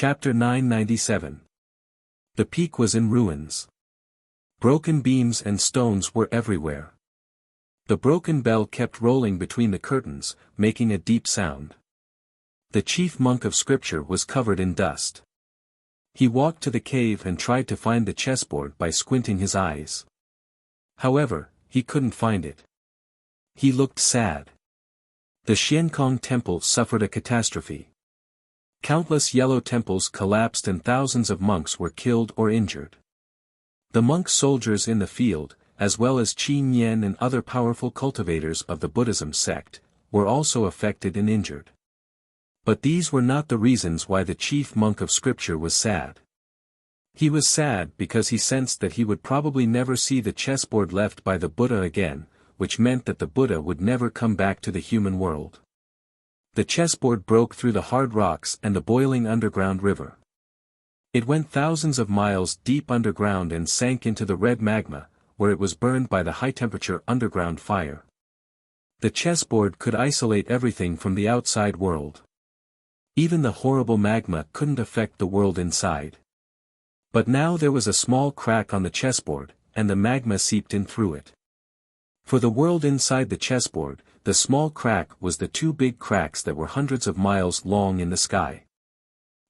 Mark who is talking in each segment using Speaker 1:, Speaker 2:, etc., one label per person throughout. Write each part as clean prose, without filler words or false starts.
Speaker 1: Chapter 997. The peak was in ruins. Broken beams and stones were everywhere. The broken bell kept rolling between the curtains, making a deep sound. The chief monk of scripture was covered in dust. He walked to the cave and tried to find the chessboard by squinting his eyes. However, he couldn't find it. He looked sad. The Xiankong temple suffered a catastrophe. Countless yellow temples collapsed and thousands of monks were killed or injured. The monk soldiers in the field, as well as Qi Nian and other powerful cultivators of the Buddhism sect, were also affected and injured. But these were not the reasons why the chief monk of scripture was sad. He was sad because he sensed that he would probably never see the chessboard left by the Buddha again, which meant that the Buddha would never come back to the human world. The chessboard broke through the hard rocks and the boiling underground river. It went thousands of miles deep underground and sank into the red magma, where it was burned by the high-temperature underground fire. The chessboard could isolate everything from the outside world. Even the horrible magma couldn't affect the world inside. But now there was a small crack on the chessboard, and the magma seeped in through it. For the world inside the chessboard, the small crack was the two big cracks that were hundreds of miles long in the sky.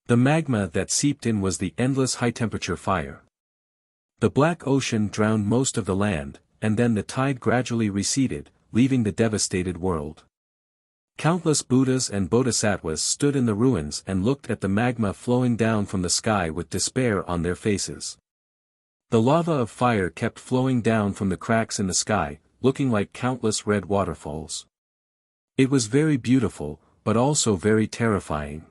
Speaker 1: The magma that seeped in was the endless high-temperature fire. The black ocean drowned most of the land, and then the tide gradually receded, leaving the devastated world. Countless Buddhas and Bodhisattvas stood in the ruins and looked at the magma flowing down from the sky with despair on their faces. The lava of fire kept flowing down from the cracks in the sky, looking like countless red waterfalls. It was very beautiful, but also very terrifying.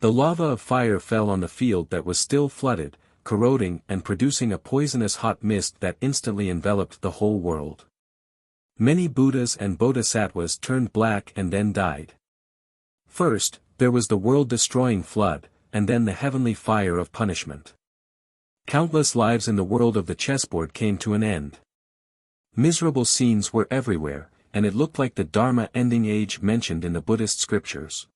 Speaker 1: The lava of fire fell on the field that was still flooded, corroding and producing a poisonous hot mist that instantly enveloped the whole world. Many Buddhas and Bodhisattvas turned black and then died. First, there was the world-destroying flood, and then the heavenly fire of punishment. Countless lives in the world of the chessboard came to an end. Miserable scenes were everywhere, and it looked like the Dharma ending age mentioned in the Buddhist scriptures.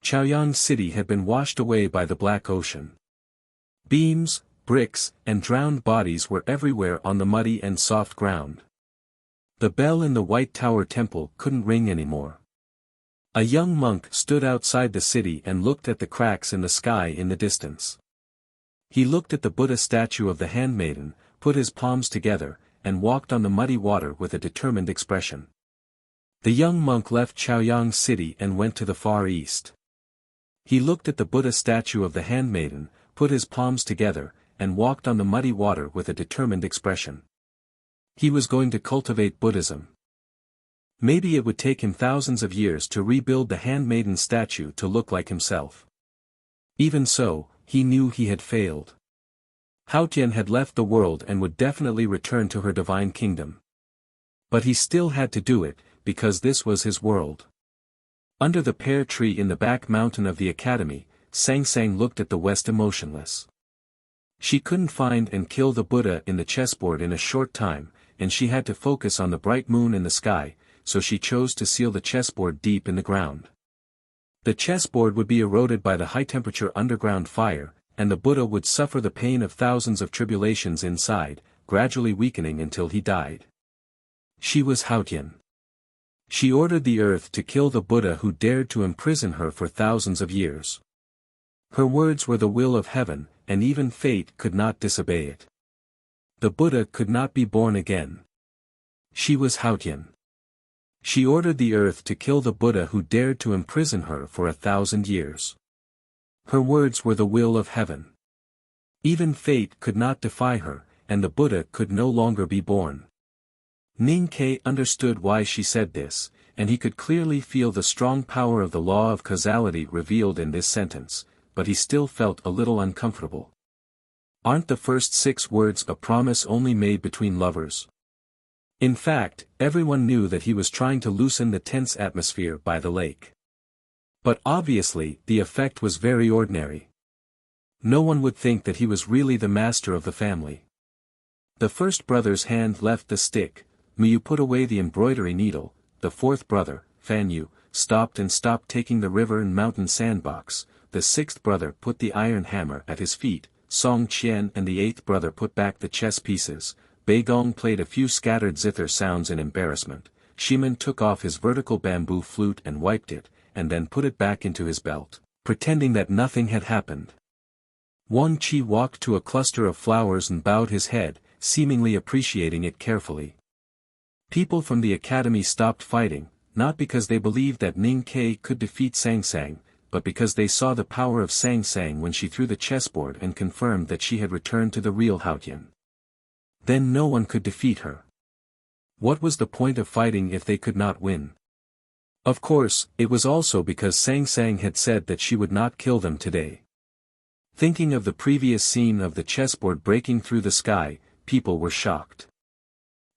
Speaker 1: Chaoyang City had been washed away by the Black Ocean. Beams, bricks, and drowned bodies were everywhere on the muddy and soft ground. The bell in the White Tower Temple couldn't ring anymore. A young monk stood outside the city and looked at the cracks in the sky in the distance. He looked at the Buddha statue of the handmaiden, put his palms together, and walked on the muddy water with a determined expression. The young monk left Chaoyang City and went to the Far East. He looked at the Buddha statue of the handmaiden, put his palms together, and walked on the muddy water with a determined expression. He was going to cultivate Buddhism. Maybe it would take him thousands of years to rebuild the handmaiden statue to look like himself. Even so, he knew he had failed. Haotian had left the world and would definitely return to her divine kingdom. But he still had to do it, because this was his world. Under the pear tree in the back mountain of the academy, Sang Sang looked at the west emotionless. She couldn't find and kill the Buddha in the chessboard in a short time, and she had to focus on the bright moon in the sky, so she chose to seal the chessboard deep in the ground. The chessboard would be eroded by the high-temperature underground fire, and the Buddha would suffer the pain of thousands of tribulations inside, gradually weakening until he died. She was Haotian. She ordered the earth to kill the Buddha who dared to imprison her for thousands of years. Her words were the will of heaven, and even fate could not disobey it. The Buddha could not be born again. She was Haotian. She ordered the earth to kill the Buddha who dared to imprison her for 1,000 years. Her words were the will of heaven. Even fate could not defy her, and the Buddha could no longer be born. Ning Ke understood why she said this, and he could clearly feel the strong power of the law of causality revealed in this sentence, but he still felt a little uncomfortable. Aren't the first 6 words a promise only made between lovers? In fact, everyone knew that he was trying to loosen the tense atmosphere by the lake. But obviously, the effect was very ordinary. No one would think that he was really the master of the family. The first brother's hand left the stick. Miyu put away the embroidery needle. The fourth brother, Fan Yu, stopped taking the river and mountain sandbox. the sixth brother put the iron hammer at his feet, Song Qian and the eighth brother put back the chess pieces, Bei Gong played a few scattered zither sounds in embarrassment, Shiman took off his vertical bamboo flute and wiped it, and then put it back into his belt, pretending that nothing had happened. Wang Qi walked to a cluster of flowers and bowed his head, seemingly appreciating it carefully. People from the academy stopped fighting, not because they believed that Ning Ke could defeat Sang Sang, but because they saw the power of Sang Sang when she threw the chessboard and confirmed that she had returned to the real Haotian. Then no one could defeat her. What was the point of fighting if they could not win? Of course, it was also because Sang Sang had said that she would not kill them today. Thinking of the previous scene of the chessboard breaking through the sky, people were shocked.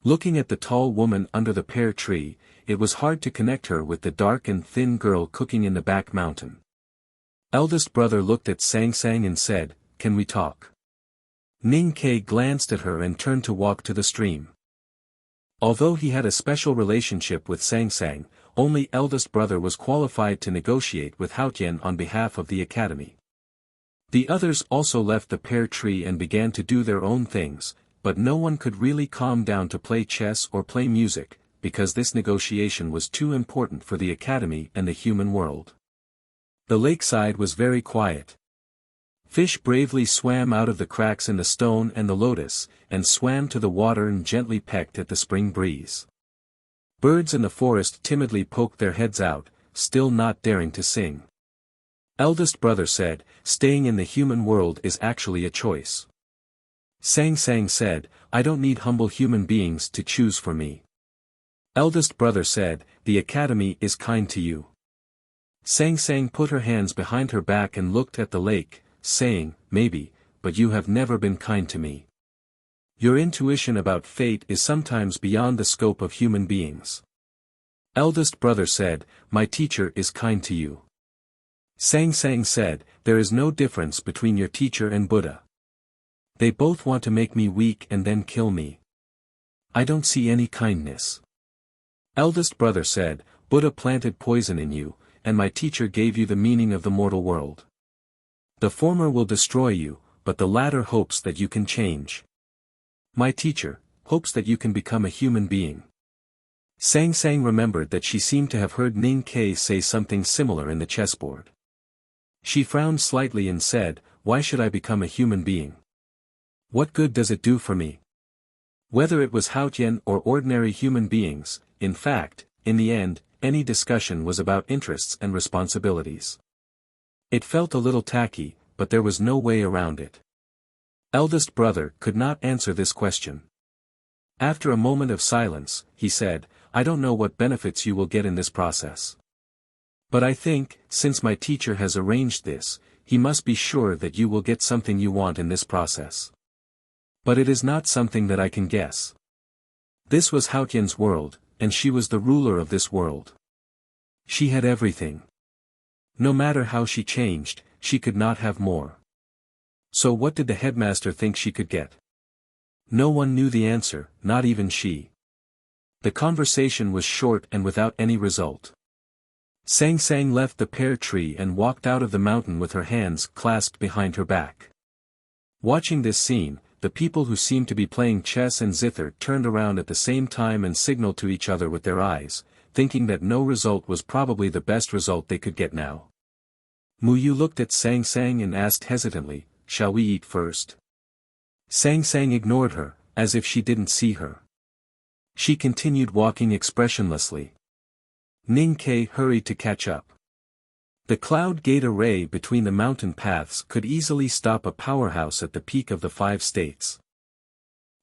Speaker 1: Looking at the tall woman under the pear tree, it was hard to connect her with the dark and thin girl cooking in the back mountain. Eldest brother looked at Sang Sang and said, "Can we talk?" Ning Ke glanced at her and turned to walk to the stream. Although he had a special relationship with Sang Sang, only eldest brother was qualified to negotiate with Haotian on behalf of the academy. The others also left the pear tree and began to do their own things, but no one could really calm down to play chess or play music, because this negotiation was too important for the academy and the human world. The lakeside was very quiet. Fish bravely swam out of the cracks in the stone and the lotus, and swam to the water and gently pecked at the spring breeze. Birds in the forest timidly poked their heads out, still not daring to sing. Eldest brother said, "Staying in the human world is actually a choice." Sang Sang said, "I don't need humble human beings to choose for me." Eldest brother said, "The academy is kind to you." Sang Sang put her hands behind her back and looked at the lake, saying, "Maybe, but you have never been kind to me. Your intuition about fate is sometimes beyond the scope of human beings." Eldest brother said, "My teacher is kind to you." Sang Sang said, "There is no difference between your teacher and Buddha. They both want to make me weak and then kill me. I don't see any kindness." Eldest brother said, "Buddha planted poison in you, and my teacher gave you the meaning of the mortal world. The former will destroy you, but the latter hopes that you can change. My teacher hopes that you can become a human being." Sang Sang remembered that she seemed to have heard Ning Ke say something similar in the chessboard. She frowned slightly and said, "Why should I become a human being? What good does it do for me?" Whether it was Haotian or ordinary human beings, in fact, in the end, any discussion was about interests and responsibilities. It felt a little tacky, but there was no way around it. Eldest brother could not answer this question. After a moment of silence, he said, "I don't know what benefits you will get in this process. But I think, since my teacher has arranged this, he must be sure that you will get something you want in this process. But it is not something that I can guess." This was Haotian's world, and she was the ruler of this world. She had everything. No matter how she changed, she could not have more. So what did the headmaster think she could get? No one knew the answer, not even she. The conversation was short and without any result. Sang Sang left the pear tree and walked out of the mountain with her hands clasped behind her back. Watching this scene, the people who seemed to be playing chess and zither turned around at the same time and signaled to each other with their eyes, thinking that no result was probably the best result they could get now. Mu Yu looked at Sang Sang and asked hesitantly, "Shall we eat first?" Sang Sang ignored her, as if she didn't see her. She continued walking expressionlessly. Ning Ke hurried to catch up. The cloud gate array between the mountain paths could easily stop a powerhouse at the peak of the 5 states.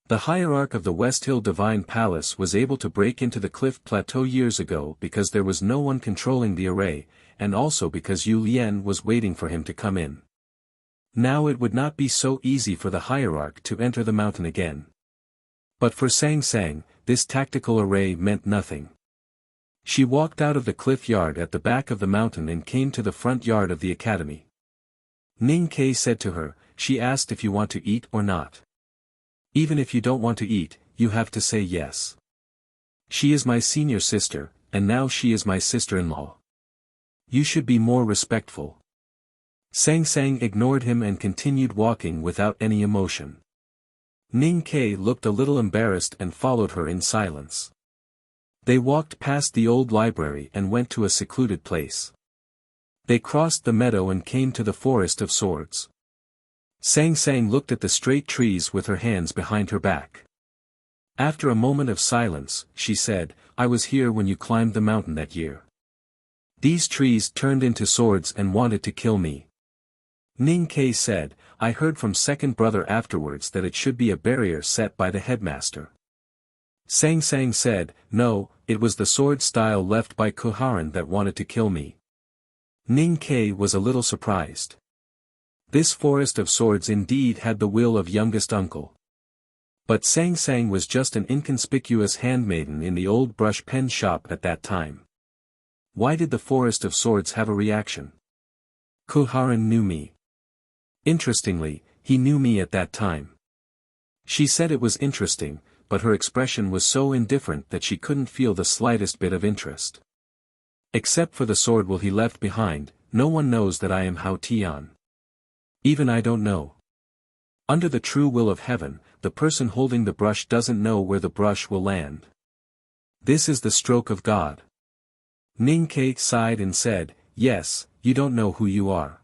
Speaker 1: The hierarch of the West Hill Divine Palace was able to break into the cliff plateau years ago because there was no one controlling the array, and also because Yu Lian was waiting for him to come in. Now it would not be so easy for the hierarch to enter the mountain again. But for Sang Sang, this tactical array meant nothing. She walked out of the cliff yard at the back of the mountain and came to the front yard of the academy. Ning Ke said to her, "She asked if you want to eat or not. Even if you don't want to eat, you have to say yes. She is my senior sister, and now she is my sister-in-law. You should be more respectful." Sang Sang ignored him and continued walking without any emotion. Ning Ke looked a little embarrassed and followed her in silence. They walked past the old library and went to a secluded place. They crossed the meadow and came to the forest of swords. Sang Sang looked at the straight trees with her hands behind her back. After a moment of silence, she said, "I was here when you climbed the mountain that year. These trees turned into swords and wanted to kill me." Ning Ke said, "I heard from second brother afterwards that it should be a barrier set by the headmaster." Sang Sang said, "No, it was the sword style left by Kuharan that wanted to kill me." Ning Ke was a little surprised. This forest of swords indeed had the will of youngest uncle. But Sang Sang was just an inconspicuous handmaiden in the old brush pen shop at that time. Why did the forest of swords have a reaction? Kuharan knew me. Interestingly, he knew me at that time. She said it was interesting, but her expression was so indifferent that she couldn't feel the slightest bit of interest. Except for the sword will he left behind, no one knows that I am Hao Tian. Even I don't know. Under the true will of heaven, the person holding the brush doesn't know where the brush will land. This is the stroke of God. Ning Ke sighed and said, "Yes, you don't know who you are."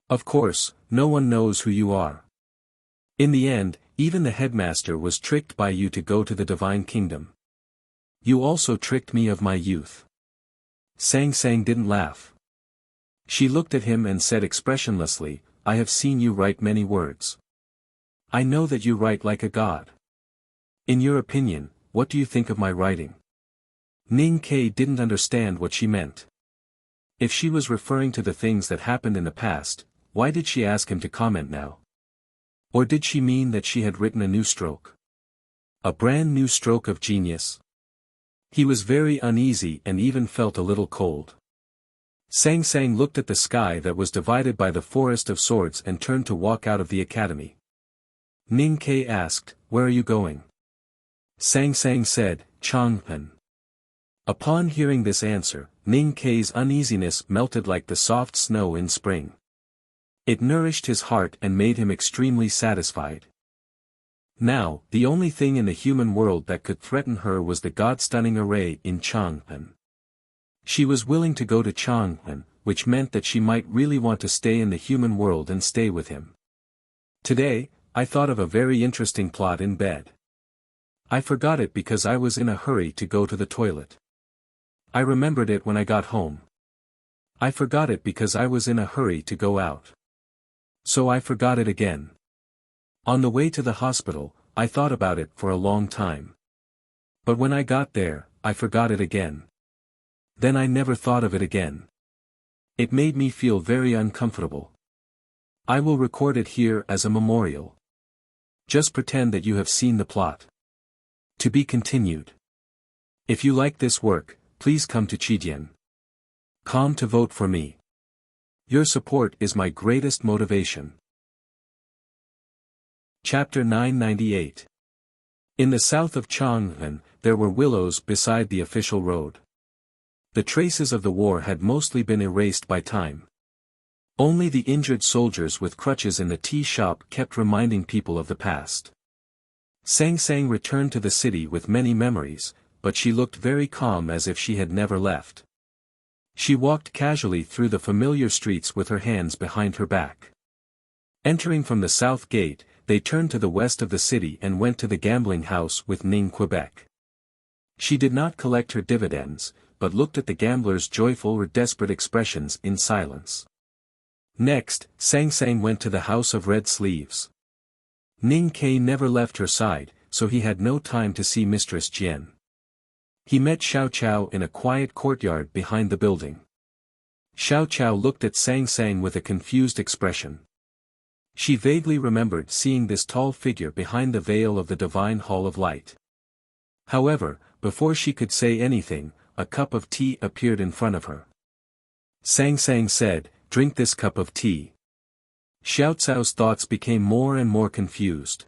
Speaker 1: Of course, no one knows who you are. In the end, even the headmaster was tricked by you to go to the divine kingdom. You also tricked me of my youth. Sang Sang didn't laugh. She looked at him and said expressionlessly, "I have seen you write many words. I know that you write like a god. In your opinion, what do you think of my writing?" Ning Ke didn't understand what she meant. If she was referring to the things that happened in the past, why did she ask him to comment now? Or did she mean that she had written a new stroke? A brand new stroke of genius? He was very uneasy and even felt a little cold. Sang Sang looked at the sky that was divided by the forest of swords and turned to walk out of the academy. Ning Ke asked, "Where are you going?" Sang Sang said, "Changpan." Upon hearing this answer, Ning Ke's uneasiness melted like the soft snow in spring. It nourished his heart and made him extremely satisfied. Now, the only thing in the human world that could threaten her was the god-stunning array in Changpan. She was willing to go to Changpan, which meant that she might really want to stay in the human world and stay with him. Today, I thought of a very interesting plot in bed. I forgot it because I was in a hurry to go to the toilet. I remembered it when I got home. I forgot it because I was in a hurry to go out. So I forgot it again. On the way to the hospital, I thought about it for a long time. But when I got there, I forgot it again. Then I never thought of it again. It made me feel very uncomfortable. I will record it here as a memorial. Just pretend that you have seen the plot. To be continued. If you like this work, please come to Chidian.com to vote for me. Your support is my greatest motivation. Chapter 998. In the south of Chang'an, there were willows beside the official road. The traces of the war had mostly been erased by time. Only the injured soldiers with crutches in the tea shop kept reminding people of the past. Sang Sang returned to the city with many memories, but she looked very calm as if she had never left. She walked casually through the familiar streets with her hands behind her back. Entering from the south gate, they turned to the west of the city and went to the gambling house with Ning Quebec. She did not collect her dividends, but looked at the gamblers' joyful or desperate expressions in silence. Next, Sang Sang went to the House of Red Sleeves. Ning Ke never left her side, so he had no time to see Mistress Jian. He met Xiao Chao in a quiet courtyard behind the building. Xiao Chao looked at Sang Sang with a confused expression. She vaguely remembered seeing this tall figure behind the veil of the Divine Hall of Light. However, before she could say anything, a cup of tea appeared in front of her. Sang Sang said, "Drink this cup of tea." Xiao Cao's thoughts became more and more confused.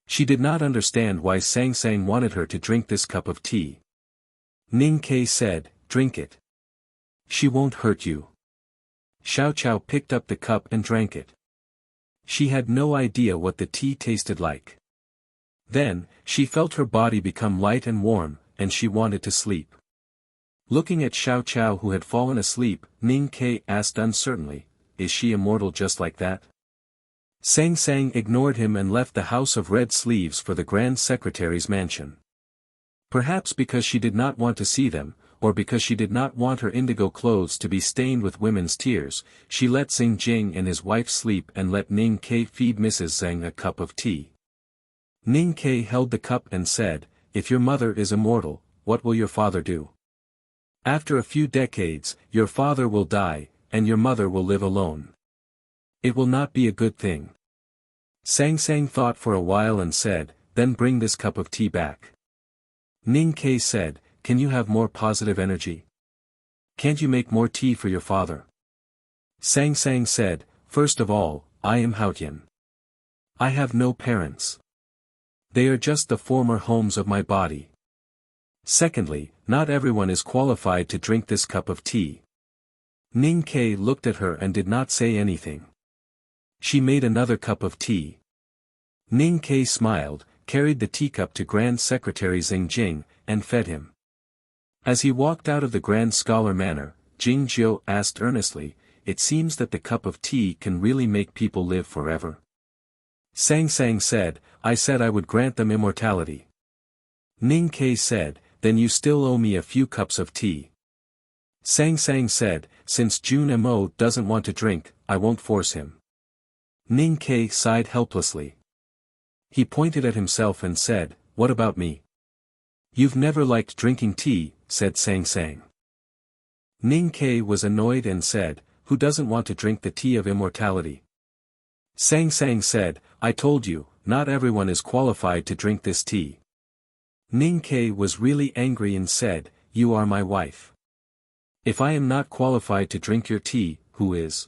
Speaker 1: She did not understand why Sang Sang wanted her to drink this cup of tea. Ning Ke said, "Drink it. She won't hurt you." Xiao Chao picked up the cup and drank it. She had no idea what the tea tasted like. Then, she felt her body become light and warm, and she wanted to sleep. Looking at Xiao Chao who had fallen asleep, Ning Ke asked uncertainly, "Is she immortal just like that?" Sang Sang ignored him and left the House of Red Sleeves for the Grand Secretary's mansion. Perhaps because she did not want to see them, or because she did not want her indigo clothes to be stained with women's tears, she let Xing Jing and his wife sleep and let Ning Ke feed Mrs. Zheng a cup of tea. Ning Ke held the cup and said, "If your mother is immortal, what will your father do? After a few decades, your father will die, and your mother will live alone. It will not be a good thing." Sang Sang thought for a while and said, "Then bring this cup of tea back." Ning Ke said, "Can you have more positive energy? Can't you make more tea for your father?" Sang Sang said, "First of all, I am Haotian. I have no parents. They are just the former homes of my body. Secondly, not everyone is qualified to drink this cup of tea." Ning Ke looked at her and did not say anything. She made another cup of tea. Ning Ke smiled, carried the teacup to Grand Secretary Xing Jing, and fed him. As he walked out of the Grand Scholar Manor, Jing Jiu asked earnestly, "It seems that the cup of tea can really make people live forever." Sang Sang said, "I said I would grant them immortality." Ning Ke said, "Then you still owe me a few cups of tea." Sang Sang said, "Since Jun Mo doesn't want to drink, I won't force him." Ning Ke sighed helplessly. He pointed at himself and said, "What about me?" "You've never liked drinking tea," said Sang Sang. Ning Ke was annoyed and said, "Who doesn't want to drink the tea of immortality?" Sang Sang said, "I told you, not everyone is qualified to drink this tea." Ning Ke was really angry and said, "You are my wife. If I am not qualified to drink your tea, who is?"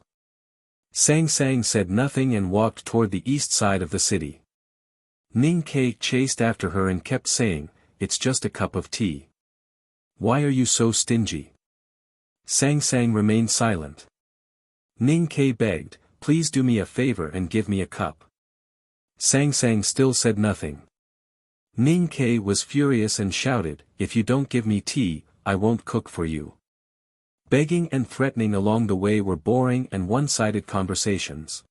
Speaker 1: Sang Sang said nothing and walked toward the east side of the city. Ning Ke chased after her and kept saying, "It's just a cup of tea. Why are you so stingy?" Sang Sang remained silent. Ning Ke begged, "Please do me a favor and give me a cup." Sang Sang still said nothing. Ning Ke was furious and shouted, "If you don't give me tea, I won't cook for you." Begging and threatening along the way were boring and one-sided conversations.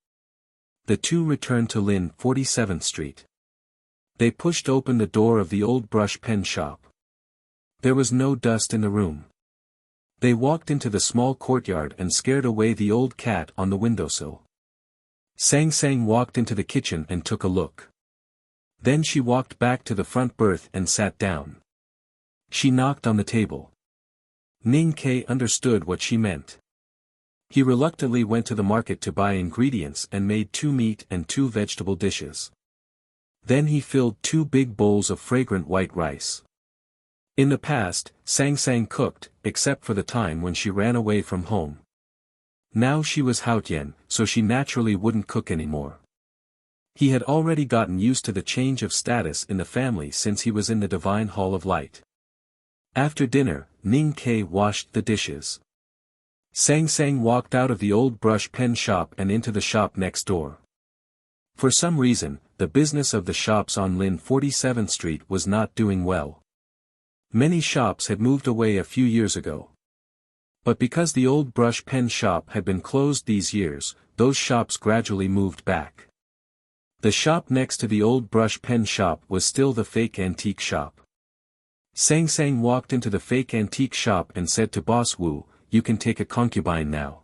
Speaker 1: The two returned to Lin 47th Street. They pushed open the door of the old brush pen shop. There was no dust in the room. They walked into the small courtyard and scared away the old cat on the windowsill. Sang Sang walked into the kitchen and took a look. Then she walked back to the front berth and sat down. She knocked on the table. Ning Ke understood what she meant. He reluctantly went to the market to buy ingredients and made 2 meat and 2 vegetable dishes. Then he filled 2 big bowls of fragrant white rice. In the past, Sang Sang cooked, except for the time when she ran away from home. Now she was Haotian, so she naturally wouldn't cook anymore. He had already gotten used to the change of status in the family since he was in the Divine Hall of Light. After dinner, Ning Ke washed the dishes. Sang Sang walked out of the old brush pen shop and into the shop next door. For some reason, the business of the shops on Lin 47th Street was not doing well. Many shops had moved away a few years ago. But because the old brush pen shop had been closed these years, those shops gradually moved back. The shop next to the old brush pen shop was still the fake antique shop. Sang Sang walked into the fake antique shop and said to Boss Wu, "You can take a concubine now."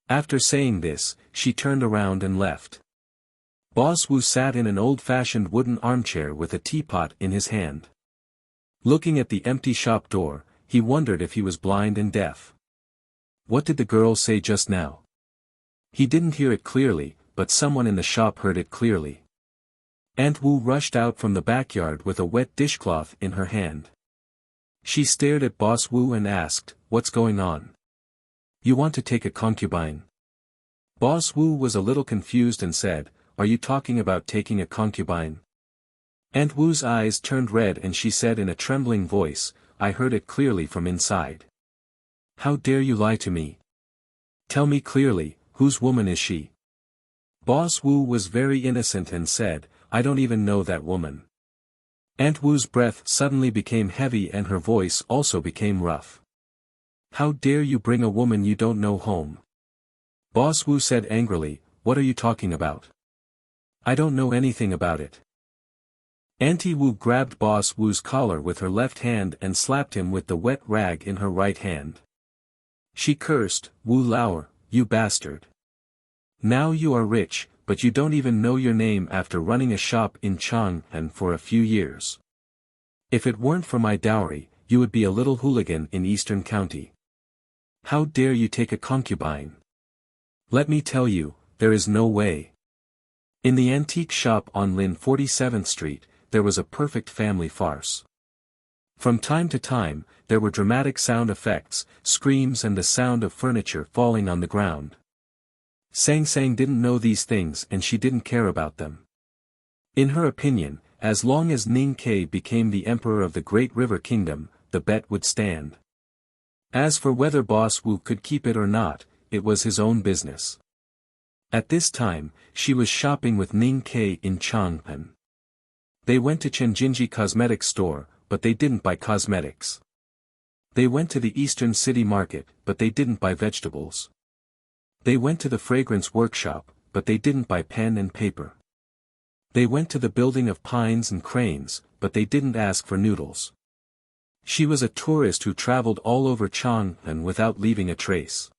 Speaker 1: After saying this, she turned around and left. Boss Wu sat in an old-fashioned wooden armchair with a teapot in his hand. Looking at the empty shop door, he wondered if he was blind and deaf. What did the girl say just now? He didn't hear it clearly, but someone in the shop heard it clearly. Aunt Wu rushed out from the backyard with a wet dishcloth in her hand. She stared at Boss Wu and asked, "What's going on? You want to take a concubine?" Boss Wu was a little confused and said, "Are you talking about taking a concubine?" Aunt Wu's eyes turned red and she said in a trembling voice, "I heard it clearly from inside. How dare you lie to me? Tell me clearly, whose woman is she? Boss Wu was very innocent and said, I don't even know that woman. Aunt Wu's breath suddenly became heavy and her voice also became rough. How dare you bring a woman you don't know home? Boss Wu said angrily, what are you talking about? I don't know anything about it. Auntie Wu grabbed Boss Wu's collar with her left hand and slapped him with the wet rag in her right hand. She cursed, Wu Lauer, you bastard. Now you are rich, but you don't even know your name after running a shop in Chang'an for a few years. If it weren't for my dowry, you would be a little hooligan in Eastern County. How dare you take a concubine? Let me tell you, there is no way. In the antique shop on Lin 47th Street, there was a perfect family farce. From time to time, there were dramatic sound effects, screams and the sound of furniture falling on the ground. Sang Sang didn't know these things and she didn't care about them. In her opinion, as long as Ning Ke became the emperor of the Great River Kingdom, the bet would stand. As for whether Boss Wu could keep it or not, it was his own business. At this time, she was shopping with Ning Ke in Chang'an. They went to Chenjinji Cosmetics store, but they didn't buy cosmetics. They went to the Eastern City Market, but they didn't buy vegetables. They went to the fragrance workshop, but they didn't buy pen and paper. They went to the building of pines and cranes, but they didn't ask for noodles. She was a tourist who traveled all over Chang'an without leaving a trace.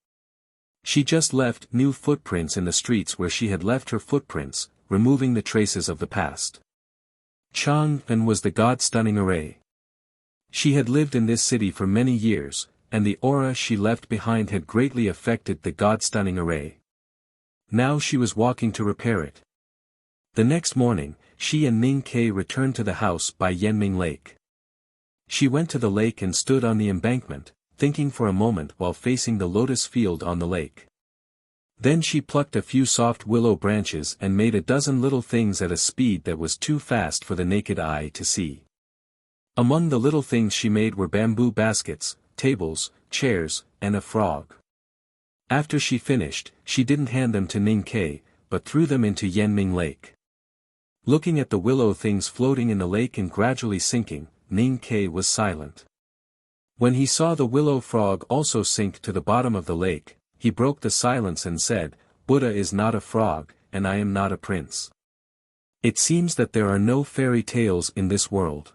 Speaker 1: She just left new footprints in the streets where she had left her footprints, removing the traces of the past. Chang'an was the God-stunning array. She had lived in this city for many years, and the aura she left behind had greatly affected the God-stunning array. Now she was walking to repair it. The next morning, she and Ning Ke returned to the house by Yanming Lake. She went to the lake and stood on the embankment, thinking for a moment while facing the lotus field on the lake. Then she plucked a few soft willow branches and made a dozen little things at a speed that was too fast for the naked eye to see. Among the little things she made were bamboo baskets, tables, chairs, and a frog. After she finished, she didn't hand them to Ning Ke, but threw them into Yanming Lake. Looking at the willow things floating in the lake and gradually sinking, Ning Ke was silent. When he saw the willow frog also sink to the bottom of the lake, he broke the silence and said, Buddha is not a frog, and I am not a prince. It seems that there are no fairy tales in this world.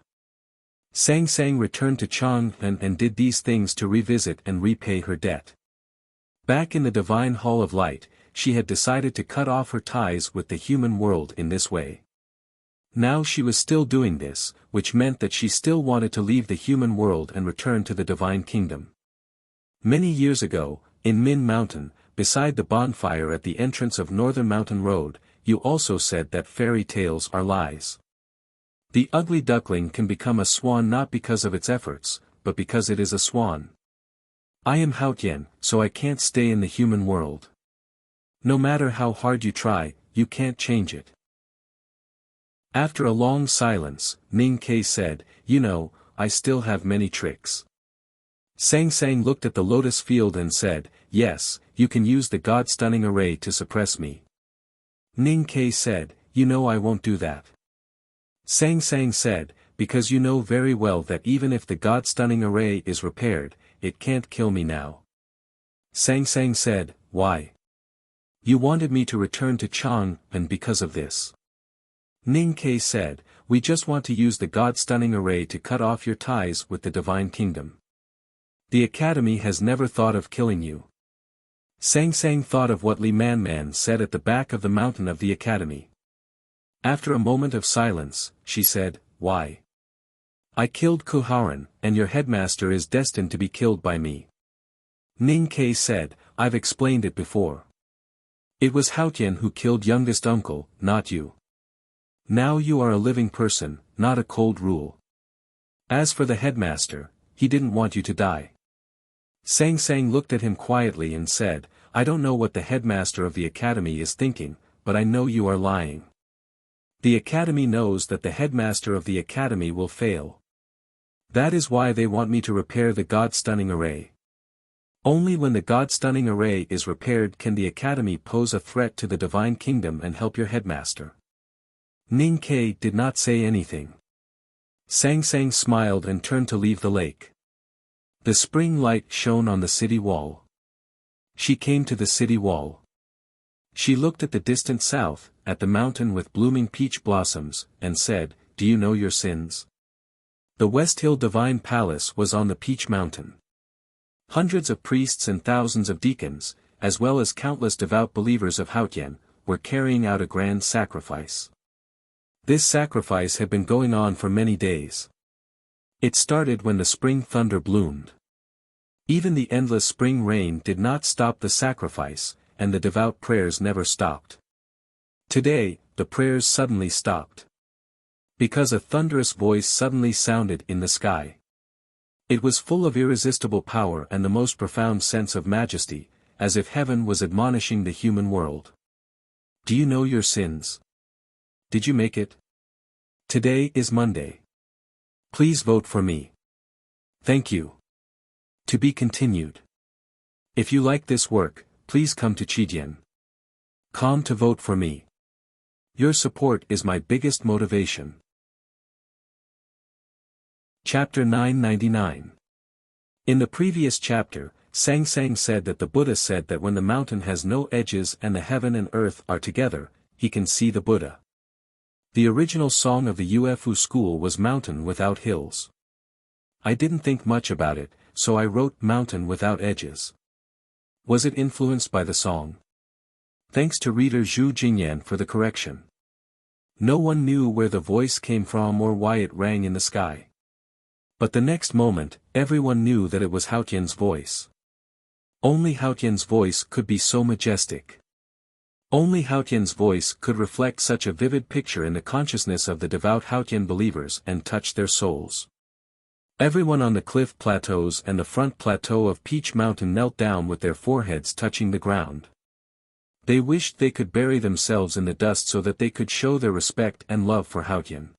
Speaker 1: Sang Sang returned to Chang'an and did these things to revisit and repay her debt. Back in the Divine Hall of Light, she had decided to cut off her ties with the human world in this way. Now she was still doing this, which meant that she still wanted to leave the human world and return to the Divine Kingdom. Many years ago, in Min Mountain, beside the bonfire at the entrance of Northern Mountain Road, you also said that fairy tales are lies. The ugly duckling can become a swan not because of its efforts, but because it is a swan. I am Haotian, so I can't stay in the human world. No matter how hard you try, you can't change it. After a long silence, Ning Ke said, You know, I still have many tricks. Sang Sang looked at the lotus field and said, Yes, you can use the God-stunning array to suppress me. Ning Ke said, You know I won't do that. Sang Sang said, Because you know very well that even if the God-stunning array is repaired, it can't kill me now. Sang Sang said, Why? You wanted me to return to Chang'an because of this. Ning Ke said, We just want to use the God-stunning array to cut off your ties with the Divine Kingdom. The Academy has never thought of killing you. Sang Sang thought of what Li Man Man said at the back of the mountain of the Academy. After a moment of silence, she said, Why? I killed Kuharan, and your headmaster is destined to be killed by me. Ning Ke said, I've explained it before. It was Haotian who killed youngest uncle, not you. Now you are a living person, not a cold rule. As for the headmaster, he didn't want you to die. Sang Sang looked at him quietly and said, I don't know what the headmaster of the academy is thinking, but I know you are lying. The academy knows that the headmaster of the academy will fail. That is why they want me to repair the God-stunning array. Only when the God-stunning array is repaired can the academy pose a threat to the divine kingdom and help your headmaster. Ning Ke did not say anything. Sang Sang smiled and turned to leave the lake. The spring light shone on the city wall. She came to the city wall. She looked at the distant south, at the mountain with blooming peach blossoms, and said, "Do you know your sins?" The West Hill Divine Palace was on the Peach Mountain. Hundreds of priests and thousands of deacons, as well as countless devout believers of Haotian, were carrying out a grand sacrifice. This sacrifice had been going on for many days. It started when the spring thunder bloomed. Even the endless spring rain did not stop the sacrifice, and the devout prayers never stopped. Today, the prayers suddenly stopped. Because a thunderous voice suddenly sounded in the sky. It was full of irresistible power and the most profound sense of majesty, as if heaven was admonishing the human world. Do you know your sins? Did you make it? Today is Monday. Please vote for me. Thank you. To be continued. If you like this work, please come to Chidian.com to vote for me. Your support is my biggest motivation. Chapter 999. In the previous chapter, Sang Sang said that the Buddha said that when the mountain has no edges and the heaven and earth are together, he can see the Buddha. The original song of the UFU school was Mountain Without Hills. I didn't think much about it, so I wrote Mountain Without Edges. Was it influenced by the song? Thanks to reader Zhu Jingyan for the correction. No one knew where the voice came from or why it rang in the sky. But the next moment, everyone knew that it was Haotian's voice. Only Haotian's voice could be so majestic. Only Haotian's voice could reflect such a vivid picture in the consciousness of the devout Haotian believers and touch their souls. Everyone on the cliff plateaus and the front plateau of Peach Mountain knelt down with their foreheads touching the ground. They wished they could bury themselves in the dust so that they could show their respect and love for Haotian.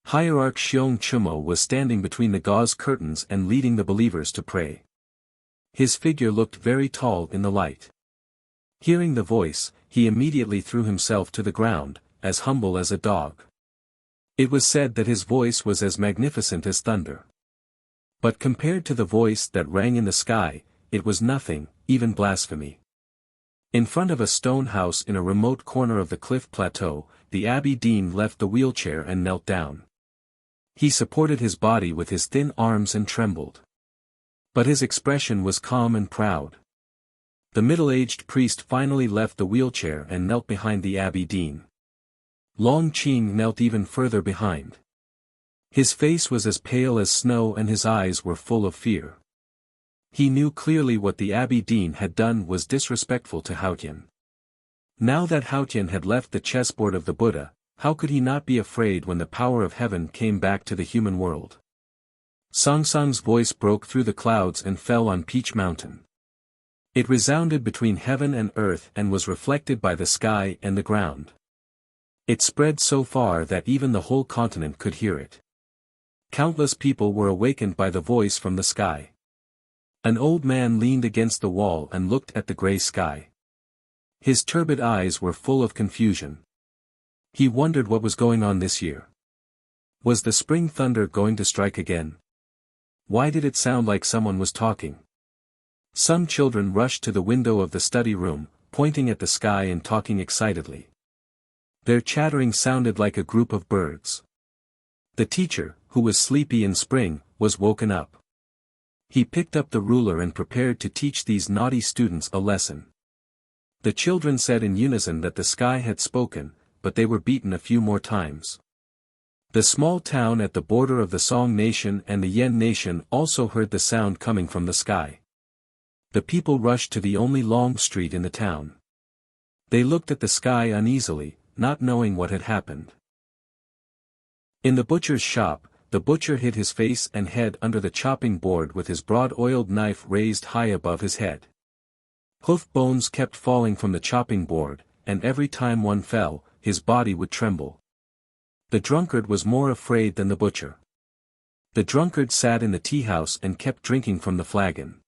Speaker 1: Hierarch Xiong Chumo was standing between the gauze curtains and leading the believers to pray. His figure looked very tall in the light. Hearing the voice, he immediately threw himself to the ground, as humble as a dog. It was said that his voice was as magnificent as thunder. But compared to the voice that rang in the sky, it was nothing, even blasphemy. In front of a stone house in a remote corner of the cliff plateau, the Abbey Dean left the wheelchair and knelt down. He supported his body with his thin arms and trembled. But his expression was calm and proud. The middle-aged priest finally left the wheelchair and knelt behind the Abbey Dean. Long Qing knelt even further behind. His face was as pale as snow and his eyes were full of fear. He knew clearly what the Abbey Dean had done was disrespectful to Haotian. Now that Haotian had left the chessboard of the Buddha, how could he not be afraid when the power of heaven came back to the human world? Song Song's voice broke through the clouds and fell on Peach Mountain. It resounded between heaven and earth and was reflected by the sky and the ground. It spread so far that even the whole continent could hear it. Countless people were awakened by the voice from the sky. An old man leaned against the wall and looked at the gray sky. His turbid eyes were full of confusion. He wondered what was going on this year. Was the spring thunder going to strike again? Why did it sound like someone was talking? Some children rushed to the window of the study room, pointing at the sky and talking excitedly. Their chattering sounded like a group of birds. The teacher, who was sleepy in spring, was woken up. He picked up the ruler and prepared to teach these naughty students a lesson. The children said in unison that the sky had spoken, but they were beaten a few more times. The small town at the border of the Song Nation and the Yen Nation also heard the sound coming from the sky. The people rushed to the only long street in the town. They looked at the sky uneasily, not knowing what had happened. In the butcher's shop, the butcher hid his face and head under the chopping board with his broad-oiled knife raised high above his head. Hoof bones kept falling from the chopping board, and every time one fell, his body would tremble. The drunkard was more afraid than the butcher. The drunkard sat in the tea-house and kept drinking from the flagon.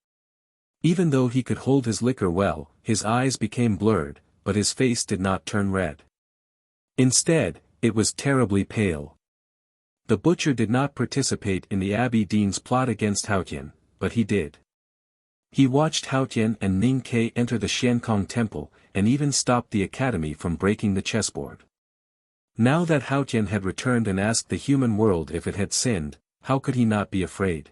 Speaker 1: Even though he could hold his liquor well, his eyes became blurred, but his face did not turn red. Instead, it was terribly pale. The butcher did not participate in the Abbey Dean's plot against Haotian, but he did. He watched Haotian and Ning Ke enter the Xiankong temple, and even stopped the academy from breaking the chessboard. Now that Haotian had returned and asked the human world if it had sinned, how could he not be afraid?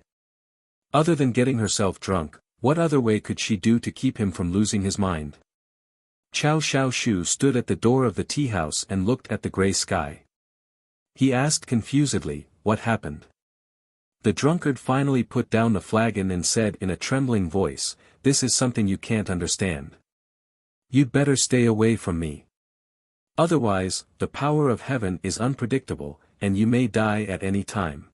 Speaker 1: Other than getting herself drunk, what other way could she do to keep him from losing his mind? Chao Xiaoshu stood at the door of the tea house and looked at the grey sky. He asked confusedly, "What happened?" The drunkard finally put down the flagon and said in a trembling voice, "This is something you can't understand. You'd better stay away from me. Otherwise, the power of heaven is unpredictable, and you may die at any time."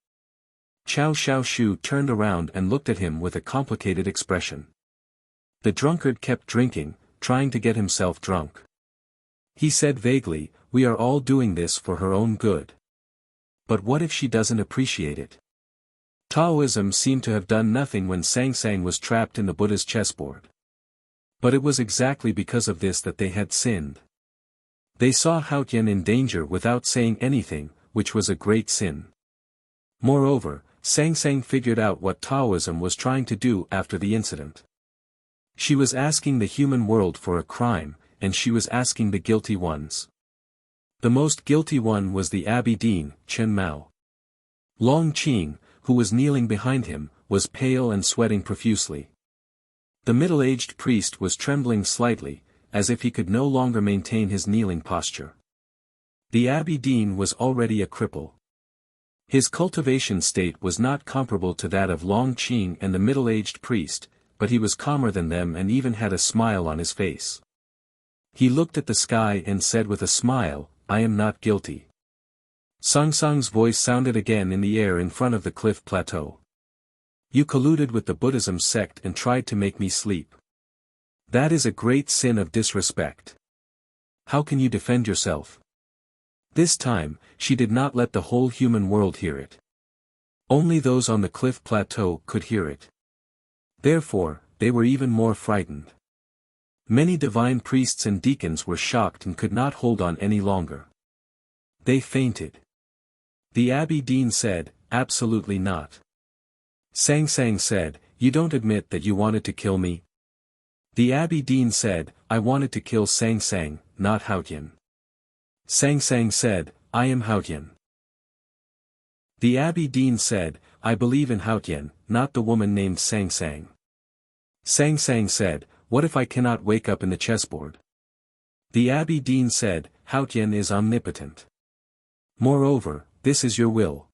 Speaker 1: Chao Xiaoshu turned around and looked at him with a complicated expression. The drunkard kept drinking, trying to get himself drunk. He said vaguely, "We are all doing this for her own good. But what if she doesn't appreciate it?" Taoism seemed to have done nothing when Sang was trapped in the Buddha's chessboard. But it was exactly because of this that they had sinned. They saw Haotian in danger without saying anything, which was a great sin. Moreover, Sang figured out what Taoism was trying to do after the incident. She was asking the human world for a crime, and she was asking the guilty ones. The most guilty one was the Abbey Dean, Chen Mao. Long Qing, who was kneeling behind him, was pale and sweating profusely. The middle-aged priest was trembling slightly, as if he could no longer maintain his kneeling posture. The Abbey Dean was already a cripple. His cultivation state was not comparable to that of Long Qing and the middle-aged priest, but he was calmer than them and even had a smile on his face. He looked at the sky and said with a smile, "I am not guilty." Song's voice sounded again in the air in front of the cliff plateau. "You colluded with the Buddhism sect and tried to make me sleep. That is a great sin of disrespect. How can you defend yourself?" This time, she did not let the whole human world hear it. Only those on the cliff plateau could hear it. Therefore, they were even more frightened. Many divine priests and deacons were shocked and could not hold on any longer. They fainted. The Abbey Dean said, "Absolutely not." Sang said, "You don't admit that you wanted to kill me?" The Abbey Dean said, "I wanted to kill Sang, not Haotian." Sang said, "I am Haotian." The Abbey Dean said, "I believe in Haotian, not the woman named Sang. Sang said, "What if I cannot wake up in the chessboard?" The Abbey Dean said, "Haotian is omnipotent. Moreover, this is your will.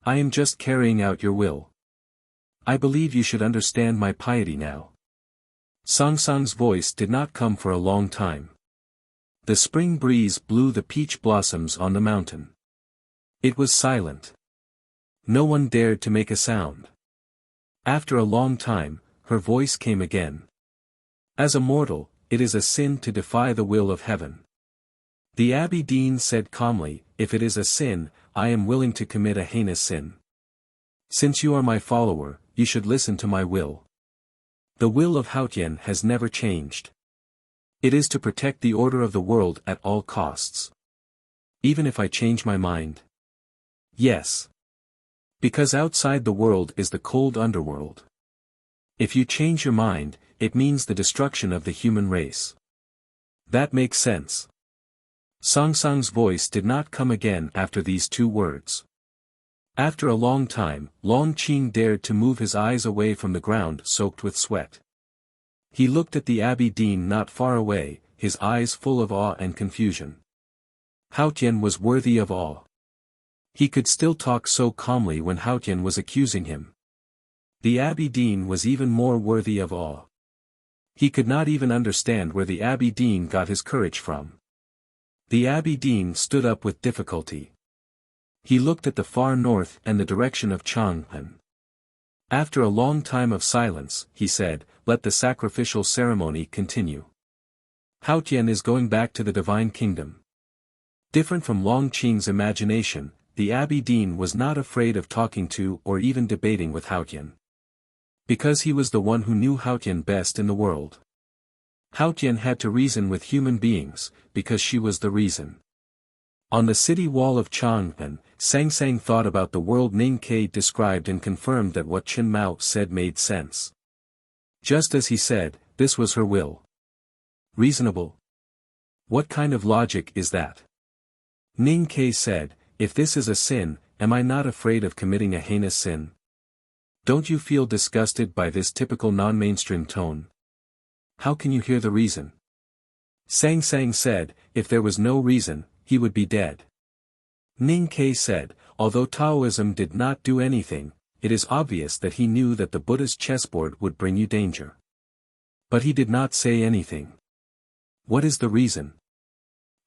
Speaker 1: I am just carrying out your will. I believe you should understand my piety now." Song's voice did not come for a long time. The spring breeze blew the peach blossoms on the mountain. It was silent. No one dared to make a sound. After a long time, her voice came again. "As a mortal, it is a sin to defy the will of heaven." The Abbey Dean said calmly, "If it is a sin, I am willing to commit a heinous sin. Since you are my follower, you should listen to my will. The will of Haotian has never changed. It is to protect the order of the world at all costs. Even if I change my mind? Yes. Because outside the world is the cold underworld. If you change your mind, it means the destruction of the human race. That makes sense." Song's voice did not come again after these two words. After a long time, Long Qing dared to move his eyes away from the ground soaked with sweat. He looked at the Abbey Dean not far away, his eyes full of awe and confusion. Haotian was worthy of awe. He could still talk so calmly when Haotian was accusing him. The Abbey Dean was even more worthy of awe. He could not even understand where the Abbey Dean got his courage from. The Abbey Dean stood up with difficulty. He looked at the far north and the direction of Chang'an. After a long time of silence, he said, "Let the sacrificial ceremony continue. Haotian is going back to the divine kingdom." Different from Long Qing's imagination, the Abbey Dean was not afraid of talking to or even debating with Haotian. Because he was the one who knew Haotian best in the world. Haotian had to reason with human beings, because she was the reason. On the city wall of Chang'an, Sang Sang thought about the world Ning Ke described and confirmed that what Chen Mao said made sense. Just as he said, this was her will. Reasonable? What kind of logic is that? Ning Ke said, if this is a sin, am I not afraid of committing a heinous sin? Don't you feel disgusted by this typical non-mainstream tone? How can you hear the reason? Sang Sang said, if there was no reason, he would be dead. Ning Ke said, although Taoism did not do anything, it is obvious that he knew that the Buddha's chessboard would bring you danger. But he did not say anything. What is the reason?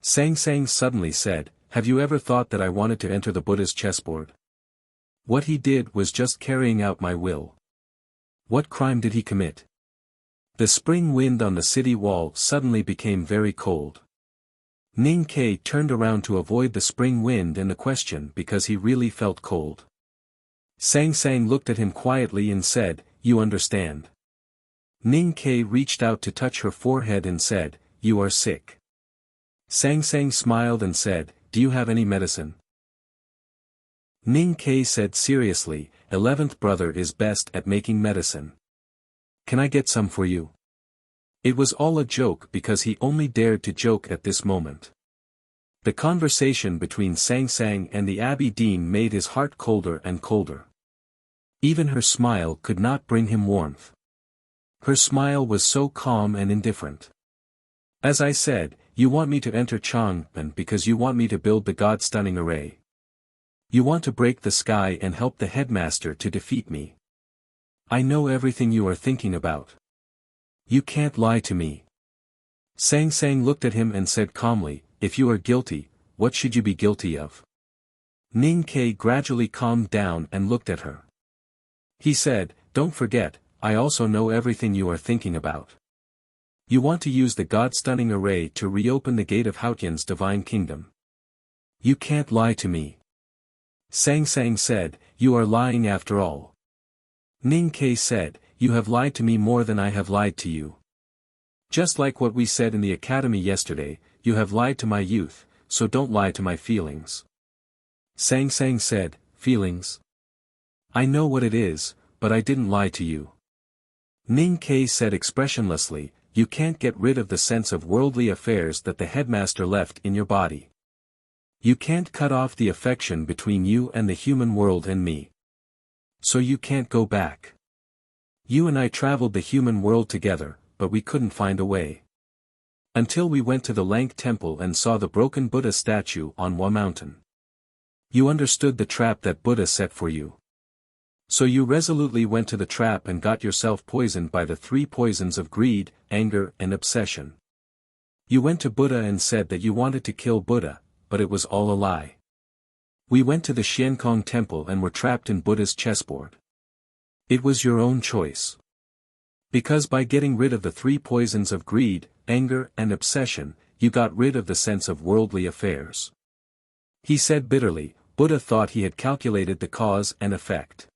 Speaker 1: Sang Sang suddenly said, have you ever thought that I wanted to enter the Buddha's chessboard? What he did was just carrying out my will. What crime did he commit? The spring wind on the city wall suddenly became very cold. Ning Ke turned around to avoid the spring wind and the question because he really felt cold. Sang Sang looked at him quietly and said, you understand. Ning Ke reached out to touch her forehead and said, you are sick. Sang Sang smiled and said, do you have any medicine? Ning Ke said seriously, 11th brother is best at making medicine. Can I get some for you? It was all a joke because he only dared to joke at this moment. The conversation between Sang Sang and the Abbey Dean made his heart colder and colder. Even her smile could not bring him warmth. Her smile was so calm and indifferent. As I said, you want me to enter Chang'an because you want me to build the God-stunning array. You want to break the sky and help the headmaster to defeat me. I know everything you are thinking about. You can't lie to me. Sang Sang looked at him and said calmly, if you are guilty, what should you be guilty of? Ning Ke gradually calmed down and looked at her. He said, don't forget, I also know everything you are thinking about. You want to use the God-stunning array to reopen the gate of Haotian's divine kingdom. You can't lie to me. Sang Sang said, you are lying after all. Ning Ke said, you have lied to me more than I have lied to you. Just like what we said in the academy yesterday, you have lied to my youth, so don't lie to my feelings. Sang Sang said, feelings? I know what it is, but I didn't lie to you. Ning Ke said expressionlessly, you can't get rid of the sense of worldly affairs that the headmaster left in your body. You can't cut off the affection between you and the human world and me. So you can't go back. You and I traveled the human world together, but we couldn't find a way. Until we went to the Lank Temple and saw the broken Buddha statue on Hua Mountain. You understood the trap that Buddha set for you. So you resolutely went to the trap and got yourself poisoned by the 3 poisons of greed, anger and obsession. You went to Buddha and said that you wanted to kill Buddha, but it was all a lie. We went to the Xiankong temple and were trapped in Buddha's chessboard. It was your own choice. Because by getting rid of the 3 poisons of greed, anger and obsession, you got rid of the sense of worldly affairs. He said bitterly, Buddha thought he had calculated the cause and effect.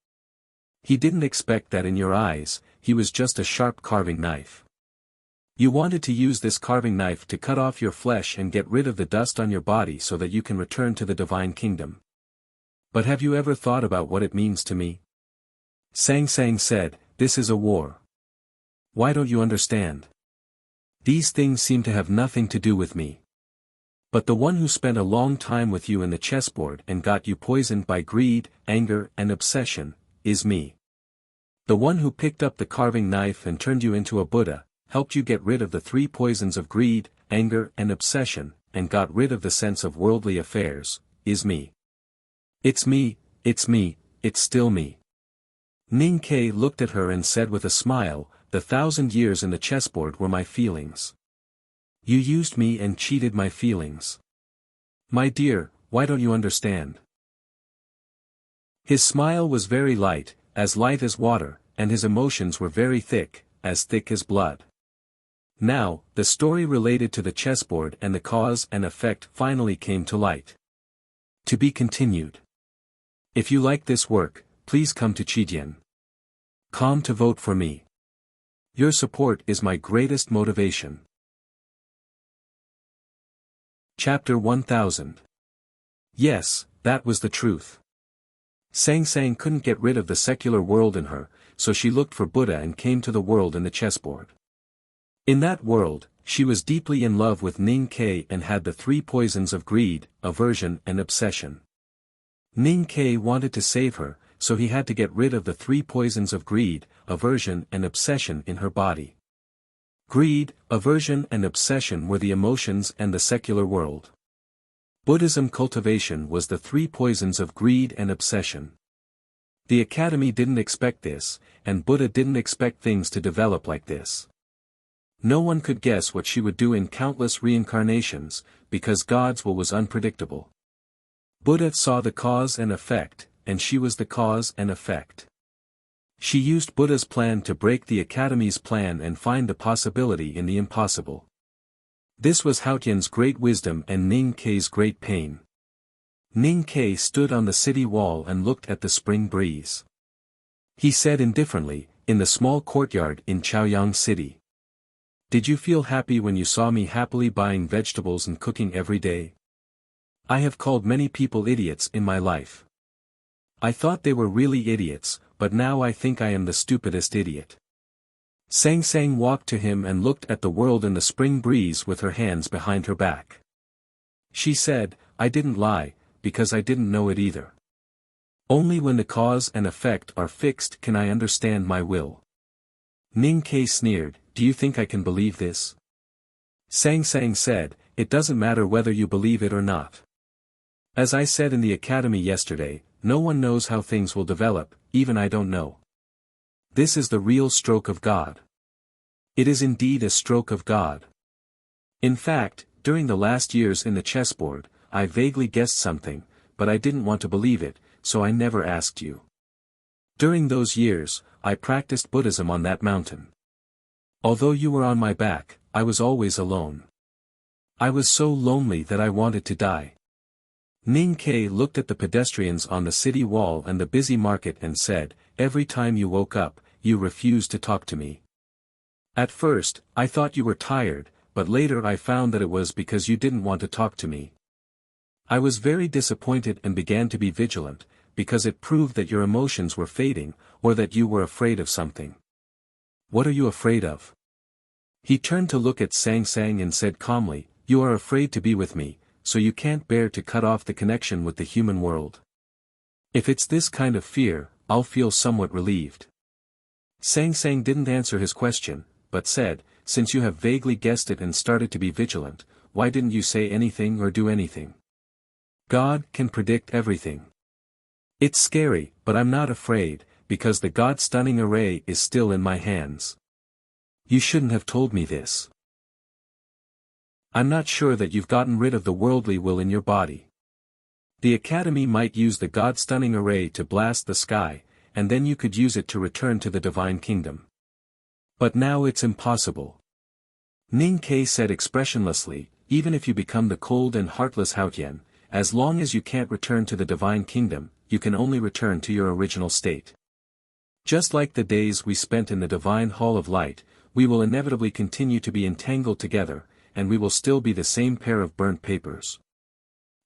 Speaker 1: He didn't expect that in your eyes, he was just a sharp carving knife. You wanted to use this carving knife to cut off your flesh and get rid of the dust on your body so that you can return to the divine kingdom. But have you ever thought about what it means to me? Sang Sang said, this is a war. Why don't you understand? These things seem to have nothing to do with me. But the one who spent a long time with you in the chessboard and got you poisoned by greed, anger and obsession, is me. The one who picked up the carving knife and turned you into a Buddha, helped you get rid of the 3 poisons of greed, anger and obsession, and got rid of the sense of worldly affairs, is me. It's me, it's me, it's still me. Ning Ke looked at her and said with a smile, the 1,000 years in the chessboard were my feelings. You used me and cheated my feelings. My dear, why don't you understand? His smile was very light as water, and his emotions were very thick as blood. Now, the story related to the chessboard and the cause and effect finally came to light. To be continued. If you like this work, please come to Chidian. calm to vote for me. Your support is my greatest motivation. Chapter 1000. Yes, that was the truth. Sang Sang couldn't get rid of the secular world in her, so she looked for Buddha and came to the world in the chessboard. In that world, she was deeply in love with Ning Ke and had the three poisons of greed, aversion and obsession. Ning Ke wanted to save her, so he had to get rid of the three poisons of greed, aversion and obsession in her body. Greed, aversion and obsession were the emotions and the secular world. Buddhism cultivation was the three poisons of greed and obsession. The Academy didn't expect this, and Buddha didn't expect things to develop like this. No one could guess what she would do in countless reincarnations, because God's will was unpredictable. Buddha saw the cause and effect, and she was the cause and effect. She used Buddha's plan to break the Academy's plan and find the possibility in the impossible. This was Haotian's great wisdom and Ning Ke's great pain. Ning Ke stood on the city wall and looked at the spring breeze. He said indifferently, in the small courtyard in Chaoyang City. Did you feel happy when you saw me happily buying vegetables and cooking every day? I have called many people idiots in my life. I thought they were really idiots, but now I think I am the stupidest idiot. Sang Sang walked to him and looked at the world in the spring breeze with her hands behind her back. She said, I didn't lie, because I didn't know it either. Only when the cause and effect are fixed can I understand my will. Ning Ke sneered, do you think I can believe this? Sang Sang said, it doesn't matter whether you believe it or not. As I said in the Academy yesterday, no one knows how things will develop, even I don't know. This is the real stroke of God. It is indeed a stroke of God. In fact, during the last years in the chessboard, I vaguely guessed something, but I didn't want to believe it, so I never asked you. During those years, I practiced Buddhism on that mountain. Although you were on my back, I was always alone. I was so lonely that I wanted to die. Ning Ke looked at the pedestrians on the city wall and the busy market and said, every time you woke up, you refused to talk to me. At first, I thought you were tired, but later I found that it was because you didn't want to talk to me. I was very disappointed and began to be vigilant, because it proved that your emotions were fading, or that you were afraid of something. What are you afraid of? He turned to look at Sang Sang and said calmly, you are afraid to be with me, so you can't bear to cut off the connection with the human world. If it's this kind of fear, I'll feel somewhat relieved. Sang Sang didn't answer his question, but said, since you have vaguely guessed it and started to be vigilant, why didn't you say anything or do anything? God can predict everything. It's scary, but I'm not afraid, because the God-stunning array is still in my hands. You shouldn't have told me this. I'm not sure that you've gotten rid of the worldly will in your body. The Academy might use the God-stunning array to blast the sky, and then you could use it to return to the divine kingdom. But now it's impossible. Ning Ke said expressionlessly, even if you become the cold and heartless Haotian, as long as you can't return to the divine kingdom, you can only return to your original state. Just like the days we spent in the divine hall of light, we will inevitably continue to be entangled together, and we will still be the same pair of burnt papers.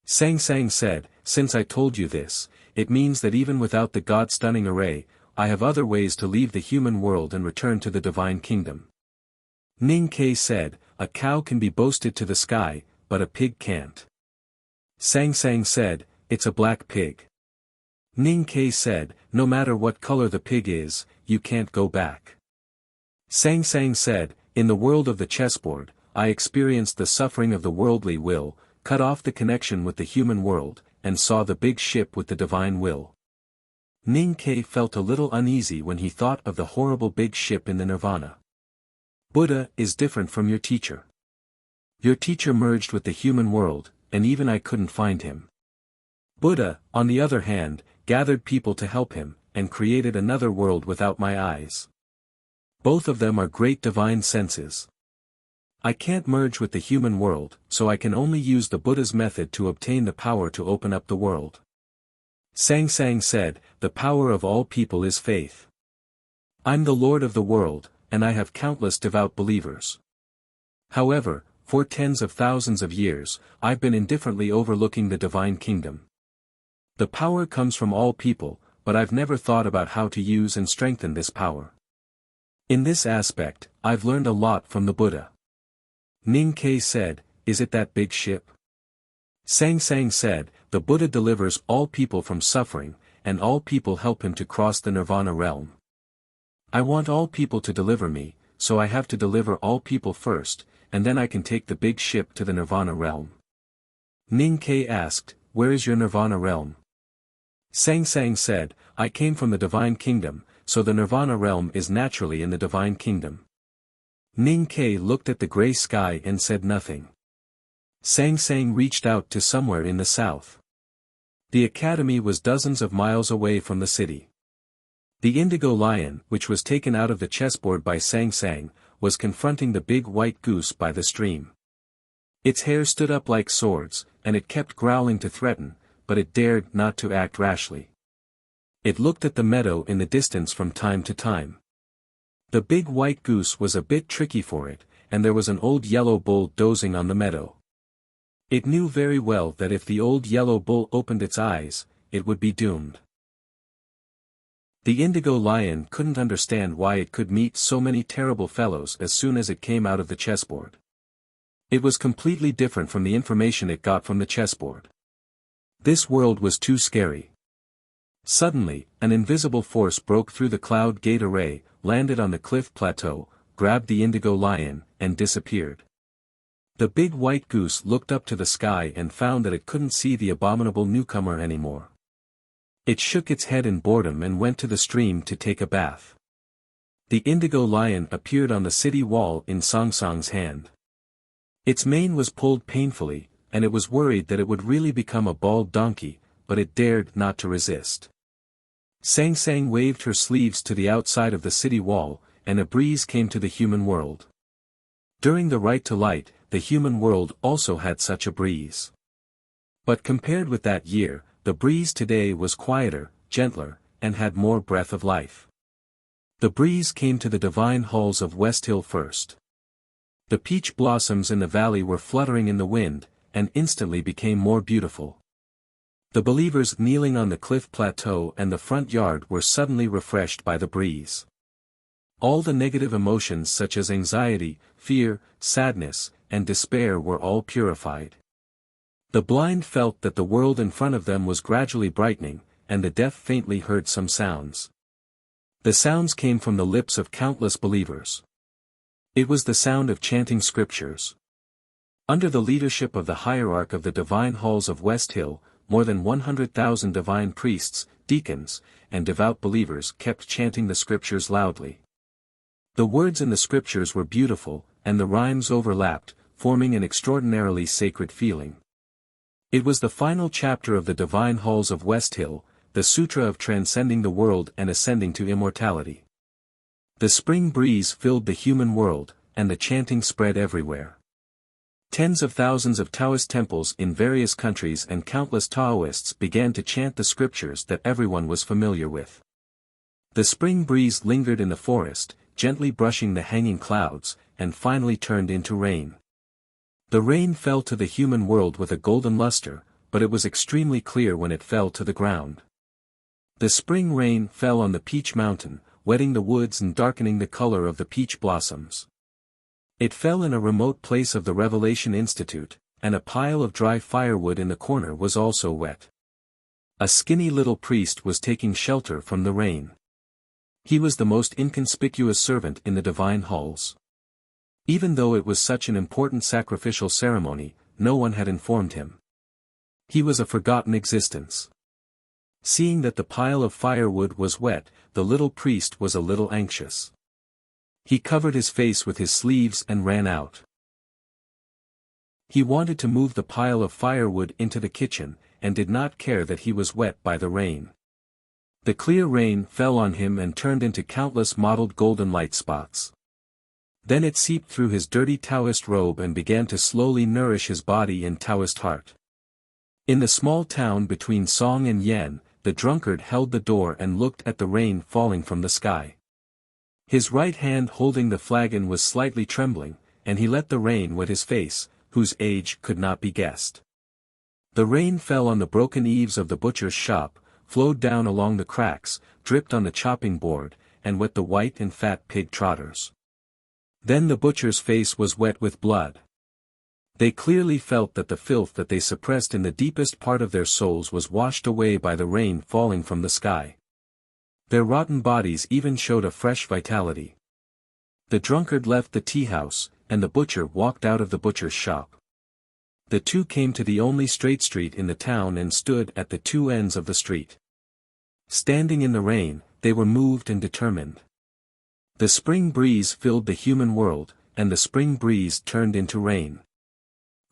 Speaker 1: Sang Sang said, since I told you this, it means that even without the God-stunning array, I have other ways to leave the human world and return to the divine kingdom. Ning Ke said, a cow can be boasted to the sky, but a pig can't. Sang Sang said, it's a black pig. Ning Ke said, no matter what color the pig is, you can't go back. Sang Sang said, in the world of the chessboard, I experienced the suffering of the worldly will, cut off the connection with the human world, and saw the big ship with the divine will. Ning Ke felt a little uneasy when he thought of the horrible big ship in the nirvana. Buddha is different from your teacher. Your teacher merged with the human world, and even I couldn't find him. Buddha, on the other hand, gathered people to help him, and created another world without my eyes. Both of them are great divine senses. I can't merge with the human world, so I can only use the Buddha's method to obtain the power to open up the world. Sang Sang said, the power of all people is faith. I'm the Lord of the world, and I have countless devout believers. However, for tens of thousands of years, I've been indifferently overlooking the divine kingdom. The power comes from all people, but I've never thought about how to use and strengthen this power. In this aspect, I've learned a lot from the Buddha. Ning Ke said, "Is it that big ship?" Sang Sang said, "The Buddha delivers all people from suffering, and all people help him to cross the nirvana realm. I want all people to deliver me, so I have to deliver all people first, and then I can take the big ship to the nirvana realm." Ning Ke asked, "Where is your nirvana realm?" Sang Sang said, "I came from the divine kingdom, so the nirvana realm is naturally in the divine kingdom." Ning Ke looked at the gray sky and said nothing. Sang Sang reached out to somewhere in the south. The academy was dozens of miles away from the city. The indigo lion, which was taken out of the chessboard by Sang Sang, was confronting the big white goose by the stream. Its hair stood up like swords, and it kept growling to threaten, but it dared not to act rashly. It looked at the meadow in the distance from time to time. The big white goose was a bit tricky for it, and there was an old yellow bull dozing on the meadow. It knew very well that if the old yellow bull opened its eyes, it would be doomed. The indigo lion couldn't understand why it could meet so many terrible fellows as soon as it came out of the chessboard. It was completely different from the information it got from the chessboard. This world was too scary. Suddenly, an invisible force broke through the cloud gate array, landed on the cliff plateau, grabbed the indigo lion, and disappeared. The big white goose looked up to the sky and found that it couldn't see the abominable newcomer anymore. It shook its head in boredom and went to the stream to take a bath. The indigo lion appeared on the city wall in Song Song's hand. Its mane was pulled painfully, and it was worried that it would really become a bald donkey, but it dared not to resist. Sang Sang waved her sleeves to the outside of the city wall, and a breeze came to the human world. During the right to light, the human world also had such a breeze. But compared with that year, the breeze today was quieter, gentler, and had more breath of life. The breeze came to the divine halls of West Hill first. The peach blossoms in the valley were fluttering in the wind, and instantly became more beautiful. The believers kneeling on the cliff plateau and the front yard were suddenly refreshed by the breeze. All the negative emotions such as anxiety, fear, sadness, and despair were all purified. The blind felt that the world in front of them was gradually brightening, and the deaf faintly heard some sounds. The sounds came from the lips of countless believers. It was the sound of chanting scriptures. Under the leadership of the hierarch of the divine halls of West Hill, more than 100,000 divine priests, deacons, and devout believers kept chanting the scriptures loudly. The words in the scriptures were beautiful, and the rhymes overlapped, forming an extraordinarily sacred feeling. It was the final chapter of the divine halls of West Hill, the Sutra of transcending the world and ascending to immortality. The spring breeze filled the human world, and the chanting spread everywhere. Tens of thousands of Taoist temples in various countries and countless Taoists began to chant the scriptures that everyone was familiar with. The spring breeze lingered in the forest, gently brushing the hanging clouds, and finally turned into rain. The rain fell to the human world with a golden luster, but it was extremely clear when it fell to the ground. The spring rain fell on the peach mountain, wetting the woods and darkening the color of the peach blossoms. It fell in a remote place of the Revelation Institute, and a pile of dry firewood in the corner was also wet. A skinny little priest was taking shelter from the rain. He was the most inconspicuous servant in the divine halls. Even though it was such an important sacrificial ceremony, no one had informed him. He was a forgotten existence. Seeing that the pile of firewood was wet, the little priest was a little anxious. He covered his face with his sleeves and ran out. He wanted to move the pile of firewood into the kitchen, and did not care that he was wet by the rain. The clear rain fell on him and turned into countless mottled golden light spots. Then it seeped through his dirty Taoist robe and began to slowly nourish his body and Taoist heart. In the small town between Song and Yan, the drunkard held the door and looked at the rain falling from the sky. His right hand holding the flagon was slightly trembling, and he let the rain wet his face, whose age could not be guessed. The rain fell on the broken eaves of the butcher's shop, flowed down along the cracks, dripped on the chopping board, and wet the white and fat pig trotters. Then the butcher's face was wet with blood. They clearly felt that the filth that they suppressed in the deepest part of their souls was washed away by the rain falling from the sky. Their rotten bodies even showed a fresh vitality. The drunkard left the tea-house, and the butcher walked out of the butcher's shop. The two came to the only straight street in the town and stood at the two ends of the street. Standing in the rain, they were moved and determined. The spring breeze filled the human world, and the spring breeze turned into rain.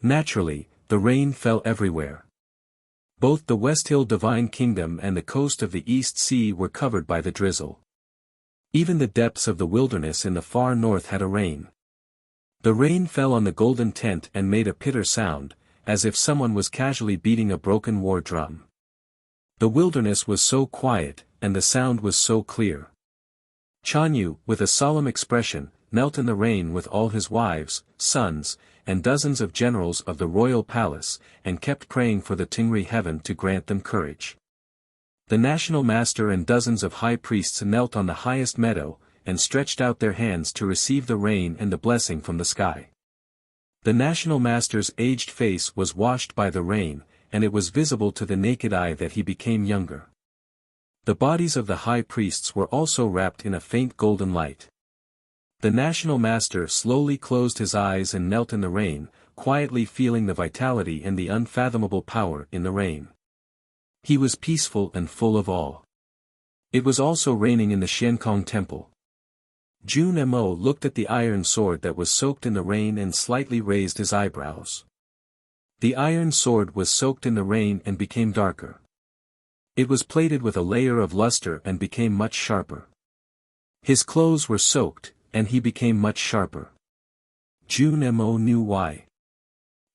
Speaker 1: Naturally, the rain fell everywhere. Both the West Hill Divine Kingdom and the coast of the East Sea were covered by the drizzle. Even the depths of the wilderness in the far north had a rain. The rain fell on the golden tent and made a pitter sound, as if someone was casually beating a broken war drum. The wilderness was so quiet, and the sound was so clear. Chanyu, with a solemn expression, knelt in the rain with all his wives, sons, and dozens of generals of the royal palace, and kept praying for the Tingri heaven to grant them courage. The national master and dozens of high priests knelt on the highest meadow, and stretched out their hands to receive the rain and the blessing from the sky. The national master's aged face was washed by the rain, and it was visible to the naked eye that he became younger. The bodies of the high priests were also wrapped in a faint golden light. The national master slowly closed his eyes and knelt in the rain, quietly feeling the vitality and the unfathomable power in the rain. He was peaceful and full of awe. It was also raining in the Xiankong temple. Jun Mo looked at the iron sword that was soaked in the rain and slightly raised his eyebrows. The iron sword was soaked in the rain and became darker. It was plated with a layer of luster and became much sharper. His clothes were soaked, and he became much sharper. Jun Mo knew why.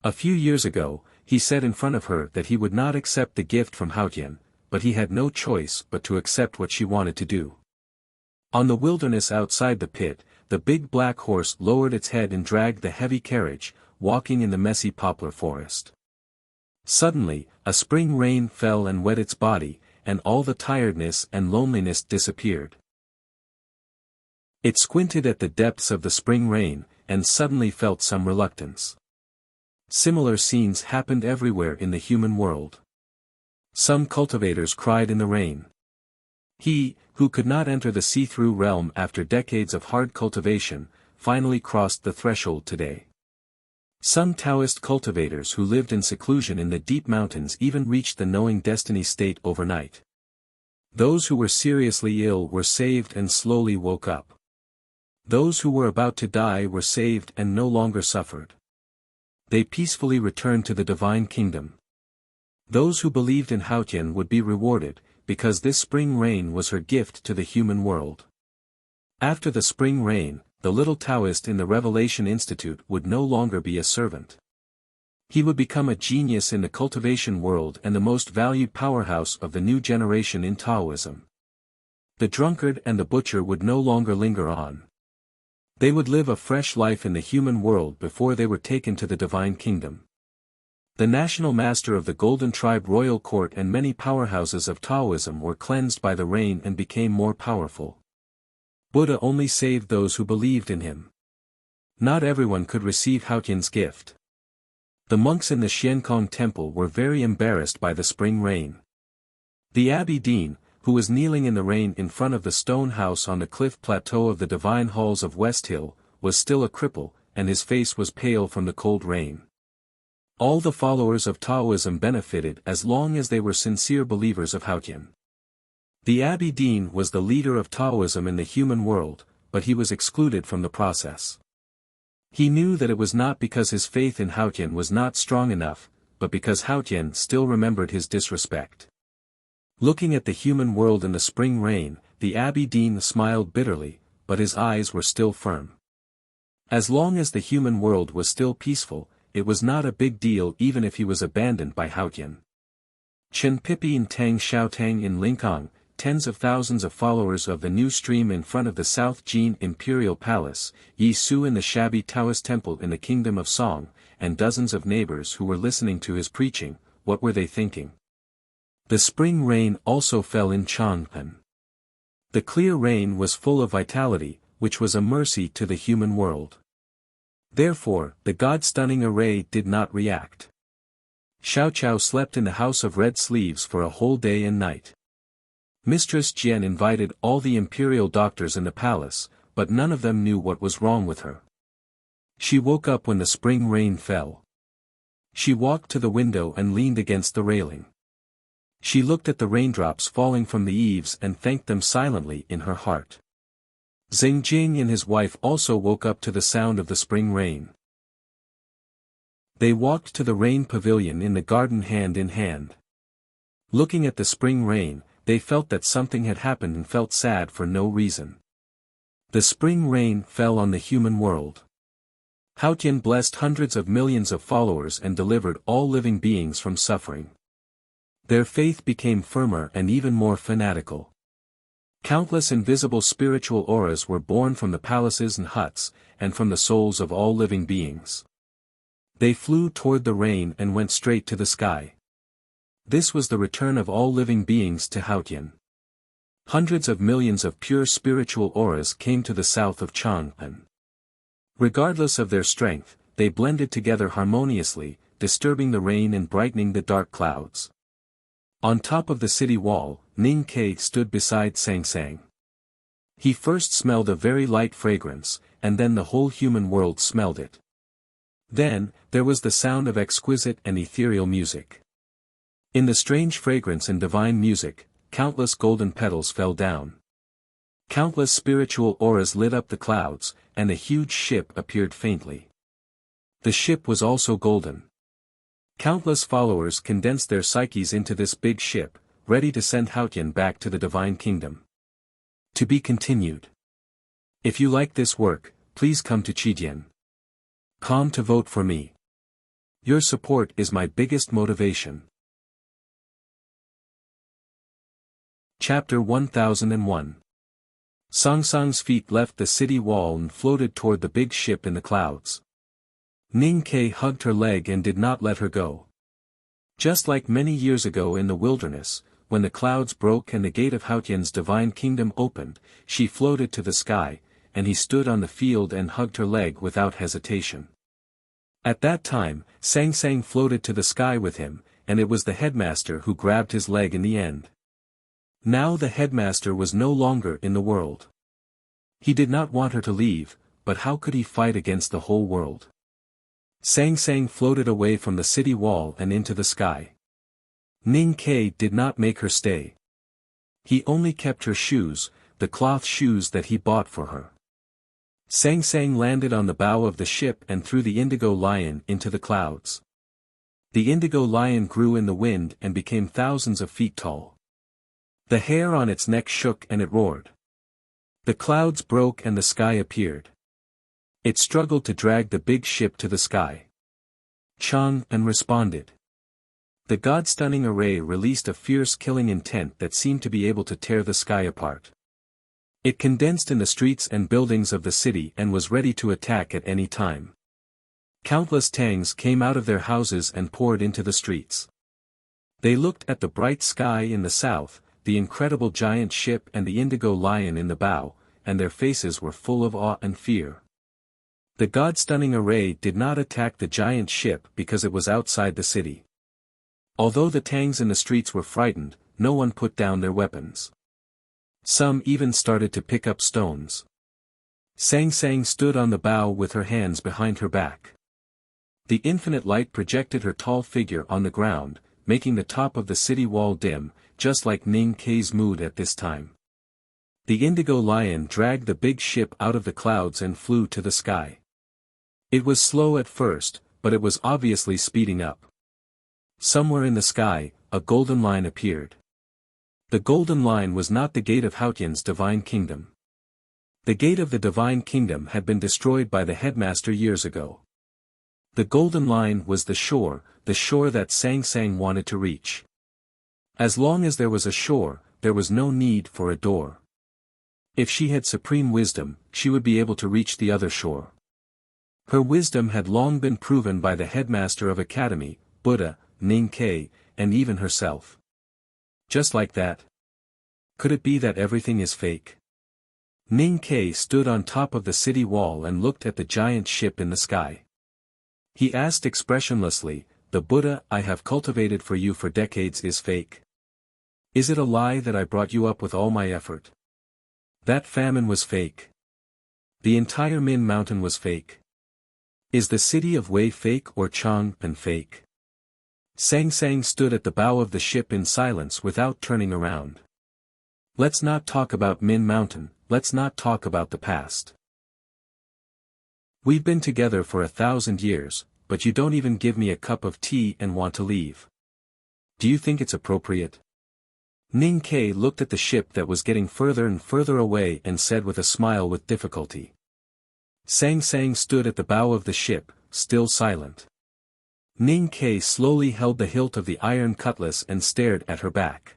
Speaker 1: A few years ago, he said in front of her that he would not accept the gift from Haotian, but he had no choice but to accept what she wanted to do. On the wilderness outside the pit, the big black horse lowered its head and dragged the heavy carriage, walking in the messy poplar forest. Suddenly, a spring rain fell and wet its body, and all the tiredness and loneliness disappeared. It squinted at the depths of the spring rain, and suddenly felt some reluctance. Similar scenes happened everywhere in the human world. Some cultivators cried in the rain. He, who could not enter the see-through realm after decades of hard cultivation, finally crossed the threshold today. Some Taoist cultivators who lived in seclusion in the deep mountains even reached the knowing destiny state overnight. Those who were seriously ill were saved and slowly woke up. Those who were about to die were saved and no longer suffered. They peacefully returned to the divine kingdom. Those who believed in Haotian would be rewarded, because this spring rain was her gift to the human world. After the spring rain, the little Taoist in the Revelation Institute would no longer be a servant. He would become a genius in the cultivation world and the most valued powerhouse of the new generation in Taoism. The drunkard and the butcher would no longer linger on. They would live a fresh life in the human world before they were taken to the divine kingdom. The national master of the Golden Tribe royal court and many powerhouses of Taoism were cleansed by the rain and became more powerful. Buddha only saved those who believed in him. Not everyone could receive Haotian's gift. The monks in the Xiankong temple were very embarrassed by the spring rain. The Abbé Dean, who was kneeling in the rain in front of the stone house on the cliff plateau of the divine halls of West Hill, was still a cripple, and his face was pale from the cold rain. All the followers of Taoism benefited as long as they were sincere believers of Haotian. The Abbé Dean was the leader of Taoism in the human world, but he was excluded from the process. He knew that it was not because his faith in Haotian was not strong enough, but because Haotian still remembered his disrespect. Looking at the human world in the spring rain, the Abbé Dean smiled bitterly, but his eyes were still firm. As long as the human world was still peaceful, it was not a big deal even if he was abandoned by Haotian. Chen Pipi and Tang Xiaotang in Linkong, tens of thousands of followers of the new stream in front of the South Jin Imperial Palace, Yi Su in the shabby Taoist temple in the Kingdom of Song, and dozens of neighbors who were listening to his preaching. What were they thinking? The spring rain also fell in Chang'an. The clear rain was full of vitality, which was a mercy to the human world. Therefore, the God-stunning array did not react. Xiao Qiao slept in the house of red sleeves for a whole day and night. Mistress Jian invited all the imperial doctors in the palace, but none of them knew what was wrong with her. She woke up when the spring rain fell. She walked to the window and leaned against the railing. She looked at the raindrops falling from the eaves and thanked them silently in her heart. Xingjing and his wife also woke up to the sound of the spring rain. They walked to the rain pavilion in the garden hand in hand. Looking at the spring rain, they felt that something had happened and felt sad for no reason. The spring rain fell on the human world. Haotian blessed hundreds of millions of followers and delivered all living beings from suffering. Their faith became firmer and even more fanatical. Countless invisible spiritual auras were born from the palaces and huts, and from the souls of all living beings. They flew toward the rain and went straight to the sky. This was the return of all living beings to Haotian. Hundreds of millions of pure spiritual auras came to the south of Chang'an. Regardless of their strength, they blended together harmoniously, disturbing the rain and brightening the dark clouds. On top of the city wall, Ning Ke stood beside Sang Sang. He first smelled a very light fragrance, and then the whole human world smelled it. Then, there was the sound of exquisite and ethereal music. In the strange fragrance and divine music, countless golden petals fell down. Countless spiritual auras lit up the clouds, and a huge ship appeared faintly. The ship was also golden. Countless followers condensed their psyches into this big ship, ready to send Haotian back to the divine kingdom. To be continued. If you like this work, please come to Chidian.com to vote for me. Your support is my biggest motivation. Chapter 1001. Song Song's feet left the city wall and floated toward the big ship in the clouds. Ning Ke hugged her leg and did not let her go. Just like many years ago in the wilderness, when the clouds broke and the gate of Haotian's divine kingdom opened, she floated to the sky, and he stood on the field and hugged her leg without hesitation. At that time, Sang Sang floated to the sky with him, and it was the headmaster who grabbed his leg in the end. Now the headmaster was no longer in the world. He did not want her to leave, but how could he fight against the whole world? Sang Sang floated away from the city wall and into the sky. Ning Ke did not make her stay. He only kept her shoes, the cloth shoes that he bought for her. Sang Sang landed on the bow of the ship and threw the indigo lion into the clouds. The indigo lion grew in the wind and became thousands of feet tall. The hair on its neck shook and it roared. The clouds broke and the sky appeared. It struggled to drag the big ship to the sky. Chang'an responded. The God-stunning array released a fierce killing intent that seemed to be able to tear the sky apart. It condensed in the streets and buildings of the city and was ready to attack at any time. Countless Tangs came out of their houses and poured into the streets. They looked at the bright sky in the south, the incredible giant ship and the indigo lion in the bow, and their faces were full of awe and fear. The God-stunning array did not attack the giant ship because it was outside the city. Although the Tangs in the streets were frightened, no one put down their weapons. Some even started to pick up stones. Sang Sang stood on the bow with her hands behind her back. The infinite light projected her tall figure on the ground, making the top of the city wall dim, just like Ning Ke's mood at this time. The indigo lion dragged the big ship out of the clouds and flew to the sky. It was slow at first, but it was obviously speeding up. Somewhere in the sky, a golden line appeared. The golden line was not the gate of Haotian's divine kingdom. The gate of the divine kingdom had been destroyed by the headmaster years ago. The golden line was the shore that Sang Sang wanted to reach. As long as there was a shore, there was no need for a door. If she had supreme wisdom, she would be able to reach the other shore. Her wisdom had long been proven by the headmaster of academy, Buddha, Ning Ke, and even herself. Just like that. Could it be that everything is fake? Ning Ke stood on top of the city wall and looked at the giant ship in the sky. He asked expressionlessly, "The Buddha I have cultivated for you for decades is fake? Is it a lie that I brought you up with all my effort? That famine was fake. The entire Min Mountain was fake. Is the city of Wei fake or Chang'an fake?" Sang Sang stood at the bow of the ship in silence without turning around. Let's not talk about Min Mountain, let's not talk about the past. We've been together for 1,000 years, but you don't even give me a cup of tea and want to leave. Do you think it's appropriate? Ning Ke looked at the ship that was getting further and further away and said with a smile with difficulty. Sang Sang stood at the bow of the ship, still silent. Ning Ke slowly held the hilt of the iron cutlass and stared at her back.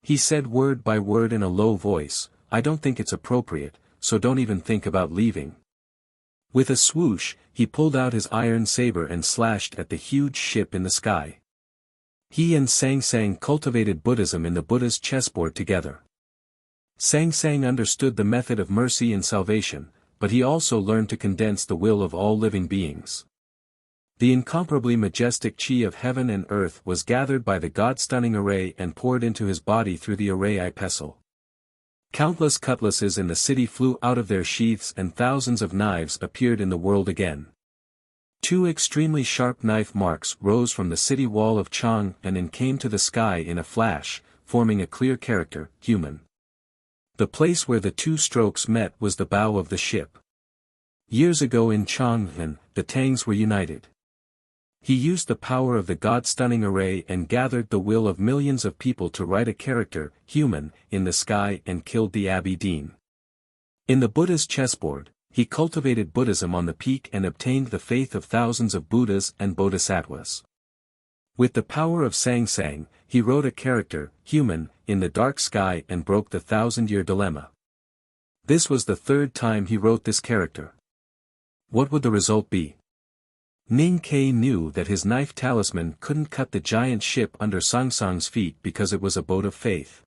Speaker 1: He said word by word in a low voice, "I don't think it's appropriate, so don't even think about leaving." With a swoosh, he pulled out his iron saber and slashed at the huge ship in the sky. He and Sang Sang cultivated Buddhism in the Buddha's chessboard together. Sang Sang understood the method of mercy and salvation, but he also learned to condense the will of all living beings. The incomparably majestic chi of heaven and earth was gathered by the God-stunning array and poured into his body through the array I pestle. Countless cutlasses in the city flew out of their sheaths and thousands of knives appeared in the world again. 2 extremely sharp knife marks rose from the city wall of Chang'an and came to the sky in a flash, forming a clear character, human. The place where the 2 strokes met was the bow of the ship. Years ago in Chang'an, the Tangs were united. He used the power of the God-stunning array and gathered the will of millions of people to write a character, human, in the sky and killed the Abidine. In the Buddha's chessboard, he cultivated Buddhism on the peak and obtained the faith of thousands of Buddhas and Bodhisattvas. With the power of Sang Sang, he wrote a character, human, in the dark sky and broke the 1,000-year dilemma. This was the 3rd time he wrote this character. What would the result be? Ning Ke knew that his knife talisman couldn't cut the giant ship under Sang Sang's feet because it was a boat of faith.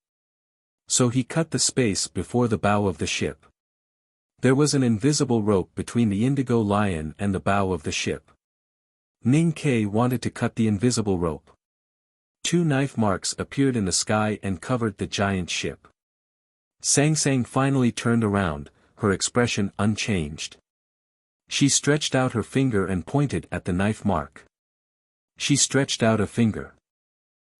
Speaker 1: So he cut the space before the bow of the ship. There was an invisible rope between the indigo lion and the bow of the ship. Ning Ke wanted to cut the invisible rope. 2 knife marks appeared in the sky and covered the giant ship. Sang Sang finally turned around, her expression unchanged. She stretched out her finger and pointed at the knife mark. She stretched out a finger.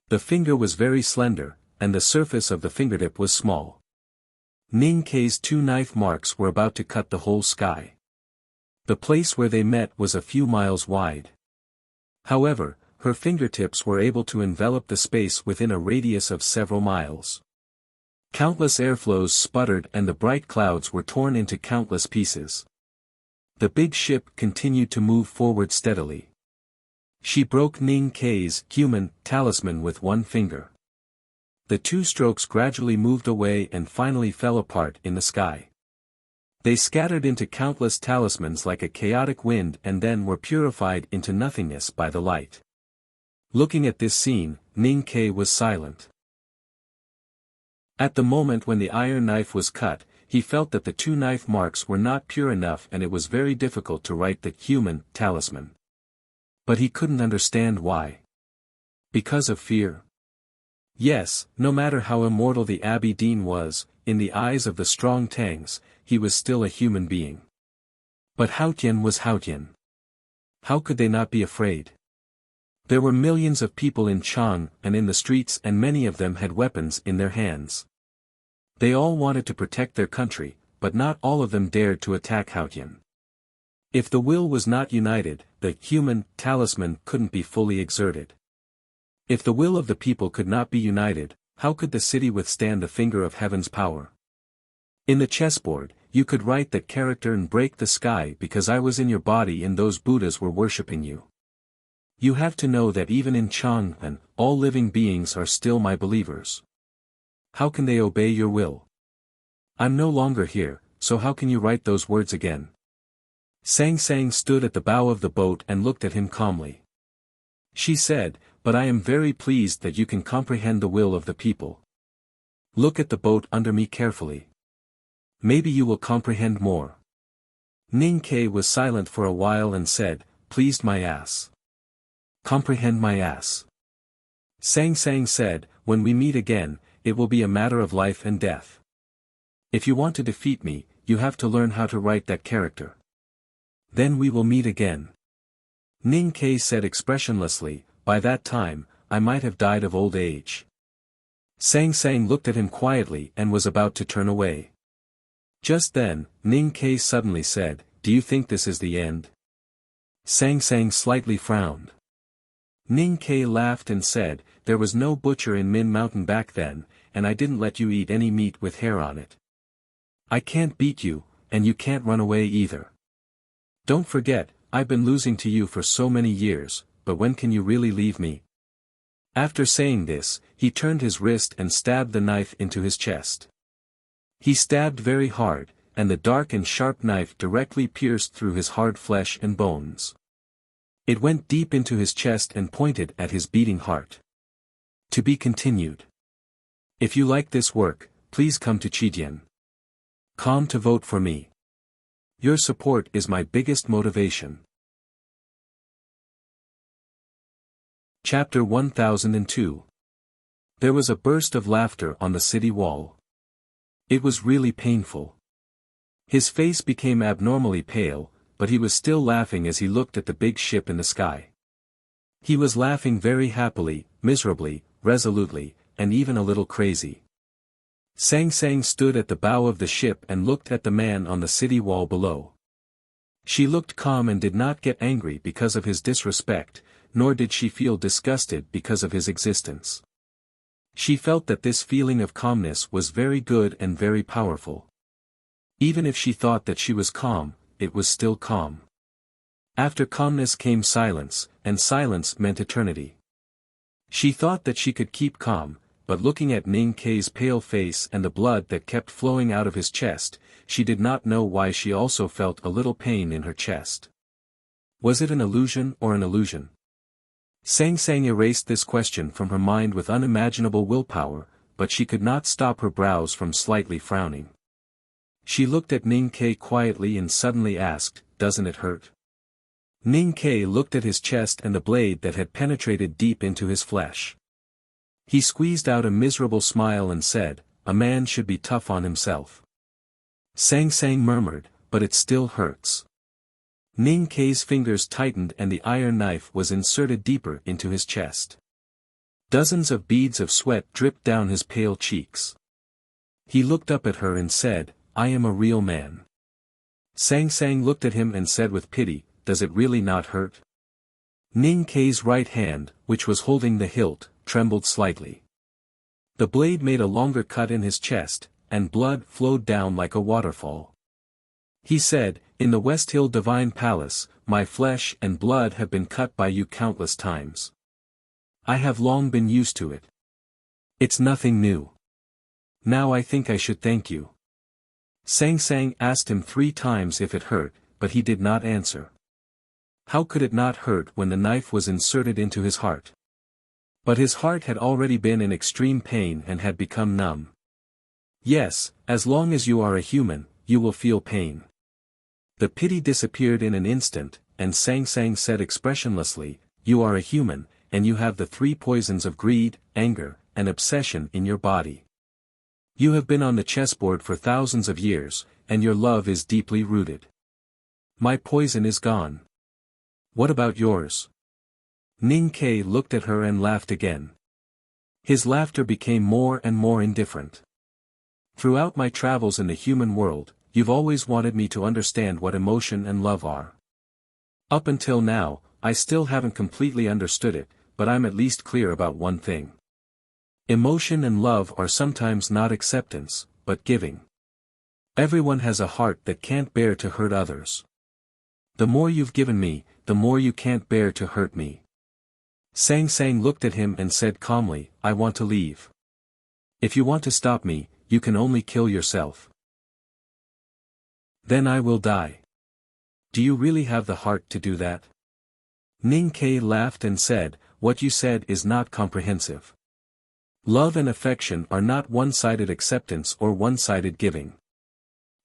Speaker 1: The finger was very slender, and the surface of the fingertip was small. Ning Ke's 2 knife marks were about to cut the whole sky. The place where they met was a few miles wide. However, her fingertips were able to envelop the space within a radius of several miles. Countless airflows sputtered and the bright clouds were torn into countless pieces. The big ship continued to move forward steadily. She broke Ning Ke's human talisman with 1 finger. The 2 strokes gradually moved away and finally fell apart in the sky. They scattered into countless talismans like a chaotic wind and then were purified into nothingness by the light. Looking at this scene, Ning Ke was silent. At the moment when the iron knife was cut, he felt that the 2 knife marks were not pure enough and it was very difficult to write the human talisman. But he couldn't understand why. Because of fear? Yes, no matter how immortal the Abidine was, in the eyes of the strong Tangs, he was still a human being. But Haotian was Haotian. How could they not be afraid? There were millions of people in Chang and in the streets and many of them had weapons in their hands. They all wanted to protect their country, but not all of them dared to attack Haotian. If the will was not united, the human talisman couldn't be fully exerted. If the will of the people could not be united, how could the city withstand the finger of heaven's power? In the chessboard, you could write that character and break the sky because I was in your body and those Buddhas were worshipping you. You have to know that even in Chang'an, all living beings are still my believers. How can they obey your will? I'm no longer here, so how can you write those words again? Sang Sang stood at the bow of the boat and looked at him calmly. She said, but I am very pleased that you can comprehend the will of the people. Look at the boat under me carefully. Maybe you will comprehend more. Ning Ke was silent for a while and said, pleased my ass. Comprehend my ass. Sang Sang said, when we meet again, it will be a matter of life and death. If you want to defeat me, you have to learn how to write that character. Then we will meet again. Ning Ke said expressionlessly, by that time, I might have died of old age. Sang Sang looked at him quietly and was about to turn away. Just then, Ning Ke suddenly said, do you think this is the end? Sang Sang slightly frowned. Ning Ke laughed and said, there was no butcher in Min Mountain back then, and I didn't let you eat any meat with hair on it. I can't beat you, and you can't run away either. Don't forget, I've been losing to you for so many years, but when can you really leave me? After saying this, he turned his wrist and stabbed the knife into his chest. He stabbed very hard, and the dark and sharp knife directly pierced through his hard flesh and bones. It went deep into his chest and pointed at his beating heart. To be continued. If you like this work, please come to Chidian.com to vote for me. Your support is my biggest motivation. Chapter 1002. There was a burst of laughter on the city wall. It was really painful. His face became abnormally pale, but he was still laughing as he looked at the big ship in the sky. He was laughing very happily, miserably, resolutely, and even a little crazy. Sang Sang stood at the bow of the ship and looked at the man on the city wall below. She looked calm and did not get angry because of his disrespect, nor did she feel disgusted because of his existence. She felt that this feeling of calmness was very good and very powerful. Even if she thought that she was calm, it was still calm. After calmness came silence, and silence meant eternity. She thought that she could keep calm, but looking at Ning Ke's pale face and the blood that kept flowing out of his chest, she did not know why she also felt a little pain in her chest. Was it an illusion or an illusion? Sang Sang erased this question from her mind with unimaginable willpower, but she could not stop her brows from slightly frowning. She looked at Ning Ke quietly and suddenly asked, doesn't it hurt? Ning Ke looked at his chest and the blade that had penetrated deep into his flesh. He squeezed out a miserable smile and said, a man should be tough on himself. Sang Sang murmured, but it still hurts. Ning Ke's fingers tightened and the iron knife was inserted deeper into his chest. Dozens of beads of sweat dripped down his pale cheeks. He looked up at her and said, I am a real man. Sang Sang looked at him and said with pity, does it really not hurt? Ning Ke's right hand, which was holding the hilt, trembled slightly. The blade made a longer cut in his chest, and blood flowed down like a waterfall. He said, in the West Hill Divine Palace, my flesh and blood have been cut by you countless times. I have long been used to it. It's nothing new. Now I think I should thank you. Sang Sang asked him 3 times if it hurt, but he did not answer. How could it not hurt when the knife was inserted into his heart? But his heart had already been in extreme pain and had become numb. Yes, as long as you are a human, you will feel pain. The pity disappeared in an instant, and Sang Sang said expressionlessly, you are a human, and you have the 3 poisons of greed, anger, and obsession in your body. You have been on the chessboard for thousands of years, and your love is deeply rooted. My poison is gone. What about yours? Ning Ke looked at her and laughed again. His laughter became more and more indifferent. Throughout my travels in the human world, you've always wanted me to understand what emotion and love are. Up until now, I still haven't completely understood it, but I'm at least clear about one thing. Emotion and love are sometimes not acceptance, but giving. Everyone has a heart that can't bear to hurt others. The more you've given me, the more you can't bear to hurt me. Sang Sang looked at him and said calmly, I want to leave. If you want to stop me, you can only kill yourself. Then I will die. Do you really have the heart to do that? Ning Ke laughed and said, what you said is not comprehensive. Love and affection are not one-sided acceptance or one-sided giving.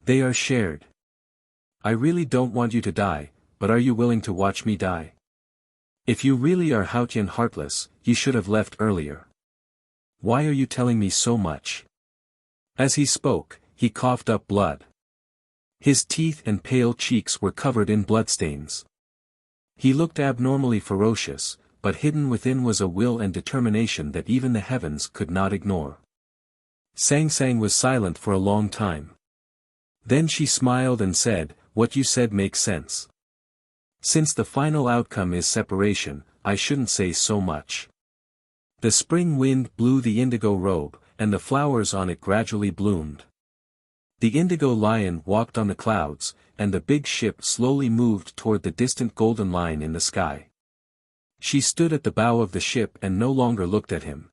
Speaker 1: They are shared. I really don't want you to die, but are you willing to watch me die? If you really are Haotian heartless, you should have left earlier. Why are you telling me so much? As he spoke, he coughed up blood. His teeth and pale cheeks were covered in bloodstains. He looked abnormally ferocious, but hidden within was a will and determination that even the heavens could not ignore. Sang Sang was silent for a long time. Then she smiled and said, what you said makes sense. Since the final outcome is separation, I shouldn't say so much. The spring wind blew the indigo robe, and the flowers on it gradually bloomed. The indigo lion walked on the clouds, and the big ship slowly moved toward the distant golden line in the sky. She stood at the bow of the ship and no longer looked at him.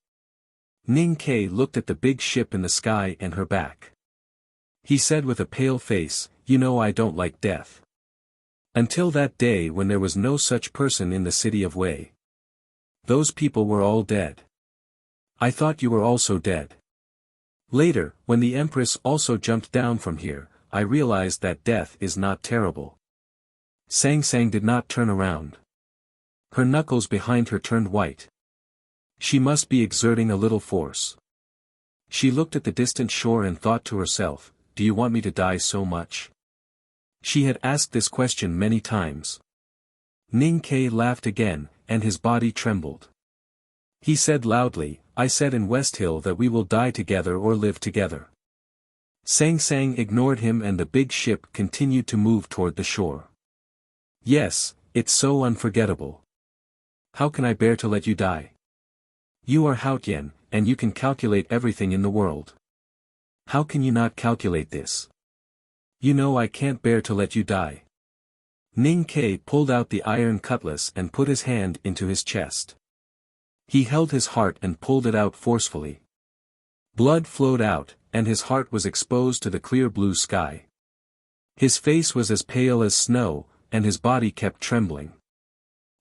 Speaker 1: Ning Ke looked at the big ship in the sky and her back. He said with a pale face, you know I don't like death. Until that day when there was no such person in the city of Wei. Those people were all dead. I thought you were also dead. Later, when the Empress also jumped down from here, I realized that death is not terrible. Sang Sang did not turn around. Her knuckles behind her turned white. She must be exerting a little force. She looked at the distant shore and thought to herself, do you want me to die so much? She had asked this question many times. Ning Ke laughed again, and his body trembled. He said loudly, I said in West Hill that we will die together or live together. Sang Sang ignored him and the big ship continued to move toward the shore. Yes, it's so unforgettable. How can I bear to let you die? You are Haotian, and you can calculate everything in the world. How can you not calculate this? You know I can't bear to let you die. Ning Ke pulled out the iron cutlass and put his hand into his chest. He held his heart and pulled it out forcefully. Blood flowed out, and his heart was exposed to the clear blue sky. His face was as pale as snow, and his body kept trembling.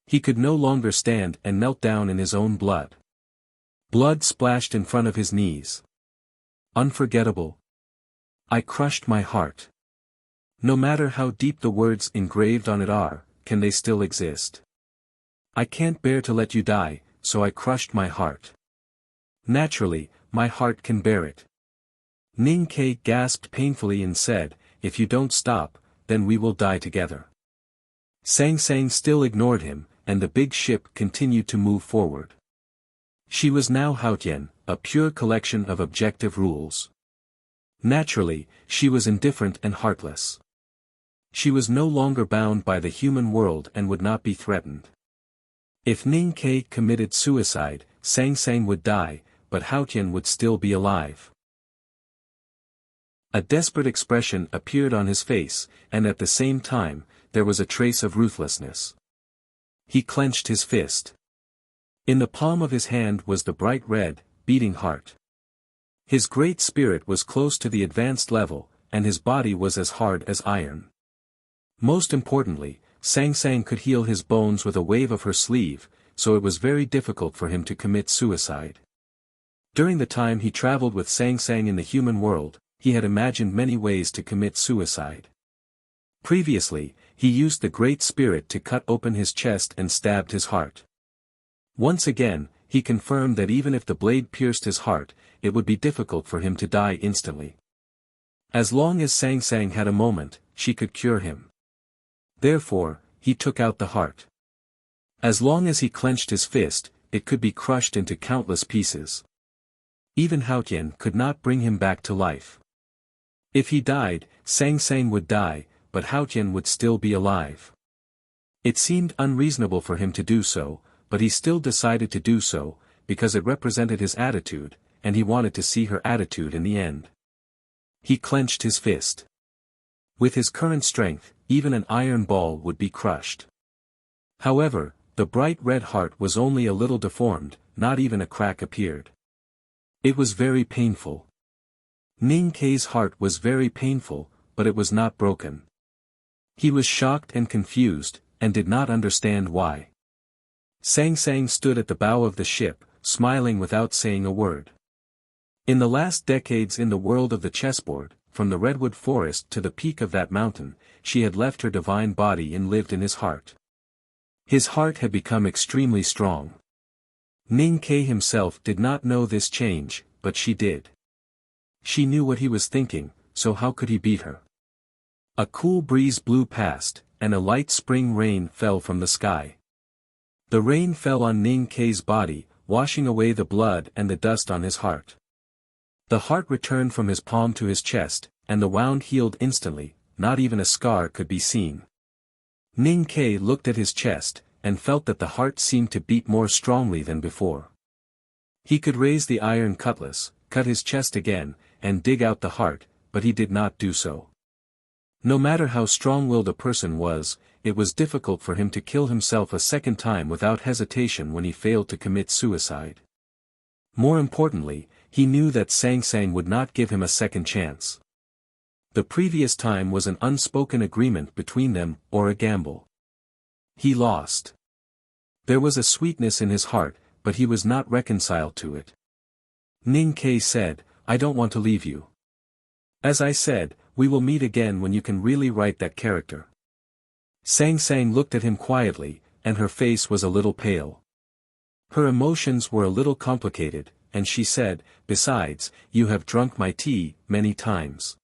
Speaker 1: He could no longer stand and knelt down in his own blood. Blood splashed in front of his knees. Unforgettable. I crushed my heart. No matter how deep the words engraved on it are, can they still exist? I can't bear to let you die, so I crushed my heart. Naturally, my heart can bear it. Ning Ke gasped painfully and said, if you don't stop, then we will die together. Sang Sang still ignored him, and the big ship continued to move forward. She was now Haotian, a pure collection of objective rules. Naturally, she was indifferent and heartless. She was no longer bound by the human world and would not be threatened. If Ning Ke committed suicide, Sang Sang would die, but Haotian would still be alive. A desperate expression appeared on his face, and at the same time, there was a trace of ruthlessness. He clenched his fist. In the palm of his hand was the bright red, beating heart. His great spirit was close to the advanced level, and his body was as hard as iron. Most importantly, Sang Sang could heal his bones with a wave of her sleeve, so it was very difficult for him to commit suicide. During the time he traveled with Sang Sang in the human world, he had imagined many ways to commit suicide. Previously, he used the Great Spirit to cut open his chest and stabbed his heart. Once again, he confirmed that even if the blade pierced his heart, it would be difficult for him to die instantly. As long as Sang Sang had a moment, she could cure him. Therefore, he took out the heart. As long as he clenched his fist, it could be crushed into countless pieces. Even Haotian could not bring him back to life. If he died, Sang Sang would die, but Haotian would still be alive. It seemed unreasonable for him to do so, but he still decided to do so, because it represented his attitude, and he wanted to see her attitude in the end. He clenched his fist. With his current strength, even an iron ball would be crushed. However, the bright red heart was only a little deformed, not even a crack appeared. It was very painful. Ning Kei's heart was very painful, but it was not broken. He was shocked and confused, and did not understand why. Sang Sang stood at the bow of the ship, smiling without saying a word. In the last decades in the world of the chessboard, from the redwood forest to the peak of that mountain, she had left her divine body and lived in his heart. His heart had become extremely strong. Ning Kei himself did not know this change, but she did. She knew what he was thinking, so how could he beat her? A cool breeze blew past, and a light spring rain fell from the sky. The rain fell on Ning Kei's body, washing away the blood and the dust on his heart. The heart returned from his palm to his chest, and the wound healed instantly, not even a scar could be seen. Ning Kei looked at his chest, and felt that the heart seemed to beat more strongly than before. He could raise the iron cutlass, cut his chest again, and dig out the heart, but he did not do so. No matter how strong-willed a person was, it was difficult for him to kill himself a second time without hesitation when he failed to commit suicide. More importantly, he knew that Sang Sang would not give him a second chance. The previous time was an unspoken agreement between them, or a gamble. He lost. There was a sweetness in his heart, but he was not reconciled to it. Ning Kei said, "I don't want to leave you. As I said, we will meet again when you can really write that character." Sang Sang looked at him quietly, and her face was a little pale. Her emotions were a little complicated, and she said, "Besides, you have drunk my tea many times."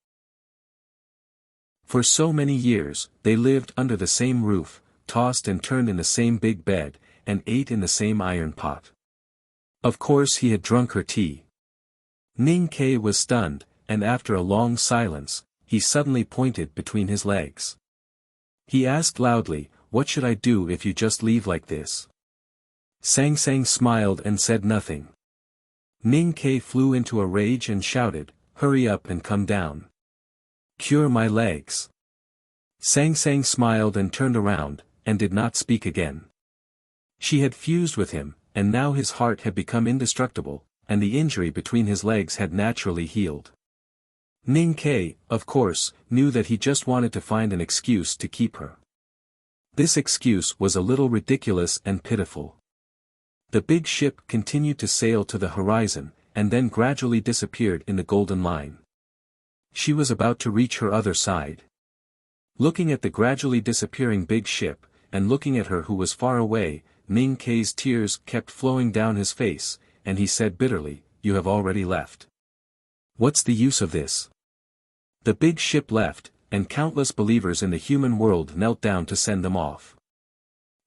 Speaker 1: For so many years, they lived under the same roof, tossed and turned in the same big bed, and ate in the same iron pot. Of course he had drunk her tea. Ning Kei was stunned, and after a long silence, he suddenly pointed between his legs. He asked loudly, "What should I do if you just leave like this?" Sang Sang smiled and said nothing. Ning Kei flew into a rage and shouted, "Hurry up and come down. Cure my legs." Sang Sang smiled and turned around, and did not speak again. She had fused with him, and now his heart had become indestructible, and the injury between his legs had naturally healed. Ning Kei, of course, knew that he just wanted to find an excuse to keep her. This excuse was a little ridiculous and pitiful. The big ship continued to sail to the horizon, and then gradually disappeared in the golden line. She was about to reach her other side. Looking at the gradually disappearing big ship, and looking at her who was far away, Ning Kei's tears kept flowing down his face, and he said bitterly, "You have already left. What's the use of this?" The big ship left, and countless believers in the human world knelt down to send them off.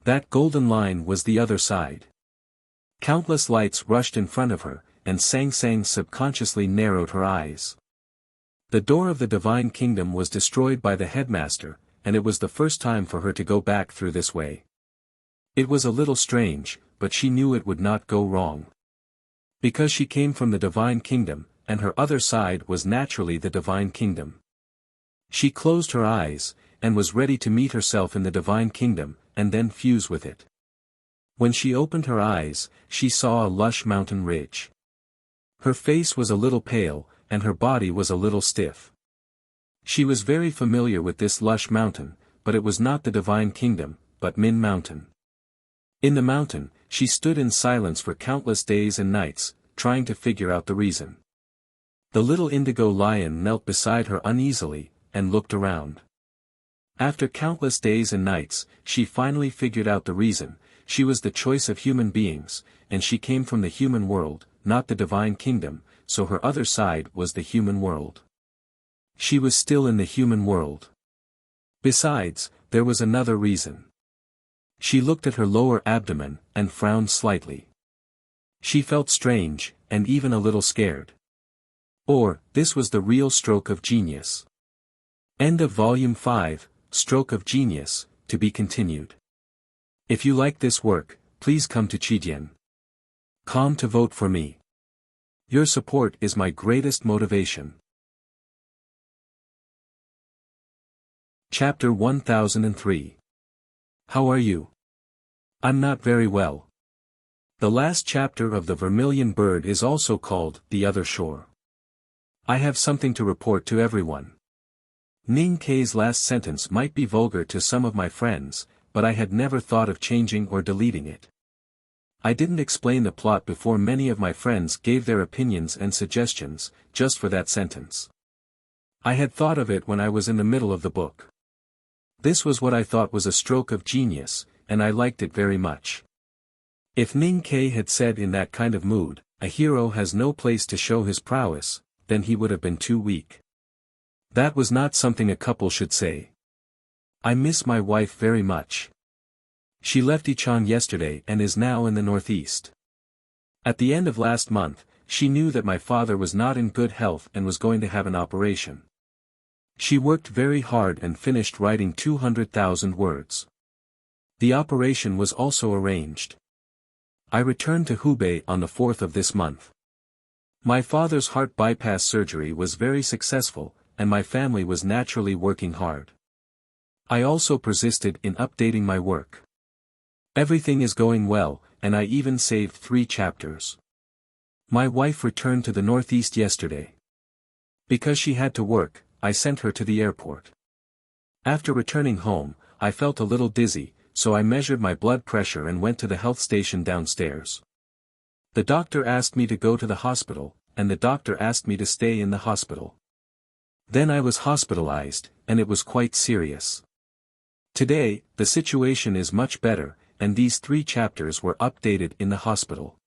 Speaker 1: That golden line was the other side. Countless lights rushed in front of her, and Sang Sang subconsciously narrowed her eyes. The door of the divine kingdom was destroyed by the headmaster, and it was the first time for her to go back through this way. It was a little strange, but she knew it would not go wrong. Because she came from the divine kingdom, and her other side was naturally the divine kingdom. She closed her eyes, and was ready to meet herself in the divine kingdom, and then fuse with it. When she opened her eyes, she saw a lush mountain ridge. Her face was a little pale, and her body was a little stiff. She was very familiar with this lush mountain, but it was not the divine kingdom, but Min Mountain. In the mountain, she stood in silence for countless days and nights, trying to figure out the reason. The little indigo lion knelt beside her uneasily, and looked around. After countless days and nights, she finally figured out the reason. She was the choice of human beings, and she came from the human world, not the divine kingdom, so her other side was the human world. She was still in the human world. Besides, there was another reason. She looked at her lower abdomen, and frowned slightly. She felt strange, and even a little scared. Or, this was the real stroke of genius. End of Volume 5, Stroke of Genius, to be continued. If you like this work, please come to Chidian.com to vote for me. Your support is my greatest motivation. Chapter 1003. How are you? I'm not very well. The last chapter of The Vermilion Bird is also called The Other Shore. I have something to report to everyone. Ning Kei's last sentence might be vulgar to some of my friends, but I had never thought of changing or deleting it. I didn't explain the plot before many of my friends gave their opinions and suggestions, just for that sentence. I had thought of it when I was in the middle of the book. This was what I thought was a stroke of genius, and I liked it very much. If Ning Kei had said in that kind of mood, "A hero has no place to show his prowess," then he would have been too weak. That was not something a couple should say. I miss my wife very much. She left Ichan yesterday and is now in the northeast. At the end of last month, she knew that my father was not in good health and was going to have an operation. She worked very hard and finished writing 200,000 words. The operation was also arranged. I returned to Hubei on the 4th of this month. My father's heart bypass surgery was very successful, and my family was naturally working hard. I also persisted in updating my work. Everything is going well, and I even saved 3 chapters. My wife returned to the northeast yesterday. Because she had to work, I sent her to the airport. After returning home, I felt a little dizzy, so I measured my blood pressure and went to the health station downstairs. The doctor asked me to go to the hospital, and the doctor asked me to stay in the hospital. Then I was hospitalized, and it was quite serious. Today, the situation is much better, and these 3 chapters were updated in the hospital.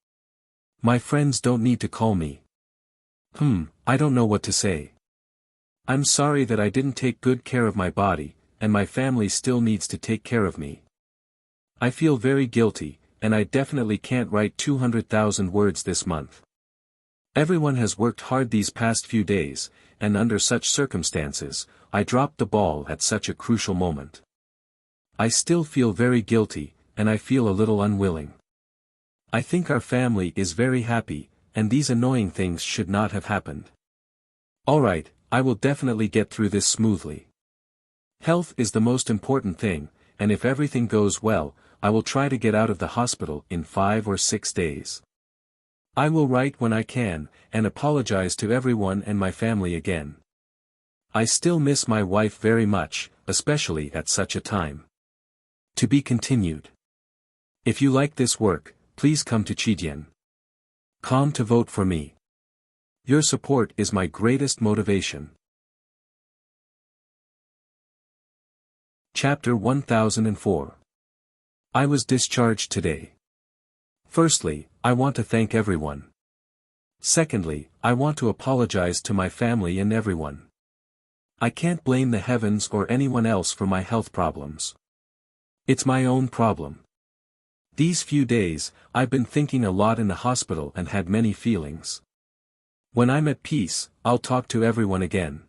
Speaker 1: My friends don't need to call me. I don't know what to say. I'm sorry that I didn't take good care of my body, and my family still needs to take care of me. I feel very guilty, and I definitely can't write 200,000 words this month. Everyone has worked hard these past few days, and under such circumstances, I dropped the ball at such a crucial moment. I still feel very guilty, and I feel a little unwilling. I think our family is very happy, and these annoying things should not have happened. Alright, I will definitely get through this smoothly. Health is the most important thing, and if everything goes well, I will try to get out of the hospital in 5 or 6 days. I will write when I can, and apologize to everyone and my family again. I still miss my wife very much, especially at such a time. To be continued. If you like this work, please come to Chidian.com to vote for me. Your support is my greatest motivation. Chapter 1004. I was discharged today. Firstly, I want to thank everyone. Secondly, I want to apologize to my family and everyone. I can't blame the heavens or anyone else for my health problems. It's my own problem. These few days, I've been thinking a lot in the hospital and had many feelings. When I'm at peace, I'll talk to everyone again.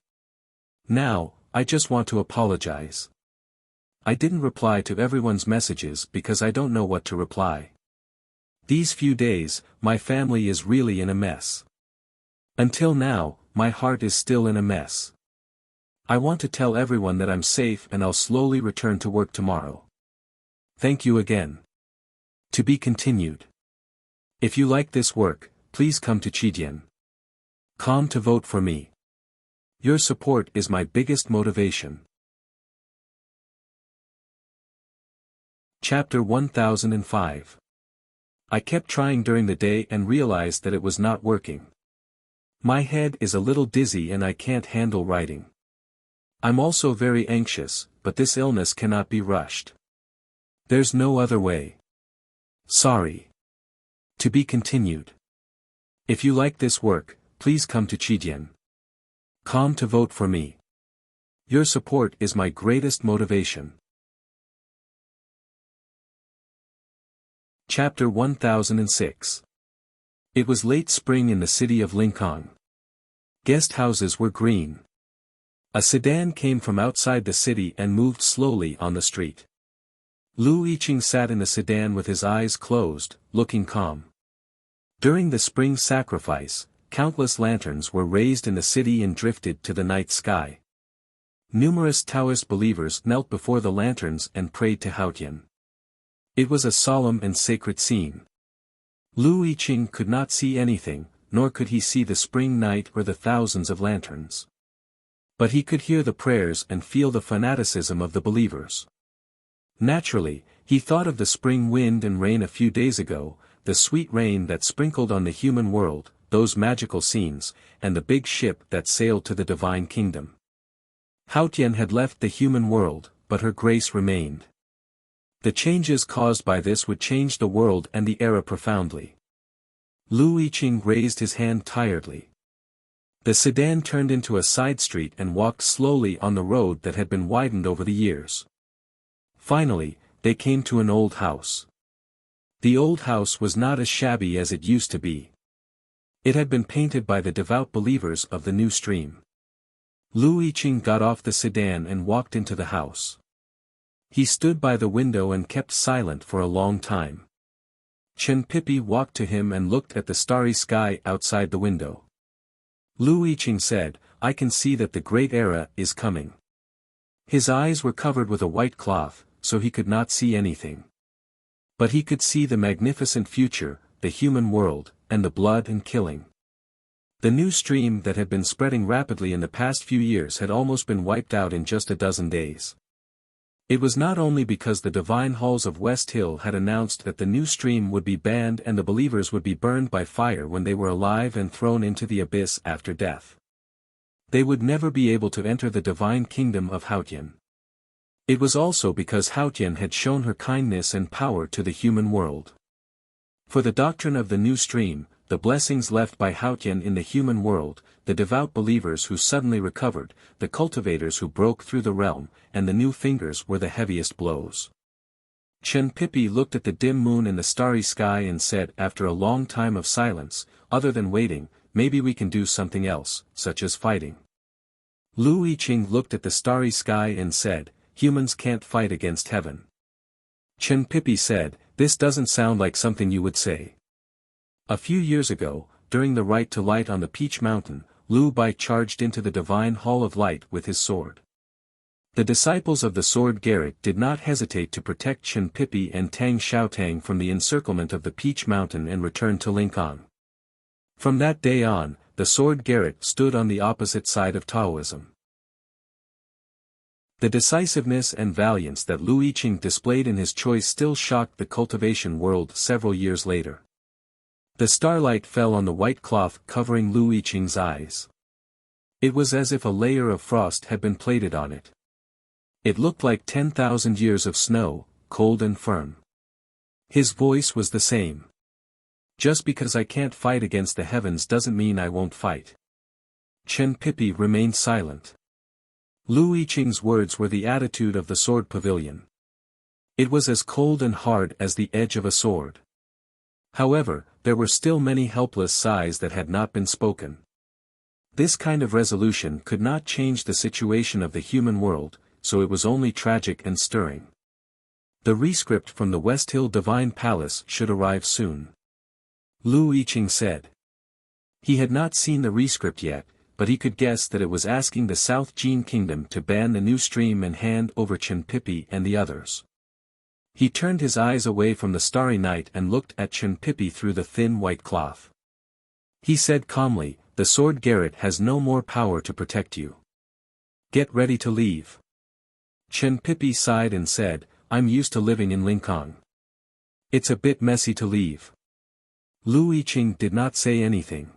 Speaker 1: Now, I just want to apologize. I didn't reply to everyone's messages because I don't know what to reply. These few days, my family is really in a mess. Until now, my heart is still in a mess. I want to tell everyone that I'm safe and I'll slowly return to work tomorrow. Thank you again. To be continued. If you like this work, please come to Chidian.com to vote for me. Your support is my biggest motivation. Chapter 1005. I kept trying during the day and realized that it was not working. My head is a little dizzy and I can't handle writing. I'm also very anxious, but this illness cannot be rushed. There's no other way. Sorry. To be continued. If you like this work, please come to Chidian.com to vote for me. Your support is my greatest motivation. Chapter 1006. It was late spring in the city of Lincoln. Guest houses were green. A sedan came from outside the city and moved slowly on the street. Lu Yiqing sat in the sedan with his eyes closed, looking calm. During the spring sacrifice, countless lanterns were raised in the city and drifted to the night sky. Numerous Taoist believers knelt before the lanterns and prayed to Haotian. It was a solemn and sacred scene. Lu Yiqing could not see anything, nor could he see the spring night or the thousands of lanterns. But he could hear the prayers and feel the fanaticism of the believers. Naturally, he thought of the spring wind and rain a few days ago, the sweet rain that sprinkled on the human world, those magical scenes, and the big ship that sailed to the divine kingdom. Haotian had left the human world, but her grace remained. The changes caused by this would change the world and the era profoundly. Lu Yiqing raised his hand tiredly. The sedan turned into a side street and walked slowly on the road that had been widened over the years. Finally, they came to an old house. The old house was not as shabby as it used to be. It had been painted by the devout believers of the new stream. Lu Yiqing got off the sedan and walked into the house. He stood by the window and kept silent for a long time. Chen Pipi walked to him and looked at the starry sky outside the window. Lu Yiqing said, "I can see that the great era is coming." His eyes were covered with a white cloth, so he could not see anything. But he could see the magnificent future, the human world, and the blood and killing. The new stream that had been spreading rapidly in the past few years had almost been wiped out in just a dozen days. It was not only because the divine halls of West Hill had announced that the new stream would be banned and the believers would be burned by fire when they were alive and thrown into the abyss after death. They would never be able to enter the divine kingdom of Haotian. It was also because Haotian had shown her kindness and power to the human world. For the doctrine of the new stream, the blessings left by Haotian in the human world, the devout believers who suddenly recovered, the cultivators who broke through the realm, and the new fingers were the heaviest blows. Chen Pipi looked at the dim moon in the starry sky and said after a long time of silence, "Other than waiting, maybe we can do something else, such as fighting." Lu Yiqing looked at the starry sky and said, "Humans can't fight against heaven." Chen Pipi said, "This doesn't sound like something you would say." A few years ago, during the Right to Light on the Peach Mountain, Lu Bai charged into the Divine Hall of Light with his sword. The disciples of the Sword Garrett did not hesitate to protect Chen Pipi and Tang Xiaotang from the encirclement of the Peach Mountain and return to Lingang. From that day on, the Sword Garrett stood on the opposite side of Taoism. The decisiveness and valiance that Lu Yiqing displayed in his choice still shocked the cultivation world several years later. The starlight fell on the white cloth covering Lu Yiqing's eyes. It was as if a layer of frost had been plated on it. It looked like 10,000 years of snow, cold and firm. His voice was the same. "Just because I can't fight against the heavens doesn't mean I won't fight." Chen Pipi remained silent. Lu Yiqing's words were the attitude of the sword pavilion. It was as cold and hard as the edge of a sword. However, there were still many helpless sighs that had not been spoken. This kind of resolution could not change the situation of the human world, so it was only tragic and stirring. The rescript from the West Hill Divine Palace should arrive soon. Lu Yiqing said. He had not seen the rescript yet, but he could guess that it was asking the South Jin Kingdom to ban the new stream and hand over Chen Pipi and the others. He turned his eyes away from the starry night and looked at Chen Pipi through the thin white cloth. He said calmly, "The Sword Garrett has no more power to protect you. Get ready to leave." Chen Pipi sighed and said, "I'm used to living in Lingang. It's a bit messy to leave." Lu Yiqing did not say anything.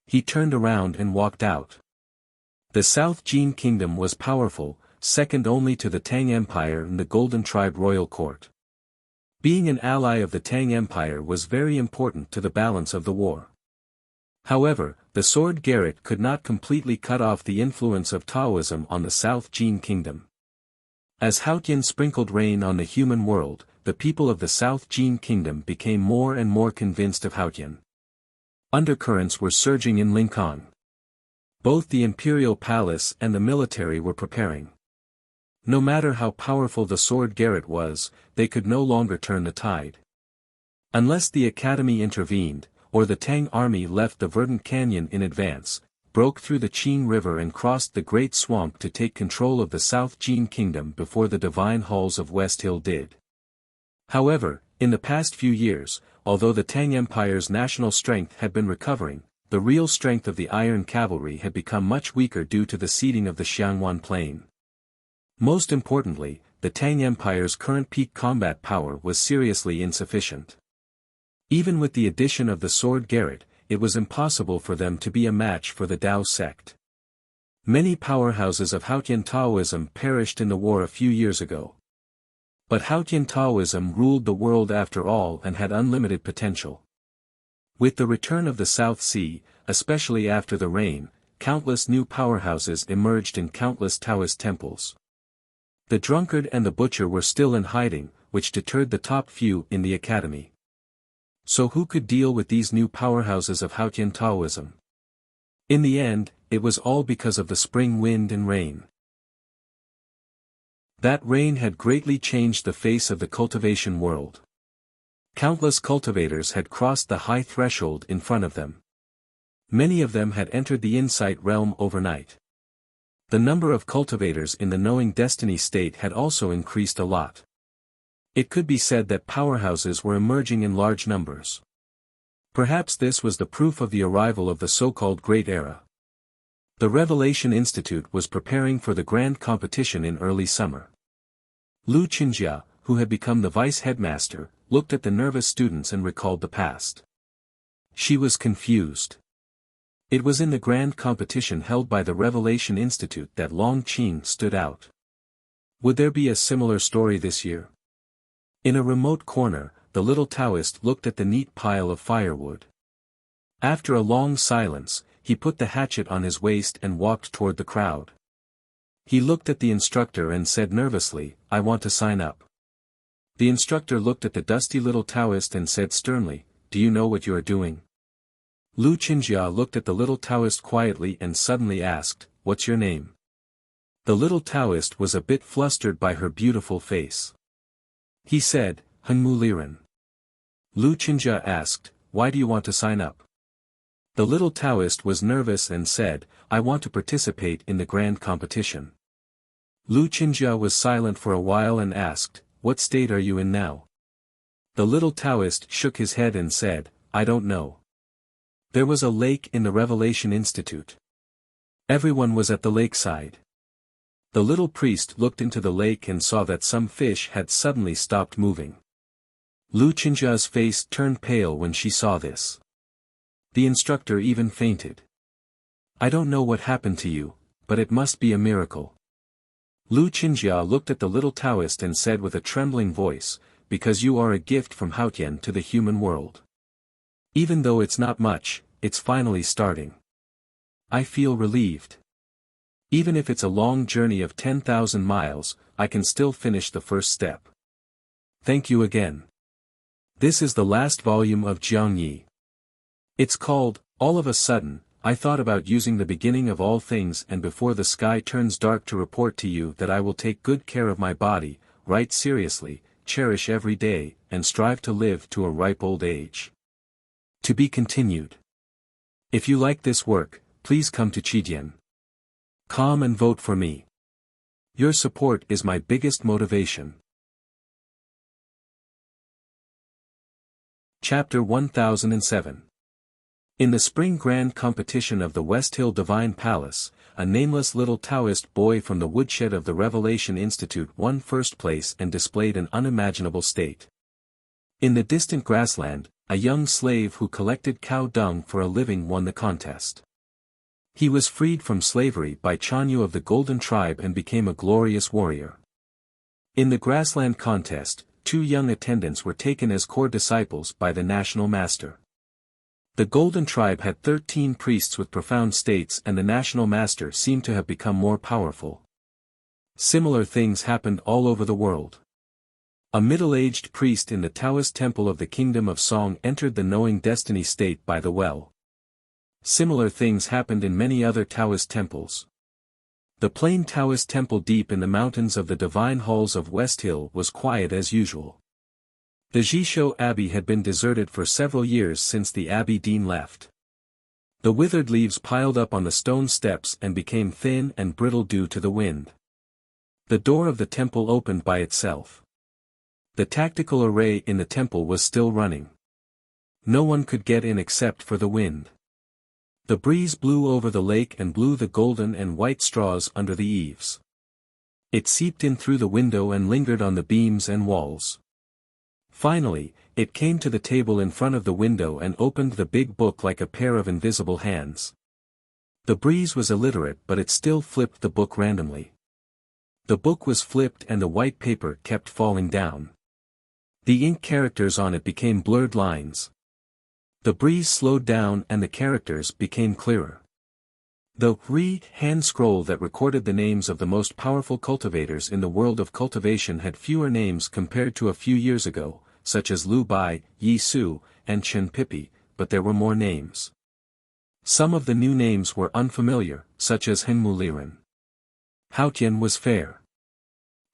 Speaker 1: He turned around and walked out. The South Jin Kingdom was powerful, second only to the Tang Empire and the Golden Tribe royal court. Being an ally of the Tang Empire was very important to the balance of the war. However, the Sword Garrett could not completely cut off the influence of Taoism on the South Jin Kingdom. As Haotian sprinkled rain on the human world, the people of the South Jin Kingdom became more and more convinced of Haotian. Undercurrents were surging in Lingang. Both the imperial palace and the military were preparing. No matter how powerful the Sword Garrett was, they could no longer turn the tide. Unless the academy intervened, or the Tang army left the verdant canyon in advance, broke through the Qing River and crossed the Great Swamp to take control of the South Jin Kingdom before the divine halls of West Hill did. However, in the past few years, although the Tang Empire's national strength had been recovering, the real strength of the Iron Cavalry had become much weaker due to the ceding of the Xiangwan Plain. Most importantly, the Tang Empire's current peak combat power was seriously insufficient. Even with the addition of the sword Garrett, it was impossible for them to be a match for the Dao sect. Many powerhouses of Haotian Taoism perished in the war a few years ago. But Haotian Taoism ruled the world after all and had unlimited potential. With the return of the South Sea, especially after the rain, countless new powerhouses emerged in countless Taoist temples. The drunkard and the butcher were still in hiding, which deterred the top few in the academy. So who could deal with these new powerhouses of Haotian Taoism? In the end, it was all because of the spring wind and rain. That rain had greatly changed the face of the cultivation world. Countless cultivators had crossed the high threshold in front of them. Many of them had entered the insight realm overnight. The number of cultivators in the knowing destiny state had also increased a lot. It could be said that powerhouses were emerging in large numbers. Perhaps this was the proof of the arrival of the so-called Great Era. The Revelation Institute was preparing for the grand competition in early summer. Lu Qinjia, who had become the vice headmaster, looked at the nervous students and recalled the past. She was confused. It was in the grand competition held by the Revelation Institute that Long Qing stood out. Would there be a similar story this year? In a remote corner, the little Taoist looked at the neat pile of firewood. After a long silence, he put the hatchet on his waist and walked toward the crowd. He looked at the instructor and said nervously, "I want to sign up." The instructor looked at the dusty little Taoist and said sternly, "Do you know what you are doing?" Lu Qinjia looked at the little Taoist quietly and suddenly asked, "What's your name?" The little Taoist was a bit flustered by her beautiful face. He said, "Hengmu Liren." Lu Qinjia asked, "Why do you want to sign up?" The little Taoist was nervous and said, "I want to participate in the grand competition." Lu Qinjia was silent for a while and asked, "What state are you in now?" The little Taoist shook his head and said, "I don't know." There was a lake in the Revelation Institute. Everyone was at the lakeside. The little priest looked into the lake and saw that some fish had suddenly stopped moving. Lu Qinjia's face turned pale when she saw this. The instructor even fainted. "I don't know what happened to you, but it must be a miracle." Lu Qinjia looked at the little Taoist and said with a trembling voice, "Because you are a gift from Haotian to the human world. Even though it's not much, it's finally starting. I feel relieved. Even if it's a long journey of 10,000 miles, I can still finish the first step. Thank you again." This is the last volume of Jiangyi. It's called, All of a Sudden, I Thought About Using the Beginning of All Things and Before the Sky Turns Dark to report to you that I will take good care of my body, write seriously, cherish every day, and strive to live to a ripe old age. To be continued. If you like this work, please come to Chidian.com and vote for me. Your support is my biggest motivation. Chapter 1007. In the spring grand competition of the West Hill Divine Palace, a nameless little Taoist boy from the woodshed of the Revelation Institute won first place and displayed an unimaginable state. In the distant grassland, a young slave who collected cow dung for a living won the contest. He was freed from slavery by Chanyu of the Golden Tribe and became a glorious warrior. In the grassland contest, 2 young attendants were taken as core disciples by the national master. The Golden Tribe had 13 priests with profound states and the national master seemed to have become more powerful. Similar things happened all over the world. A middle-aged priest in the Taoist temple of the Kingdom of Song entered the knowing destiny state by the well. Similar things happened in many other Taoist temples. The plain Taoist temple deep in the mountains of the divine halls of West Hill was quiet as usual. The Jishou Abbey had been deserted for several years since the abbey dean left. The withered leaves piled up on the stone steps and became thin and brittle due to the wind. The door of the temple opened by itself. The tactical array in the temple was still running. No one could get in except for the wind. The breeze blew over the lake and blew the golden and white straws under the eaves. It seeped in through the window and lingered on the beams and walls. Finally, it came to the table in front of the window and opened the big book like a pair of invisible hands. The breeze was illiterate, but it still flipped the book randomly. The book was flipped and the white paper kept falling down. The ink characters on it became blurred lines. The breeze slowed down and the characters became clearer. The hand scroll that recorded the names of the most powerful cultivators in the world of cultivation had fewer names compared to a few years ago, such as Lu Bai, Yi Su, and Chen Pipi, but there were more names. Some of the new names were unfamiliar, such as Hen Muliren. Haotian was fair.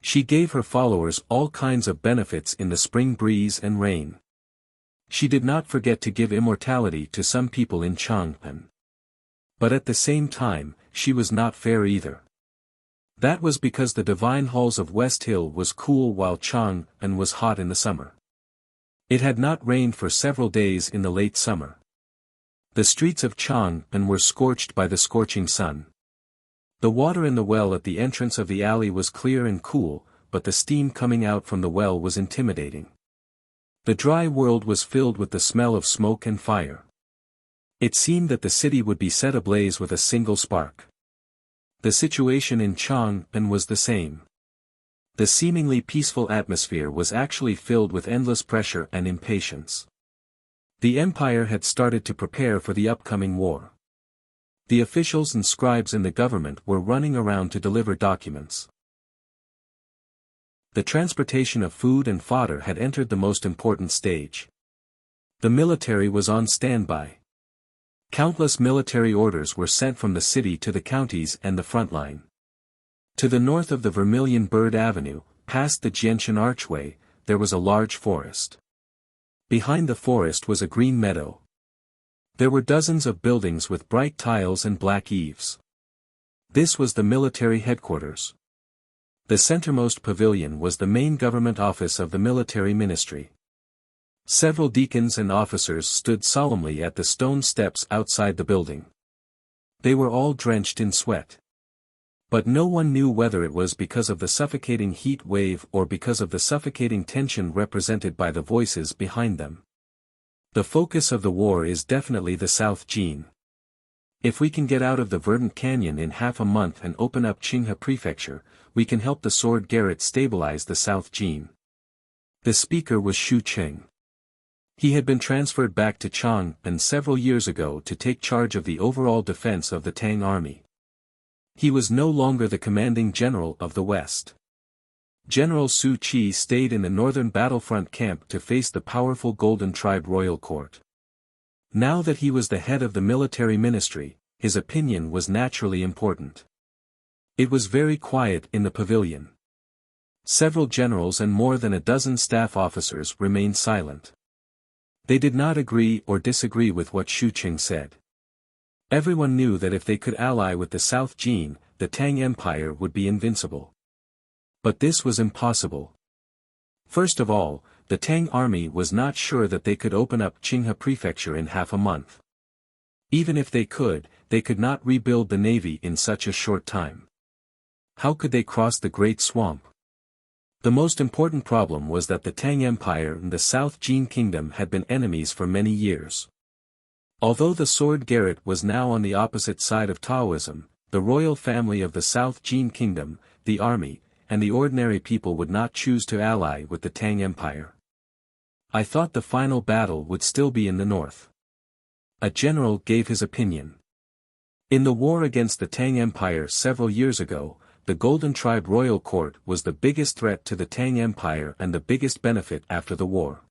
Speaker 1: She gave her followers all kinds of benefits in the spring breeze and rain. She did not forget to give immortality to some people in Chang'an. But at the same time, she was not fair either. That was because the divine halls of West Hill was cool while Chang'an was hot in the summer. It had not rained for several days in the late summer. The streets of Chang'an were scorched by the scorching sun. The water in the well at the entrance of the alley was clear and cool, but the steam coming out from the well was intimidating. The dry world was filled with the smell of smoke and fire. It seemed that the city would be set ablaze with a single spark. The situation in Chang'an was the same. The seemingly peaceful atmosphere was actually filled with endless pressure and impatience. The empire had started to prepare for the upcoming war. The officials and scribes in the government were running around to deliver documents. The transportation of food and fodder had entered the most important stage. The military was on standby. Countless military orders were sent from the city to the counties and the front line. To the north of the Vermilion Bird Avenue, past the Jianshan Archway, there was a large forest. Behind the forest was a green meadow. There were dozens of buildings with bright tiles and black eaves. This was the military headquarters. The centermost pavilion was the main government office of the military ministry. Several deacons and officers stood solemnly at the stone steps outside the building. They were all drenched in sweat. But no one knew whether it was because of the suffocating heat wave or because of the suffocating tension represented by the voices behind them. The focus of the war is definitely the South Jin. If we can get out of the verdant canyon in half a month and open up Qinghe Prefecture, we can help the Sword Garret stabilize the South Jin. The speaker was Xu Qing. He had been transferred back to Chang'an several years ago to take charge of the overall defense of the Tang army. He was no longer the commanding general of the West. General Su Qi stayed in the northern battlefront camp to face the powerful Golden Tribe royal court. Now that he was the head of the military ministry, his opinion was naturally important. It was very quiet in the pavilion. Several generals and more than a dozen staff officers remained silent. They did not agree or disagree with what Xu Qing said. Everyone knew that if they could ally with the South Jin, the Tang Empire would be invincible. But this was impossible. First of all, the Tang army was not sure that they could open up Qinghe Prefecture in half a month. Even if they could not rebuild the navy in such a short time. How could they cross the Great Swamp? The most important problem was that the Tang Empire and the South Jin Kingdom had been enemies for many years. Although the Sword Garret was now on the opposite side of Taoism, the royal family of the South Jin Kingdom, the army, and the ordinary people would not choose to ally with the Tang Empire. I thought the final battle would still be in the north. A general gave his opinion. In the war against the Tang Empire several years ago, the Golden Tribe royal court was the biggest threat to the Tang Empire and the biggest benefit after the war.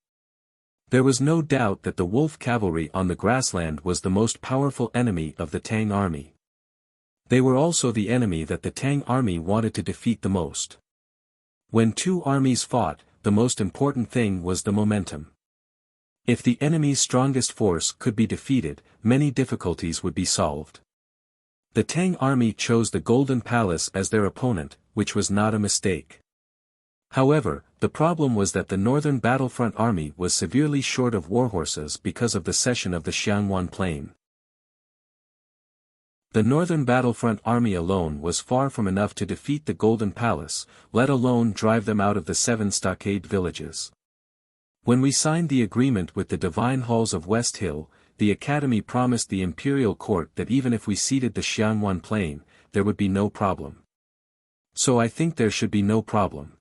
Speaker 1: There was no doubt that the wolf cavalry on the grassland was the most powerful enemy of the Tang army. They were also the enemy that the Tang army wanted to defeat the most. When two armies fought, the most important thing was the momentum. If the enemy's strongest force could be defeated, many difficulties would be solved. The Tang army chose the Golden Palace as their opponent, which was not a mistake. However, the problem was that the northern battlefront army was severely short of warhorses because of the cession of the Xiangwan Plain. The northern battlefront army alone was far from enough to defeat the Golden Palace, let alone drive them out of the 7 stockade villages. When we signed the agreement with the Divine Halls of West Hill, the Academy promised the Imperial Court that even if we ceded the Xiangwan Plain, there would be no problem. So I think there should be no problem.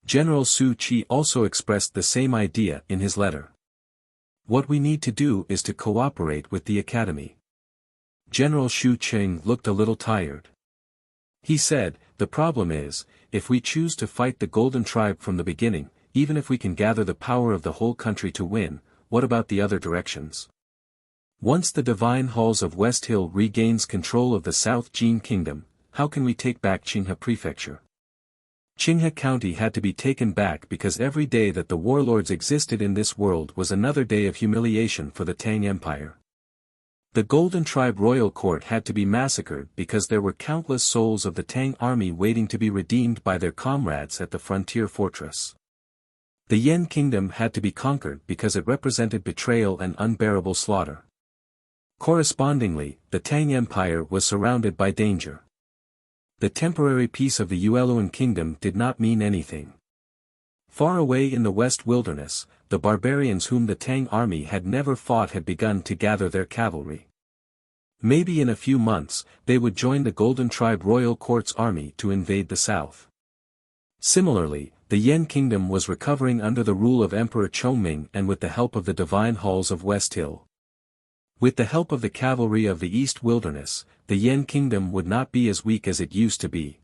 Speaker 1: General Su Qi also expressed the same idea in his letter. What we need to do is to cooperate with the Academy. General Xu Qing looked a little tired. He said, the problem is, if we choose to fight the Golden Tribe from the beginning, even if we can gather the power of the whole country to win, what about the other directions? Once the Divine Halls of West Hill regains control of the South Jin Kingdom, how can we take back Qinghe Prefecture? Qinghe County had to be taken back because every day that the warlords existed in this world was another day of humiliation for the Tang Empire. The Golden Tribe Royal Court had to be massacred because there were countless souls of the Tang army waiting to be redeemed by their comrades at the frontier fortress. The Yen Kingdom had to be conquered because it represented betrayal and unbearable slaughter. Correspondingly, the Tang Empire was surrounded by danger. The temporary peace of the Yueluan Kingdom did not mean anything. Far away in the West Wilderness, the barbarians whom the Tang army had never fought had begun to gather their cavalry. Maybe in a few months, they would join the Golden Tribe Royal Court's army to invade the south. Similarly, the Yen Kingdom was recovering under the rule of Emperor Chongming and with the help of the Divine Halls of West Hill. With the help of the cavalry of the East Wilderness, the Yen Kingdom would not be as weak as it used to be.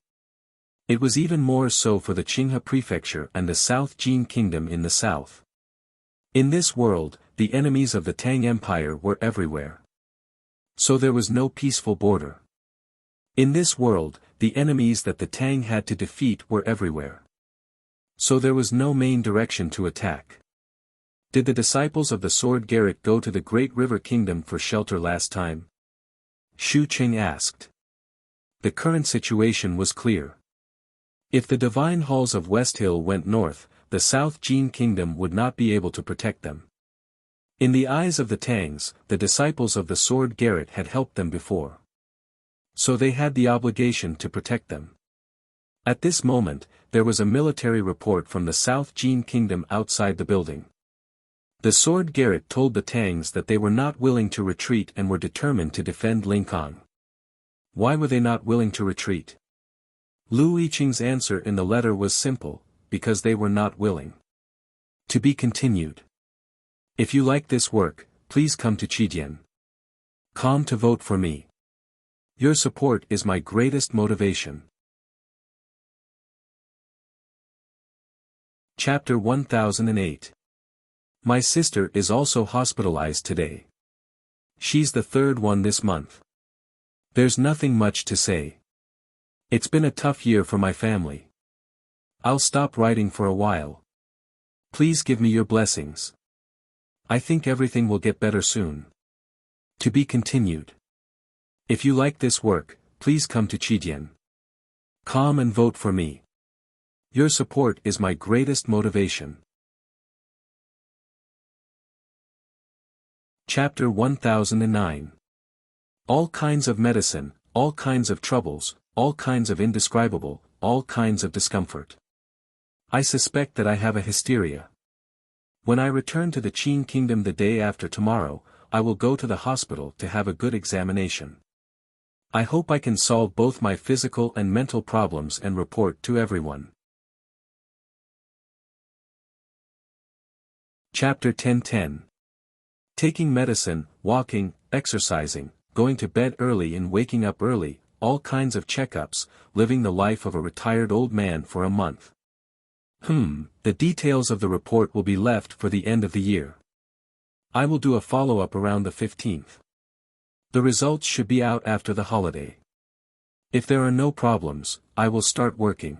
Speaker 1: It was even more so for the Qinghe Prefecture and the South Jin Kingdom in the south. In this world, the enemies of the Tang Empire were everywhere. So there was no peaceful border. In this world, the enemies that the Tang had to defeat were everywhere. So there was no main direction to attack. Did the disciples of the Sword Garret go to the Great River Kingdom for shelter last time? Xu Qing asked. The current situation was clear. If the Divine Halls of West Hill went north, the South Jin Kingdom would not be able to protect them. In the eyes of the Tangs, the disciples of the Sword Garret had helped them before. So they had the obligation to protect them. At this moment, there was a military report from the South Jin Kingdom outside the building. The Sword Garret told the Tangs that they were not willing to retreat and were determined to defend Lingang. Why were they not willing to retreat? Lu Yiqing's answer in the letter was simple, because they were not willing. To be continued. If you like this work, please come to Qidian.com to vote for me. Your support is my greatest motivation. Chapter 1008. My sister is also hospitalized today. She's the third one this month. There's nothing much to say. It's been a tough year for my family. I'll stop writing for a while. Please give me your blessings. I think everything will get better soon. To be continued. If you like this work, please come to Qidian.com and vote for me. Your support is my greatest motivation. Chapter 1009. All kinds of medicine, all kinds of troubles, all kinds of indescribable, all kinds of discomfort. I suspect that I have a hysteria. When I return to the Qin Kingdom the day after tomorrow, I will go to the hospital to have a good examination. I hope I can solve both my physical and mental problems and report to everyone. Chapter 1010. Taking medicine, walking, exercising, going to bed early and waking up early, all kinds of checkups, living the life of a retired old man for a month. The details of the report will be left for the end of the year. I will do a follow-up around the 15th. The results should be out after the holiday. If there are no problems, I will start working.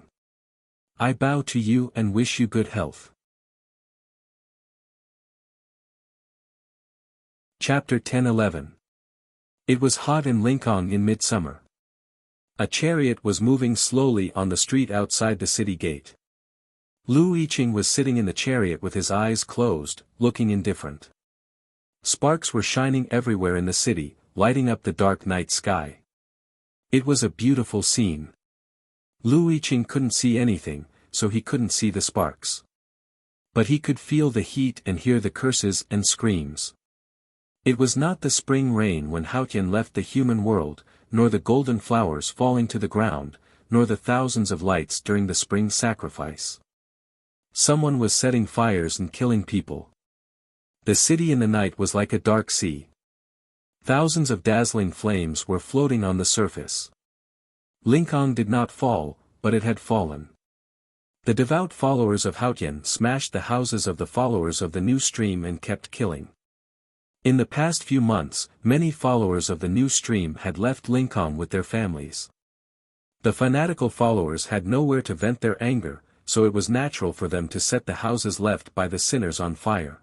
Speaker 1: I bow to you and wish you good health. Chapter 1011. It was hot in Lingang in midsummer. A chariot was moving slowly on the street outside the city gate. Lu Yiqing was sitting in the chariot with his eyes closed, looking indifferent. Sparks were shining everywhere in the city, lighting up the dark night sky. It was a beautiful scene. Lu Yiqing couldn't see anything, so he couldn't see the sparks. But he could feel the heat and hear the curses and screams. It was not the spring rain when Haotian left the human world, nor the golden flowers falling to the ground, nor the thousands of lights during the spring sacrifice. Someone was setting fires and killing people. The city in the night was like a dark sea. Thousands of dazzling flames were floating on the surface. Lincoln did not fall, but it had fallen. The devout followers of Haotian smashed the houses of the followers of the new stream and kept killing. In the past few months, many followers of the new stream had left Lincoln with their families. The fanatical followers had nowhere to vent their anger, so it was natural for them to set the houses left by the sinners on fire.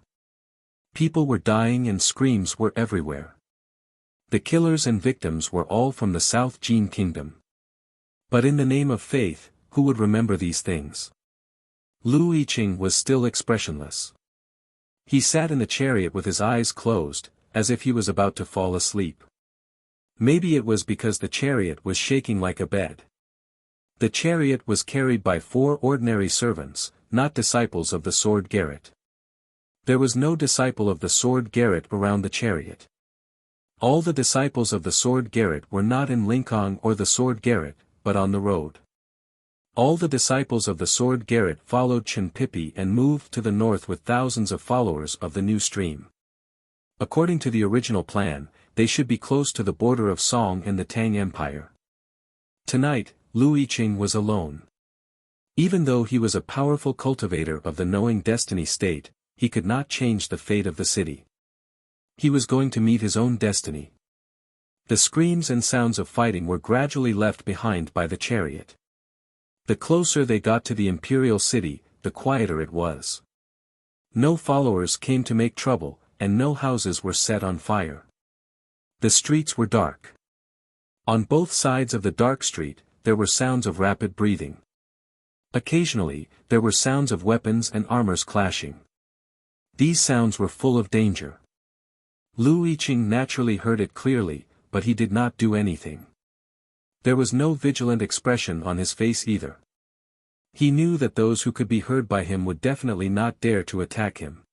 Speaker 1: People were dying and screams were everywhere. The killers and victims were all from the South Jin Kingdom. But in the name of faith, who would remember these things? Lu Yiqing was still expressionless. He sat in the chariot with his eyes closed, as if he was about to fall asleep. Maybe it was because the chariot was shaking like a bed. The chariot was carried by 4 ordinary servants, not disciples of the sword Garrett. There was no disciple of the sword Garrett around the chariot. All the disciples of the sword Garrett were not in Lincoln or the sword Garrett, but on the road. All the disciples of the sword Garrett followed Chen Pipi and moved to the north with thousands of followers of the new stream. According to the original plan, they should be close to the border of Song and the Tang Empire. Tonight, Lu Yiqing was alone. Even though he was a powerful cultivator of the knowing destiny state, he could not change the fate of the city. He was going to meet his own destiny. The screams and sounds of fighting were gradually left behind by the chariot. The closer they got to the imperial city, the quieter it was. No followers came to make trouble, and no houses were set on fire. The streets were dark. On both sides of the dark street, there were sounds of rapid breathing. Occasionally, there were sounds of weapons and armors clashing. These sounds were full of danger. Lu Yiqing naturally heard it clearly, but he did not do anything. There was no vigilant expression on his face either. He knew that those who could be heard by him would definitely not dare to attack him.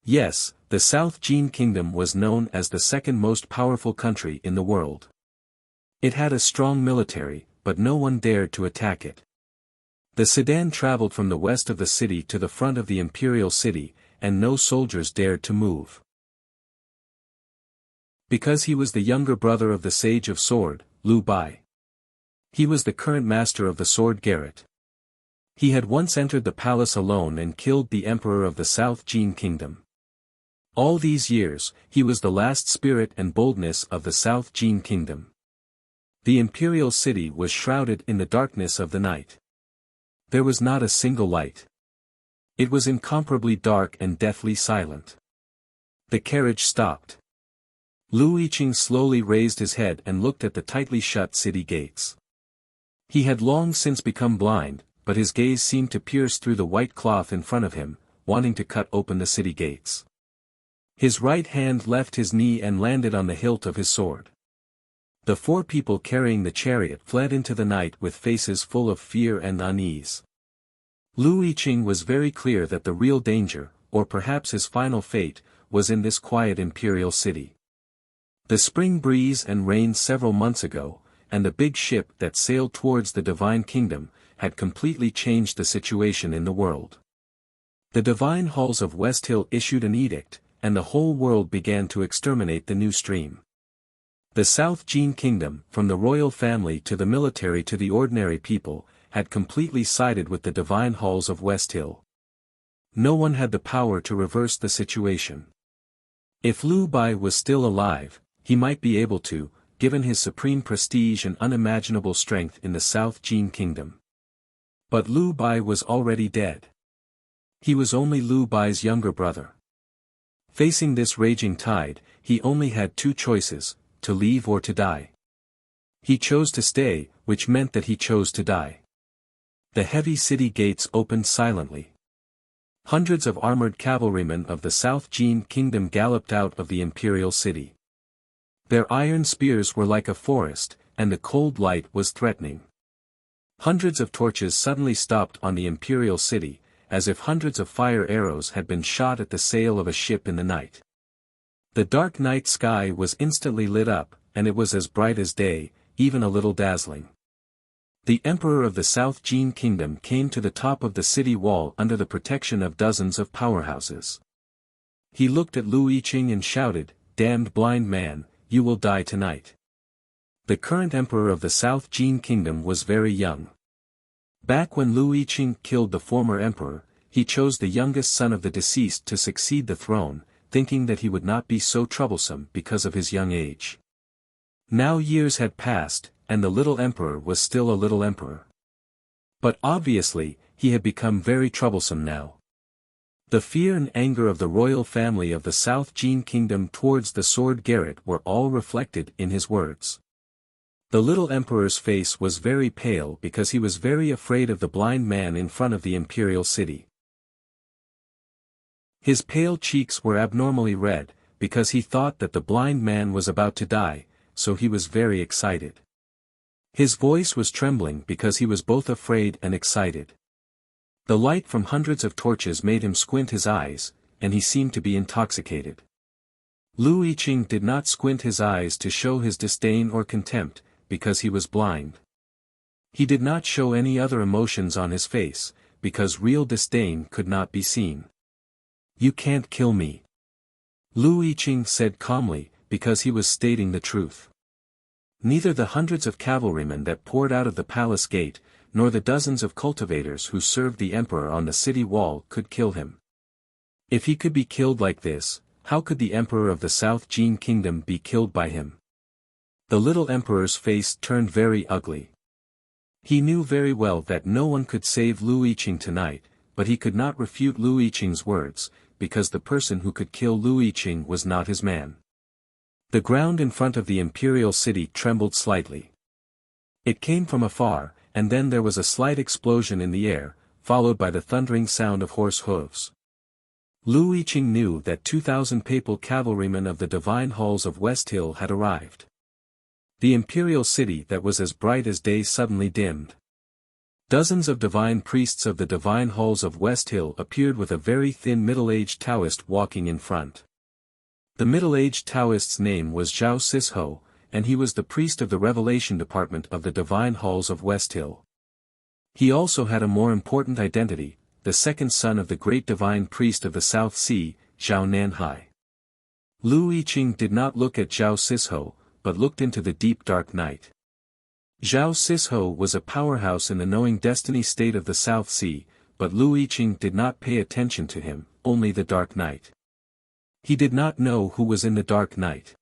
Speaker 1: Yes, the South Jin Kingdom was known as the second most powerful country in the world. It had a strong military, but no one dared to attack it. The sedan traveled from the west of the city to the front of the imperial city, and no soldiers dared to move. Because he was the younger brother of the Sage of Sword, Lu Bai. He was the current master of the sword Garrett. He had once entered the palace alone and killed the emperor of the South Jin Kingdom. All these years, he was the last spirit and boldness of the South Jin Kingdom. The imperial city was shrouded in the darkness of the night. There was not a single light. It was incomparably dark and deathly silent. The carriage stopped. Lu Yiqing slowly raised his head and looked at the tightly shut city gates. He had long since become blind, but his gaze seemed to pierce through the white cloth in front of him, wanting to cut open the city gates. His right hand left his knee and landed on the hilt of his sword. The 4 people carrying the chariot fled into the night with faces full of fear and unease. Lu Yiqing was very clear that the real danger, or perhaps his final fate, was in this quiet imperial city. The spring breeze and rain several months ago, and the big ship that sailed towards the divine kingdom, had completely changed the situation in the world. The divine halls of West Hill issued an edict, and the whole world began to exterminate the new stream. The South Jin Kingdom, from the royal family to the military to the ordinary people, had completely sided with the divine halls of West Hill. No one had the power to reverse the situation. If Lu Bai was still alive, he might be able to, given his supreme prestige and unimaginable strength in the South Jin Kingdom. But Lu Bai was already dead. He was only Lu Bai's younger brother. Facing this raging tide, he only had 2 choices, to leave or to die. He chose to stay, which meant that he chose to die. The heavy city gates opened silently. Hundreds of armored cavalrymen of the South Jin Kingdom galloped out of the imperial city. Their iron spears were like a forest, and the cold light was threatening. Hundreds of torches suddenly stopped on the imperial city, as if hundreds of fire arrows had been shot at the sail of a ship in the night. The dark night sky was instantly lit up, and it was as bright as day, even a little dazzling. The emperor of the South Jin Kingdom came to the top of the city wall under the protection of dozens of powerhouses. He looked at Lu Yiqing and shouted, "Damned blind man, you will die tonight." The current emperor of the South Jin Kingdom was very young. Back when Lu Yiqing killed the former emperor, he chose the youngest son of the deceased to succeed the throne, thinking that he would not be so troublesome because of his young age. Now years had passed, and the little emperor was still a little emperor. But obviously, he had become very troublesome now. The fear and anger of the royal family of the South Jin Kingdom towards the sword Garrett were all reflected in his words. The little emperor's face was very pale because he was very afraid of the blind man in front of the imperial city. His pale cheeks were abnormally red, because he thought that the blind man was about to die, so he was very excited. His voice was trembling because he was both afraid and excited. The light from hundreds of torches made him squint his eyes, and he seemed to be intoxicated. Lu Yiqing did not squint his eyes to show his disdain or contempt, because he was blind. He did not show any other emotions on his face, because real disdain could not be seen. "You can't kill me," Lu Yiqing said calmly, because he was stating the truth. Neither the hundreds of cavalrymen that poured out of the palace gate, nor the dozens of cultivators who served the emperor on the city wall could kill him. If he could be killed like this, how could the emperor of the South Jin Kingdom be killed by him? The little emperor's face turned very ugly. He knew very well that no one could save Lu Yiqing tonight, but he could not refute Lu Yiqing's words, because the person who could kill Lu Yiqing was not his man. The ground in front of the imperial city trembled slightly. It came from afar, and then there was a slight explosion in the air, followed by the thundering sound of horse hooves. Lu Yiqing knew that 2,000 papal cavalrymen of the divine halls of West Hill had arrived. The imperial city that was as bright as day suddenly dimmed. Dozens of divine priests of the divine halls of West Hill appeared with a very thin middle-aged Taoist walking in front. The middle-aged Taoist's name was Zhao Sisho, and he was the priest of the Revelation Department of the Divine Halls of West Hill. He also had a more important identity, the second son of the great divine priest of the South Sea, Zhao Nanhai. Lu Yiqing did not look at Zhao Sisho, but looked into the deep dark night. Zhao Sisho was a powerhouse in the knowing destiny state of the South Sea, but Lu Yiqing did not pay attention to him, only the dark night. He did not know who was in the dark night.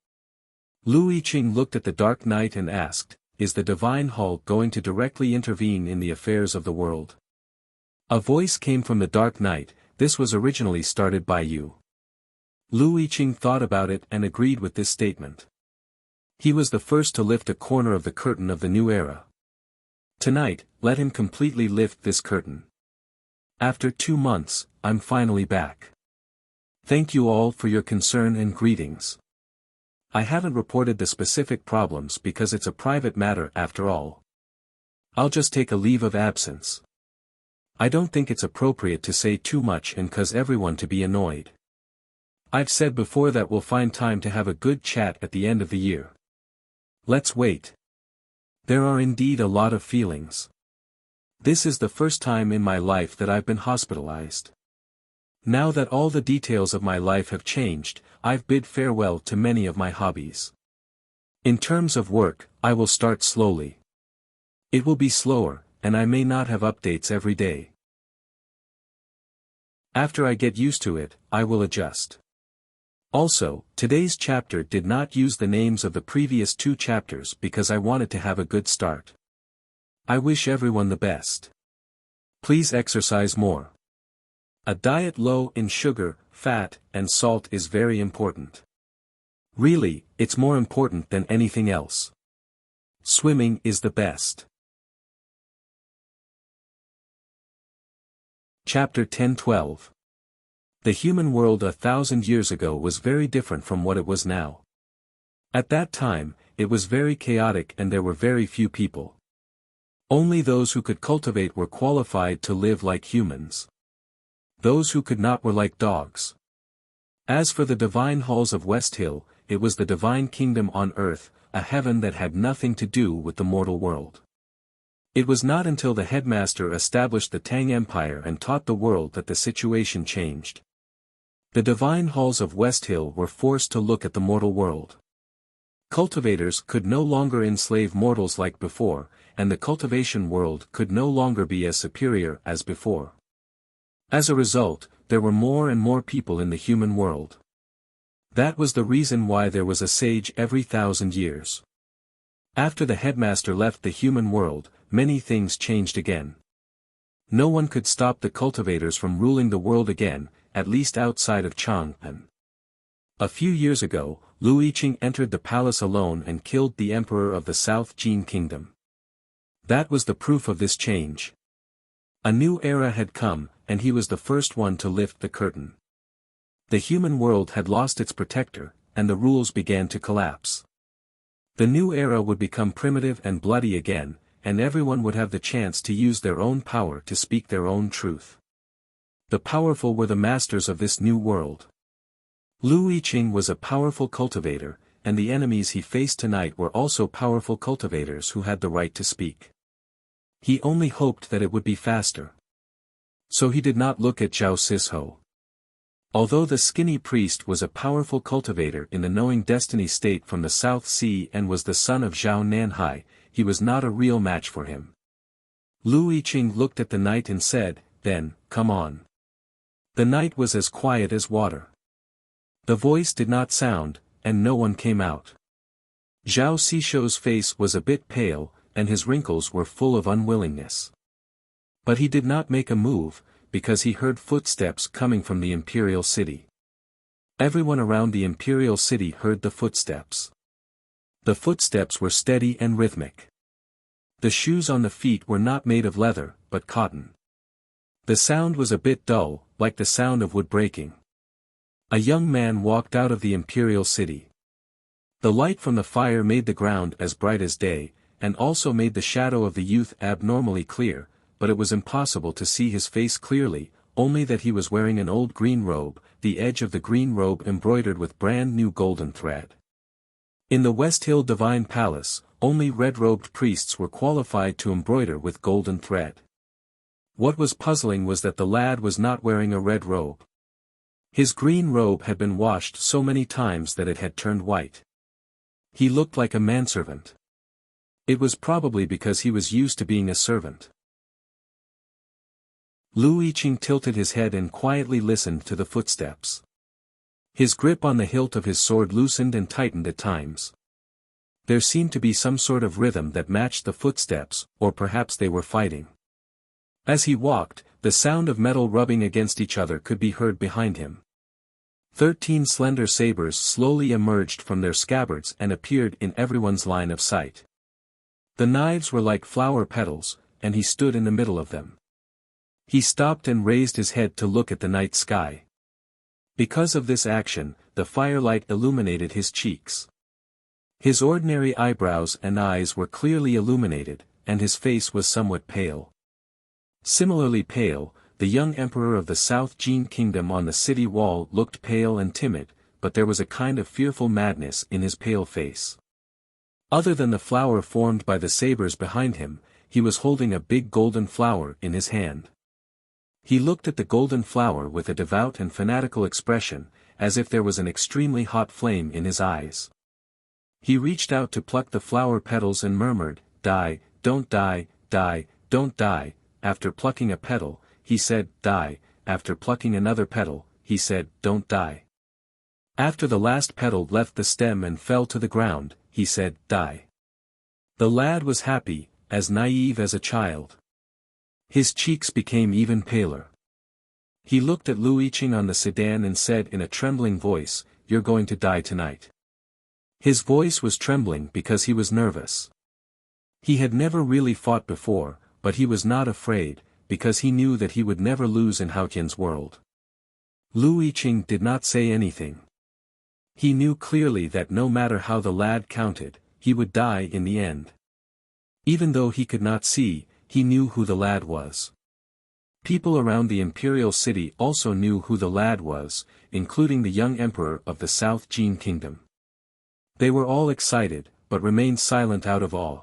Speaker 1: Lu Yiqing looked at the dark night and asked, "Is the divine hall going to directly intervene in the affairs of the world?" A voice came from the dark night, "This was originally started by you." Lu Yiqing thought about it and agreed with this statement. He was the first to lift a corner of the curtain of the new era. Tonight, let him completely lift this curtain. After 2 months, I'm finally back. Thank you all for your concern and greetings. I haven't reported the specific problems because it's a private matter after all. I'll just take a leave of absence. I don't think it's appropriate to say too much and cause everyone to be annoyed. I've said before that we'll find time to have a good chat at the end of the year. Let's wait. There are indeed a lot of feelings. This is the first time in my life that I've been hospitalized. Now that all the details of my life have changed, I've bid farewell to many of my hobbies. In terms of work, I will start slowly. It will be slower, and I may not have updates every day. After I get used to it, I will adjust. Also, today's chapter did not use the names of the previous 2 chapters because I wanted to have a good start. I wish everyone the best. Please exercise more. A diet low in sugar, fat, and salt is very important. Really, it's more important than anything else. Swimming is the best. Chapter 10-12. The human world 1,000 years ago was very different from what it was now. At that time, it was very chaotic and there were very few people. Only those who could cultivate were qualified to live like humans. Those who could not were like dogs. As for the divine halls of West Hill, it was the divine kingdom on earth, a heaven that had nothing to do with the mortal world. It was not until the headmaster established the Tang Empire and taught the world that the situation changed. The divine halls of West Hill were forced to look at the mortal world. Cultivators could no longer enslave mortals like before, and the cultivation world could no longer be as superior as before. As a result, there were more and more people in the human world. That was the reason why there was a sage every 1,000 years. After the headmaster left the human world, many things changed again. No one could stop the cultivators from ruling the world again, at least outside of Chang'an. A few years ago, Lu Yiqing entered the palace alone and killed the emperor of the South Jin kingdom. That was the proof of this change. A new era had come, and he was the first one to lift the curtain. The human world had lost its protector, and the rules began to collapse. The new era would become primitive and bloody again, and everyone would have the chance to use their own power to speak their own truth. The powerful were the masters of this new world. Lu Yiqing was a powerful cultivator, and the enemies he faced tonight were also powerful cultivators who had the right to speak. He only hoped that it would be faster. So he did not look at Zhao Sisho. Although the skinny priest was a powerful cultivator in the knowing destiny state from the South Sea and was the son of Zhao Nanhai, he was not a real match for him. Lu Yiqing looked at the night and said, "Then, come on." The night was as quiet as water. The voice did not sound, and no one came out. Zhao Sisho's face was a bit pale, and his wrinkles were full of unwillingness. But he did not make a move, because he heard footsteps coming from the imperial city. Everyone around the imperial city heard the footsteps. The footsteps were steady and rhythmic. The shoes on the feet were not made of leather, but cotton. The sound was a bit dull, like the sound of wood breaking. A young man walked out of the imperial city. The light from the fire made the ground as bright as day, and also made the shadow of the youth abnormally clear, but it was impossible to see his face clearly, only that he was wearing an old green robe, the edge of the green robe embroidered with brand new golden thread. In the West Hill Divine Palace, only red-robed priests were qualified to embroider with golden thread. What was puzzling was that the lad was not wearing a red robe. His green robe had been washed so many times that it had turned white. He looked like a manservant. It was probably because he was used to being a servant. Lu Yiqing tilted his head and quietly listened to the footsteps. His grip on the hilt of his sword loosened and tightened at times. There seemed to be some sort of rhythm that matched the footsteps, or perhaps they were fighting. As he walked, the sound of metal rubbing against each other could be heard behind him. 13 slender sabers slowly emerged from their scabbards and appeared in everyone's line of sight. The knives were like flower petals, and he stood in the middle of them. He stopped and raised his head to look at the night sky. Because of this action, the firelight illuminated his cheeks. His ordinary eyebrows and eyes were clearly illuminated, and his face was somewhat pale. Similarly pale, the young emperor of the South Jin kingdom on the city wall looked pale and timid, but there was a kind of fearful madness in his pale face. Other than the flower formed by the sabers behind him, he was holding a big golden flower in his hand. He looked at the golden flower with a devout and fanatical expression, as if there was an extremely hot flame in his eyes. He reached out to pluck the flower petals and murmured, "Die, don't die, die, don't die." After plucking a petal, he said, "Die." After plucking another petal, he said, "Don't die." After the last petal left the stem and fell to the ground, he said, "Die." The lad was happy, as naive as a child. His cheeks became even paler. He looked at Lu Yiqing on the sedan and said in a trembling voice, "You're going to die tonight." His voice was trembling because he was nervous. He had never really fought before, but he was not afraid, because he knew that he would never lose in Haotian's world. Lu Yiqing did not say anything. He knew clearly that no matter how the lad counted, he would die in the end. Even though he could not see, he knew who the lad was. People around the imperial city also knew who the lad was, including the young emperor of the South Jin Kingdom. They were all excited, but remained silent out of awe.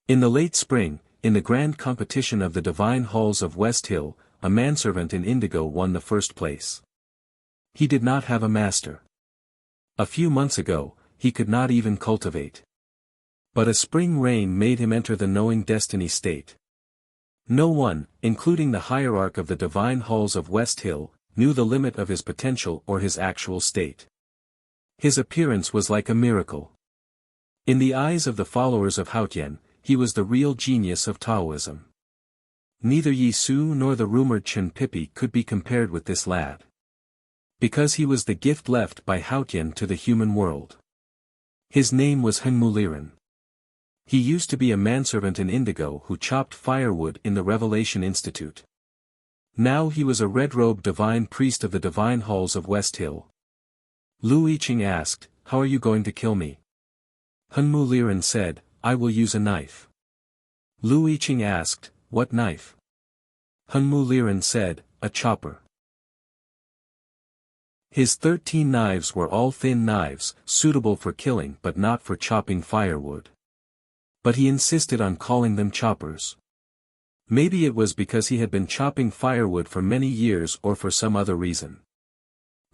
Speaker 1: In the late spring, in the grand competition of the Divine Halls of West Hill, a manservant in indigo won the first place. He did not have a master. A few months ago, he could not even cultivate. But a spring rain made him enter the knowing destiny state. No one, including the hierarch of the Divine Halls of West Hill, knew the limit of his potential or his actual state. His appearance was like a miracle. In the eyes of the followers of Haotian, he was the real genius of Taoism. Neither Yi Su nor the rumored Chen Pipi could be compared with this lad. Because he was the gift left by Haotian to the human world. His name was Henmu Liren. He used to be a manservant in indigo who chopped firewood in the Revelation Institute. Now he was a red-robed divine priest of the Divine Halls of West Hill. Lu Yiqing asked, "How are you going to kill me?" Henmu Liren said, "I will use a knife." Lu Yiqing asked, "What knife?" Henmu Liren said, "A chopper." His 13 knives were all thin knives, suitable for killing but not for chopping firewood. But he insisted on calling them choppers. Maybe it was because he had been chopping firewood for many years or for some other reason.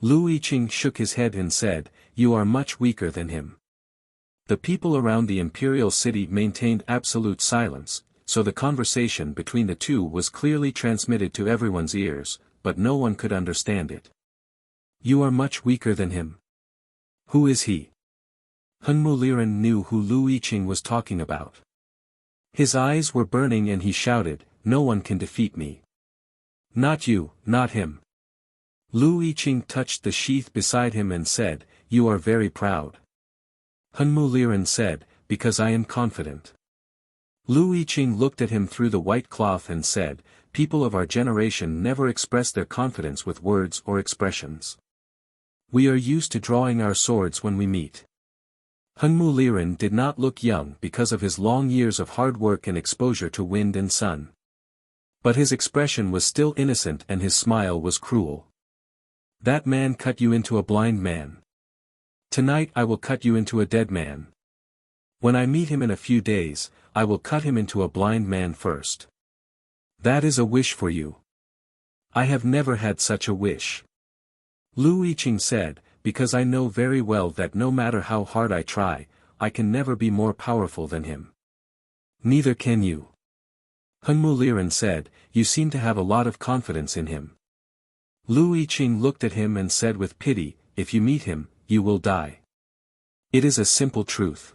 Speaker 1: Lu Yiqing shook his head and said, "You are much weaker than him." The people around the imperial city maintained absolute silence, so the conversation between the two was clearly transmitted to everyone's ears, but no one could understand it. "You are much weaker than him. Who is he?" Henmu Liren knew who Lu Yiqing was talking about. His eyes were burning and he shouted, "No one can defeat me. Not you, not him." Lu Yiqing touched the sheath beside him and said, "You are very proud." Henmu Liren said, "Because I am confident." Lu Yiqing looked at him through the white cloth and said, "People of our generation never express their confidence with words or expressions. We are used to drawing our swords when we meet." Henmu Liren did not look young because of his long years of hard work and exposure to wind and sun. But his expression was still innocent and his smile was cruel. "That man cut you into a blind man. Tonight I will cut you into a dead man. When I meet him in a few days, I will cut him into a blind man first. That is a wish for you." "I have never had such a wish," Lu Yiqing said, "because I know very well that no matter how hard I try, I can never be more powerful than him." "Neither can you." Henmu Liren said, "You seem to have a lot of confidence in him." Lu Yiqing looked at him and said with pity, "If you meet him, you will die. It is a simple truth.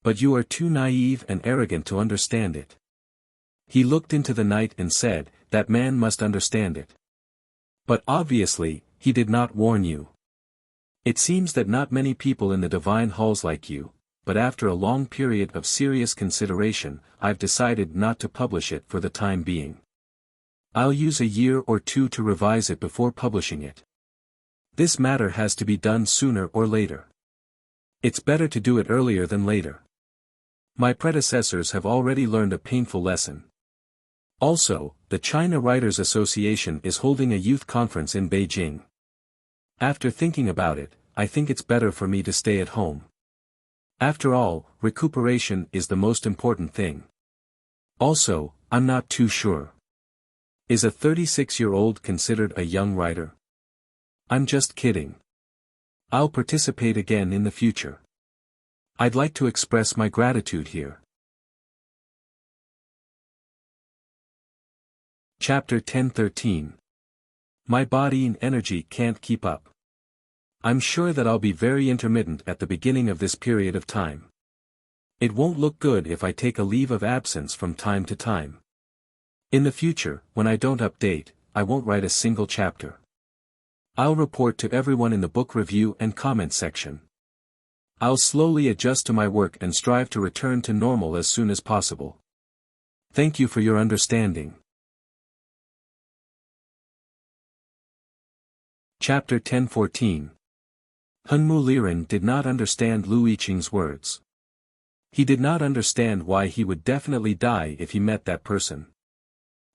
Speaker 1: But you are too naive and arrogant to understand it." He looked into the night and said, "That man must understand it. But obviously, he did not warn you. It seems that not many people in the Divine Halls like you, but after a long period of serious consideration, I've decided not to publish it for the time being. I'll use a year or two to revise it before publishing it. This matter has to be done sooner or later. It's better to do it earlier than later. My predecessors have already learned a painful lesson. Also, the China Writers Association is holding a youth conference in Beijing. After thinking about it, I think it's better for me to stay at home. After all, recuperation is the most important thing. Also, I'm not too sure. Is a 36-year-old considered a young writer? I'm just kidding. I'll participate again in the future. I'd like to express my gratitude here." Chapter 10:13. My body and energy can't keep up. I'm sure that I'll be very intermittent at the beginning of this period of time. It won't look good if I take a leave of absence from time to time. In the future, when I don't update, I won't write a single chapter. I'll report to everyone in the book review and comment section. I'll slowly adjust to my work and strive to return to normal as soon as possible. Thank you for your understanding. Chapter 10:14. Hunmu Liren did not understand Lu Yiqing's words. He did not understand why he would definitely die if he met that person.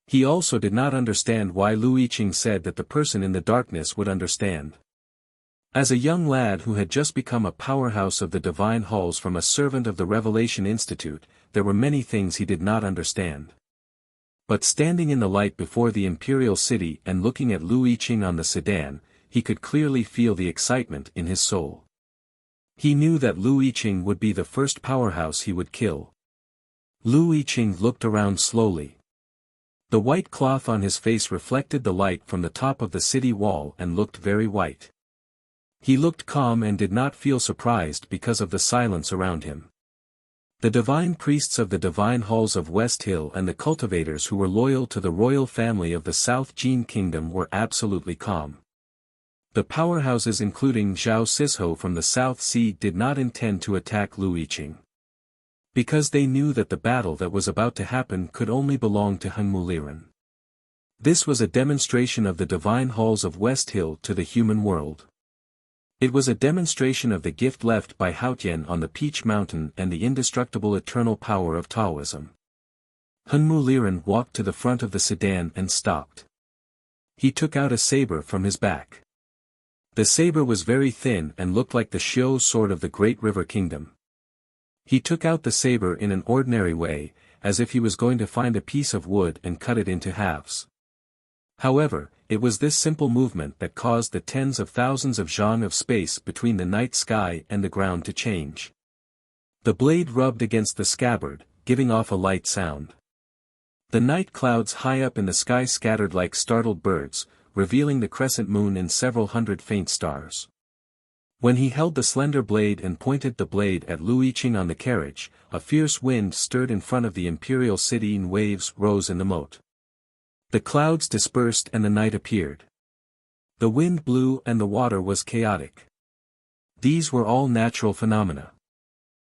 Speaker 1: He also did not understand why Lu Yiqing said that the person in the darkness would understand. As a young lad who had just become a powerhouse of the divine halls from a servant of the Revelation Institute, there were many things he did not understand. But standing in the light before the imperial city and looking at Lu Yiqing on the sedan, he could clearly feel the excitement in his soul. He knew that Lu Yiqing would be the first powerhouse he would kill. Lu Yiqing looked around slowly. The white cloth on his face reflected the light from the top of the city wall and looked very white. He looked calm and did not feel surprised because of the silence around him. The divine priests of the divine halls of West Hill and the cultivators who were loyal to the royal family of the South Jin Kingdom were absolutely calm. The powerhouses including Zhao Sisho from the South Sea did not intend to attack Lu Yiqing. Because they knew that the battle that was about to happen could only belong to Hunmu Liren. This was a demonstration of the divine halls of West Hill to the human world. It was a demonstration of the gift left by Haotian on the Peach Mountain and the indestructible eternal power of Taoism. Hunmu Liren walked to the front of the sedan and stopped. He took out a saber from his back. The saber was very thin and looked like the Xiu sword of the Great River Kingdom. He took out the saber in an ordinary way, as if he was going to find a piece of wood and cut it into halves. However, it was this simple movement that caused the tens of thousands of zhang of space between the night sky and the ground to change. The blade rubbed against the scabbard, giving off a light sound. The night clouds high up in the sky scattered like startled birds, revealing the crescent moon and several hundred faint stars. When he held the slender blade and pointed the blade at Lu Yiqing on the carriage, a fierce wind stirred in front of the imperial city and waves rose in the moat. The clouds dispersed and the night appeared. The wind blew and the water was chaotic. These were all natural phenomena.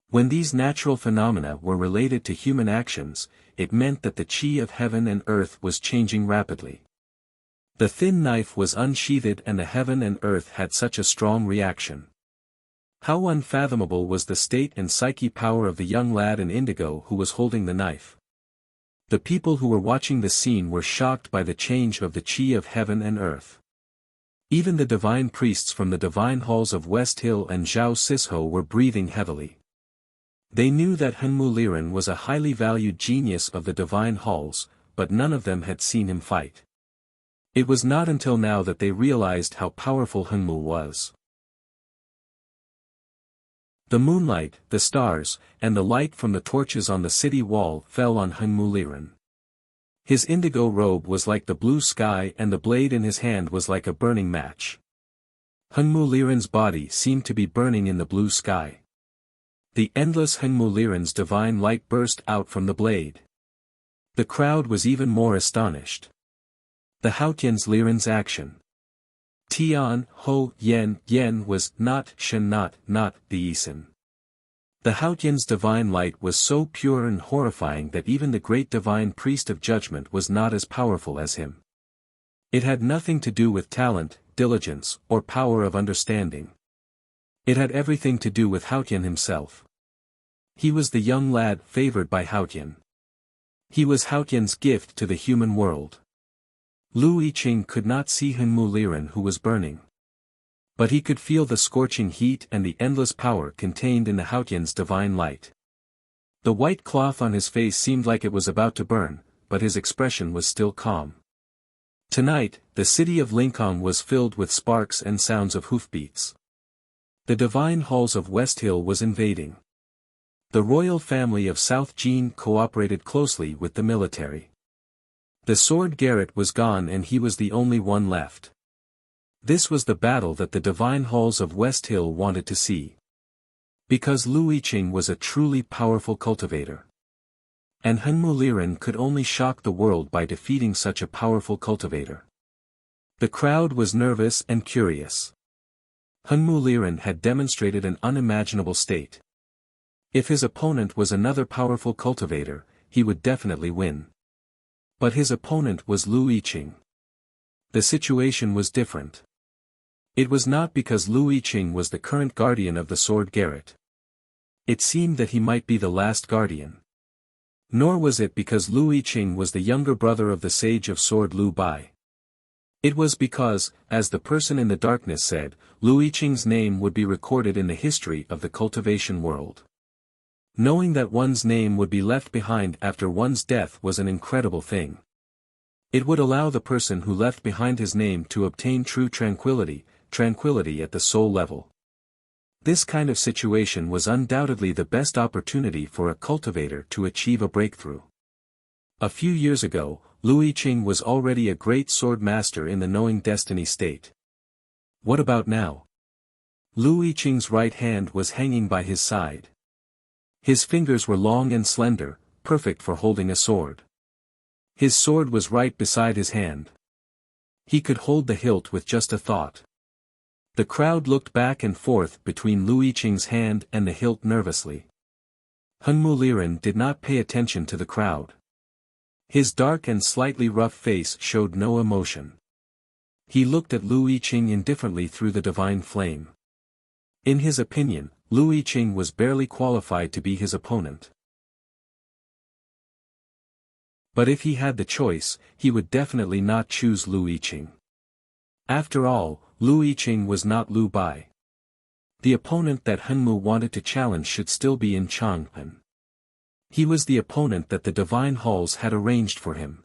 Speaker 1: When these natural phenomena were related to human actions, it meant that the qi of heaven and earth was changing rapidly. The thin knife was unsheathed and the heaven and earth had such a strong reaction. How unfathomable was the state and psyche power of the young lad in indigo who was holding the knife. The people who were watching the scene were shocked by the change of the qi of heaven and earth. Even the divine priests from the divine halls of West Hill and Zhao Sisho were breathing heavily. They knew that Hunmu Liren was a highly valued genius of the divine halls, but none of them had seen him fight. It was not until now that they realized how powerful Hunmu was. The moonlight, the stars, and the light from the torches on the city wall fell on Hunmu Liren. His indigo robe was like the blue sky and the blade in his hand was like a burning match. Hunmu Liren's body seemed to be burning in the blue sky. The endless Hunmu Liren's divine light burst out from the blade. The crowd was even more astonished. The Haotian's Liren's action. Tian, Ho, Yen was not Shen not the Yisan. The Haotian's divine light was so pure and horrifying that even the great divine priest of judgment was not as powerful as him. It had nothing to do with talent, diligence, or power of understanding. It had everything to do with Haotian himself. He was the young lad favored by Haotian. He was Haotian's gift to the human world. Lu Yiqing could not see Hunmu Liren who was burning. But he could feel the scorching heat and the endless power contained in the Haotian's divine light. The white cloth on his face seemed like it was about to burn, but his expression was still calm. Tonight, the city of Lincoln was filled with sparks and sounds of hoofbeats. The divine halls of West Hill was invading. The royal family of South Jin cooperated closely with the military. The sword Garrett was gone and he was the only one left. This was the battle that the divine halls of West Hill wanted to see. Because Lu Yiqing was a truly powerful cultivator. And Hunmu Liren could only shock the world by defeating such a powerful cultivator. The crowd was nervous and curious. Hunmu Liren had demonstrated an unimaginable state. If his opponent was another powerful cultivator, he would definitely win. But his opponent was Lu Yiqing. The situation was different. It was not because Lu Yiqing was the current guardian of the sword Garrett. It seemed that he might be the last guardian. Nor was it because Lu Yiqing was the younger brother of the sage of sword Lu Bai. It was because, as the person in the darkness said, Lu Yiqing's name would be recorded in the history of the cultivation world. Knowing that one's name would be left behind after one's death was an incredible thing. It would allow the person who left behind his name to obtain true tranquility at the soul level. This kind of situation was undoubtedly the best opportunity for a cultivator to achieve a breakthrough. A few years ago, Lu Yiqing was already a great sword master in the knowing destiny state. What about now? Lu Yiqing's right hand was hanging by his side. His fingers were long and slender, perfect for holding a sword. His sword was right beside his hand. He could hold the hilt with just a thought. The crowd looked back and forth between Lu Yiqing's hand and the hilt nervously. Hunmu Liren did not pay attention to the crowd. His dark and slightly rough face showed no emotion. He looked at Lu Yiqing indifferently through the divine flame. In his opinion, Lu Yiqing was barely qualified to be his opponent. But if he had the choice, he would definitely not choose Lu Yiqing. After all, Lu Yiqing was not Lu Bai. The opponent that Hunmu wanted to challenge should still be in Chang'an. He was the opponent that the divine halls had arranged for him.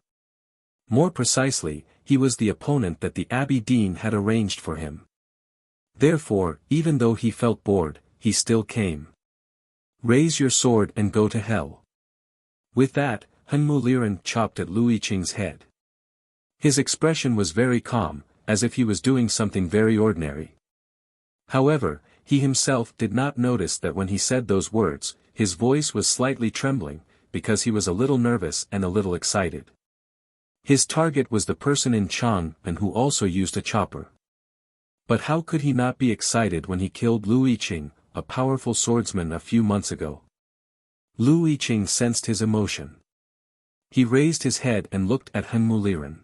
Speaker 1: More precisely, he was the opponent that the Abbey Dean had arranged for him. Therefore, even though he felt bored, he still came. Raise your sword and go to hell. With that, Hunmu Liren chopped at Lu Yiqing's head. His expression was very calm, as if he was doing something very ordinary. However, he himself did not notice that when he said those words, his voice was slightly trembling, because he was a little nervous and a little excited. His target was the person in Chang'an who also used a chopper. But how could he not be excited when he killed Lu Yiqing, a powerful swordsman a few months ago? Lu Yiqing sensed his emotion. He raised his head and looked at Hunmu Liren.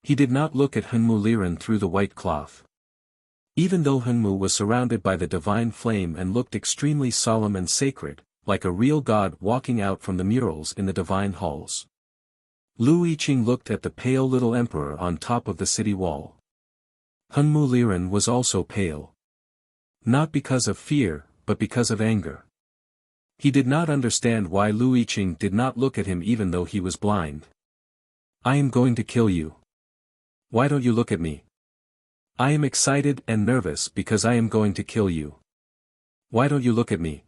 Speaker 1: He did not look at Hunmu Liren through the white cloth. Even though Hunmu was surrounded by the divine flame and looked extremely solemn and sacred, like a real god walking out from the murals in the divine halls. Lu Yiqing looked at the pale little emperor on top of the city wall. Hunmu Liren was also pale. Not because of fear, but because of anger. He did not understand why Lu Yiqing did not look at him even though he was blind. I am going to kill you. Why don't you look at me? I am excited and nervous because I am going to kill you. Why don't you look at me?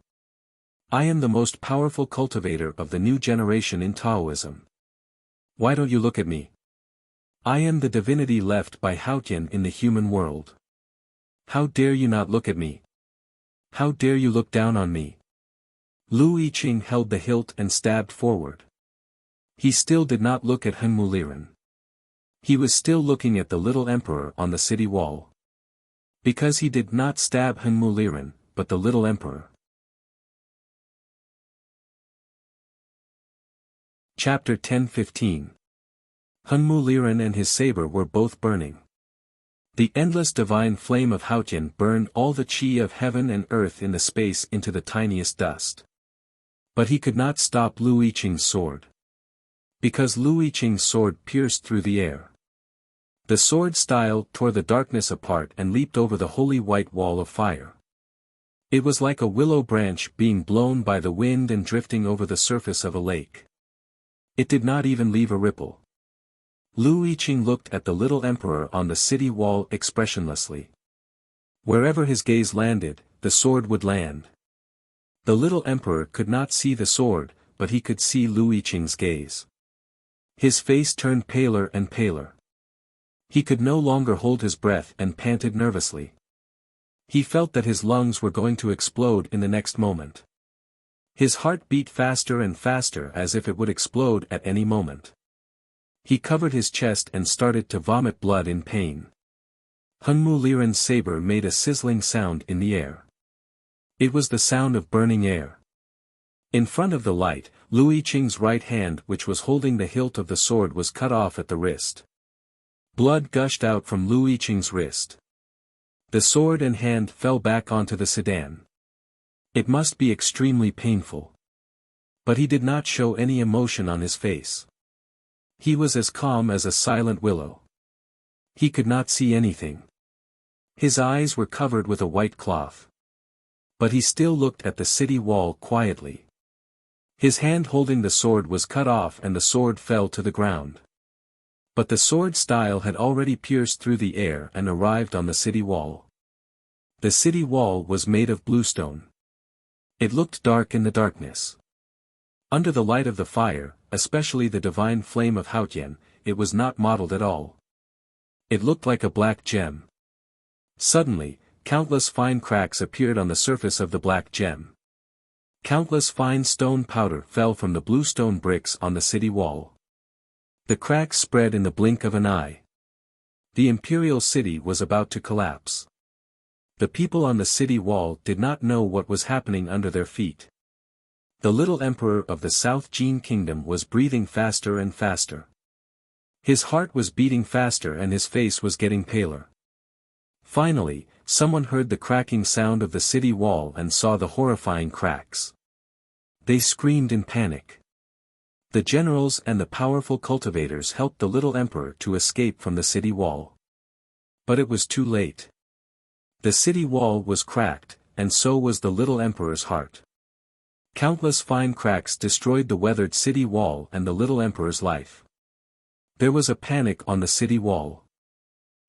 Speaker 1: I am the most powerful cultivator of the new generation in Taoism. Why don't you look at me? I am the divinity left by Haotian in the human world. How dare you not look at me? How dare you look down on me? Lu Yiqing held the hilt and stabbed forward. He still did not look at Hunmu Liren. He was still looking at the little emperor on the city wall. Because he did not stab Hunmu Liren, but the little emperor. Chapter 10-15. Hunmu Liren and his saber were both burning. The endless divine flame of Haotian burned all the qi of heaven and earth in the space into the tiniest dust. But he could not stop Lu Yiqing's sword. Because Lu Yiqing's sword pierced through the air. The sword style tore the darkness apart and leaped over the holy white wall of fire. It was like a willow branch being blown by the wind and drifting over the surface of a lake. It did not even leave a ripple. Lu Yiqing looked at the little emperor on the city wall expressionlessly. Wherever his gaze landed, the sword would land. The little emperor could not see the sword, but he could see Lu Yiqing's gaze. His face turned paler and paler. He could no longer hold his breath and panted nervously. He felt that his lungs were going to explode in the next moment. His heart beat faster and faster as if it would explode at any moment. He covered his chest and started to vomit blood in pain. Hunmu Liren's saber made a sizzling sound in the air. It was the sound of burning air. In front of the light, Lu Yiqing's right hand which was holding the hilt of the sword was cut off at the wrist. Blood gushed out from Lu Yiqing's wrist. The sword and hand fell back onto the sedan. It must be extremely painful. But he did not show any emotion on his face. He was as calm as a silent willow. He could not see anything. His eyes were covered with a white cloth. But he still looked at the city wall quietly. His hand holding the sword was cut off and the sword fell to the ground. But the sword style had already pierced through the air and arrived on the city wall. The city wall was made of bluestone. It looked dark in the darkness. Under the light of the fire, especially the divine flame of Haotian, it was not mottled at all. It looked like a black gem. Suddenly, countless fine cracks appeared on the surface of the black gem. Countless fine stone powder fell from the bluestone bricks on the city wall. The cracks spread in the blink of an eye. The imperial city was about to collapse. The people on the city wall did not know what was happening under their feet. The little emperor of the South Jin Kingdom was breathing faster and faster. His heart was beating faster and his face was getting paler. Finally, someone heard the cracking sound of the city wall and saw the horrifying cracks. They screamed in panic. The generals and the powerful cultivators helped the little emperor to escape from the city wall. But it was too late. The city wall was cracked, and so was the little emperor's heart. Countless fine cracks destroyed the weathered city wall and the little emperor's life. There was a panic on the city wall.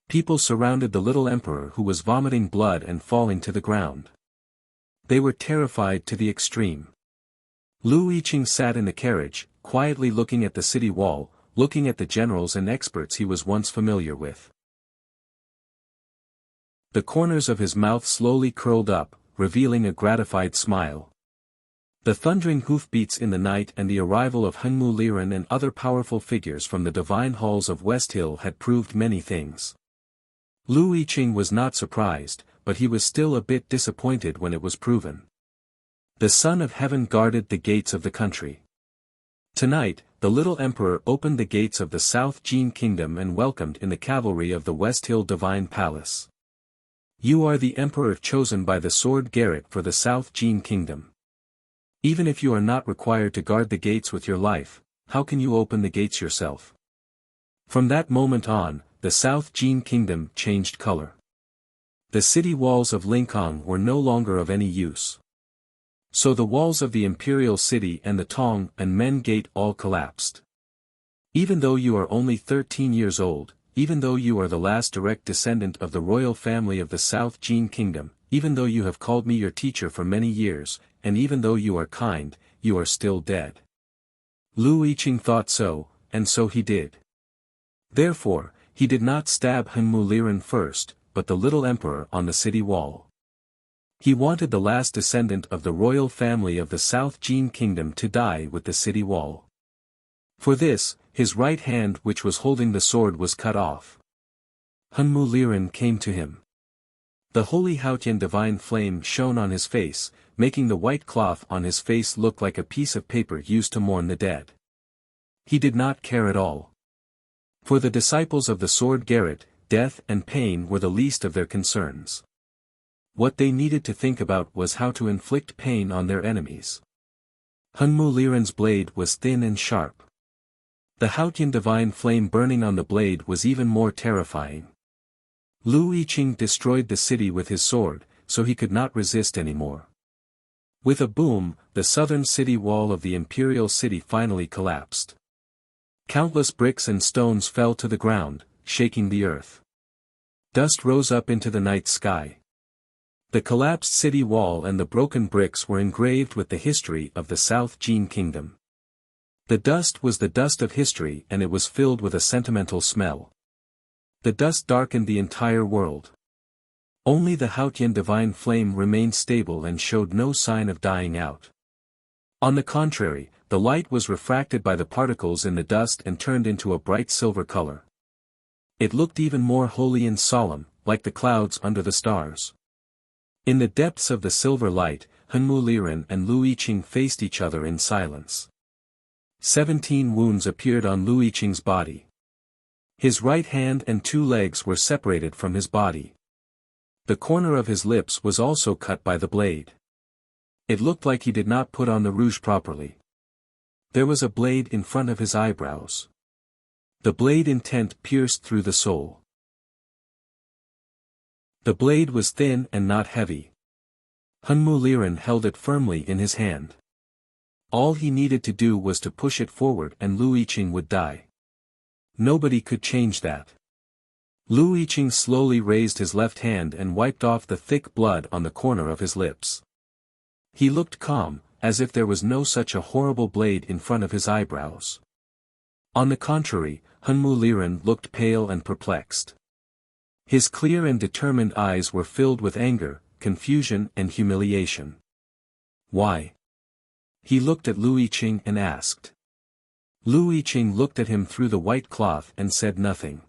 Speaker 1: People surrounded the little emperor who was vomiting blood and falling to the ground. They were terrified to the extreme. Lu Yiqing sat in the carriage, quietly looking at the city wall, looking at the generals and experts he was once familiar with. The corners of his mouth slowly curled up, revealing a gratified smile. The thundering hoofbeats in the night and the arrival of Hunmu Liren and other powerful figures from the divine halls of West Hill had proved many things. Lu Yiqing was not surprised, but he was still a bit disappointed when it was proven. The Son of Heaven guarded the gates of the country. Tonight, the little emperor opened the gates of the South Jin Kingdom and welcomed in the cavalry of the West Hill Divine Palace. You are the emperor chosen by the sword Garrett for the South Jin Kingdom. Even if you are not required to guard the gates with your life, how can you open the gates yourself? From that moment on, the South Jin Kingdom changed color. The city walls of Lincoln were no longer of any use. So the walls of the imperial city and the Tong and Men Gate all collapsed. Even though you are only 13 years old, even though you are the last direct descendant of the royal family of the South Jin Kingdom, even though you have called me your teacher for many years, and even though you are kind, you are still dead. Lu Yiqing thought so, and so he did. Therefore, he did not stab Hunmu Liren first, but the little emperor on the city wall. He wanted the last descendant of the royal family of the South Jin Kingdom to die with the city wall. For this, his right hand which was holding the sword was cut off. Hunmu Liren came to him. The holy Haotian divine flame shone on his face, making the white cloth on his face look like a piece of paper used to mourn the dead. He did not care at all. For the disciples of the sword Garrett, death and pain were the least of their concerns. What they needed to think about was how to inflict pain on their enemies. Hunmu Liren's blade was thin and sharp. The Haotian divine flame burning on the blade was even more terrifying. Lu Yiqing destroyed the city with his sword, so he could not resist anymore. With a boom, the southern city wall of the imperial city finally collapsed. Countless bricks and stones fell to the ground, shaking the earth. Dust rose up into the night sky. The collapsed city wall and the broken bricks were engraved with the history of the South Jin Kingdom. The dust was the dust of history and it was filled with a sentimental smell. The dust darkened the entire world. Only the Haotian divine flame remained stable and showed no sign of dying out. On the contrary, the light was refracted by the particles in the dust and turned into a bright silver color. It looked even more holy and solemn, like the clouds under the stars. In the depths of the silver light, Hunmu Liren and Lu Yiqing faced each other in silence. 17 wounds appeared on Lu Yiqing's body. His right hand and 2 legs were separated from his body. The corner of his lips was also cut by the blade. It looked like he did not put on the rouge properly. There was a blade in front of his eyebrows. The blade intent pierced through the soul. The blade was thin and not heavy. Hunmu Liren held it firmly in his hand. All he needed to do was to push it forward and Lu Yiqing would die. Nobody could change that. Lu Yiqing slowly raised his left hand and wiped off the thick blood on the corner of his lips. He looked calm, as if there was no such a horrible blade in front of his eyebrows. On the contrary, Hunmu Liren looked pale and perplexed. His clear and determined eyes were filled with anger, confusion and humiliation. Why? He looked at Lu Yiqing and asked. Lu Yiqing looked at him through the white cloth and said nothing.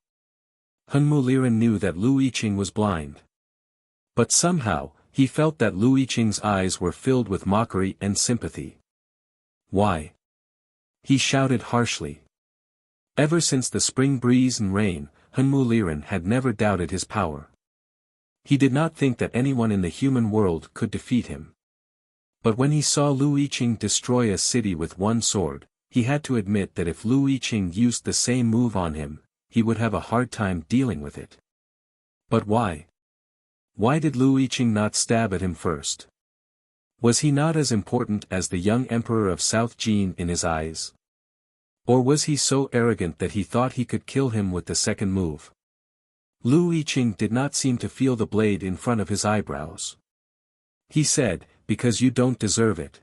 Speaker 1: Hunmu Liren knew that Lu Yiqing was blind. But somehow, he felt that Lu Yiqing's eyes were filled with mockery and sympathy. Why? He shouted harshly. Ever since the spring breeze and rain, Hunmu Liren had never doubted his power. He did not think that anyone in the human world could defeat him. But when he saw Lu Yiqing destroy a city with one sword, he had to admit that if Lu Yiqing used the same move on him, he would have a hard time dealing with it. But why? Why did Lu Yiqing not stab at him first? Was he not as important as the young emperor of South Jin in his eyes? Or was he so arrogant that he thought he could kill him with the second move? Lu Yiqing did not seem to feel the blade in front of his eyebrows. He said, "Because you don't deserve it."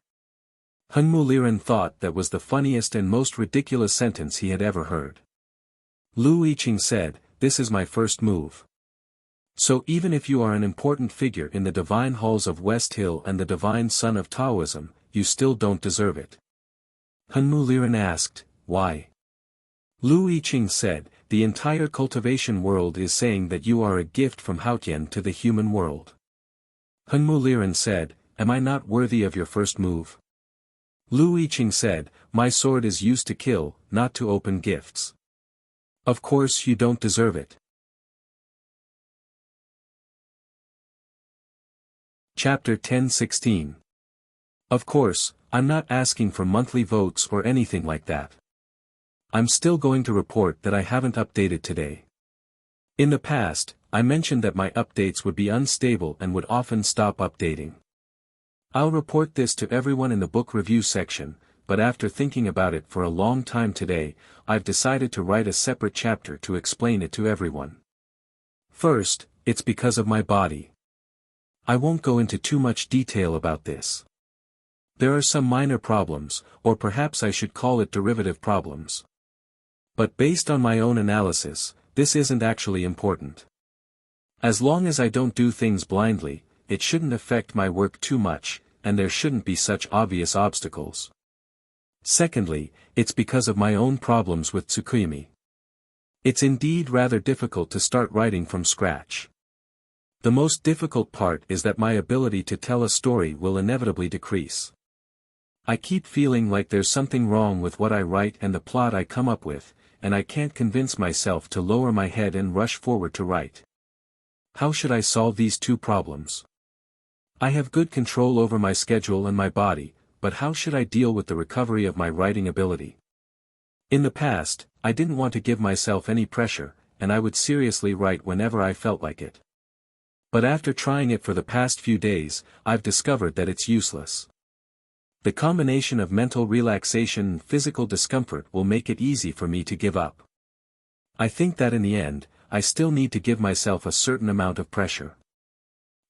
Speaker 1: Hunmu Liren thought that was the funniest and most ridiculous sentence he had ever heard. Lu Yiqing said, "This is my first move. So even if you are an important figure in the divine halls of West Hill and the divine son of Taoism, you still don't deserve it." Hunmu Liren asked, "Why?" Lu Yiqing said, "The entire cultivation world is saying that you are a gift from Haotian to the human world." Hunmu Liren said, "Am I not worthy of your first move?" Lu Yiqing said, "My sword is used to kill, not to open gifts. Of course you don't deserve it." Chapter 10:16. Of course, I'm not asking for monthly votes or anything like that. I'm still going to report that I haven't updated today. In the past, I mentioned that my updates would be unstable and would often stop updating. I'll report this to everyone in the book review section, but after thinking about it for a long time today, I've decided to write a separate chapter to explain it to everyone. First, it's because of my body. I won't go into too much detail about this. There are some minor problems, or perhaps I should call it derivative problems. But based on my own analysis, this isn't actually important. As long as I don't do things blindly, it shouldn't affect my work too much, and there shouldn't be such obvious obstacles. Secondly, it's because of my own problems with Tsukuyomi. It's indeed rather difficult to start writing from scratch. The most difficult part is that my ability to tell a story will inevitably decrease. I keep feeling like there's something wrong with what I write and the plot I come up with, and I can't convince myself to lower my head and rush forward to write. How should I solve these two problems? I have good control over my schedule and my body, but how should I deal with the recovery of my writing ability? In the past, I didn't want to give myself any pressure, and I would seriously write whenever I felt like it. But after trying it for the past few days, I've discovered that it's useless. The combination of mental relaxation and physical discomfort will make it easy for me to give up. I think that in the end, I still need to give myself a certain amount of pressure.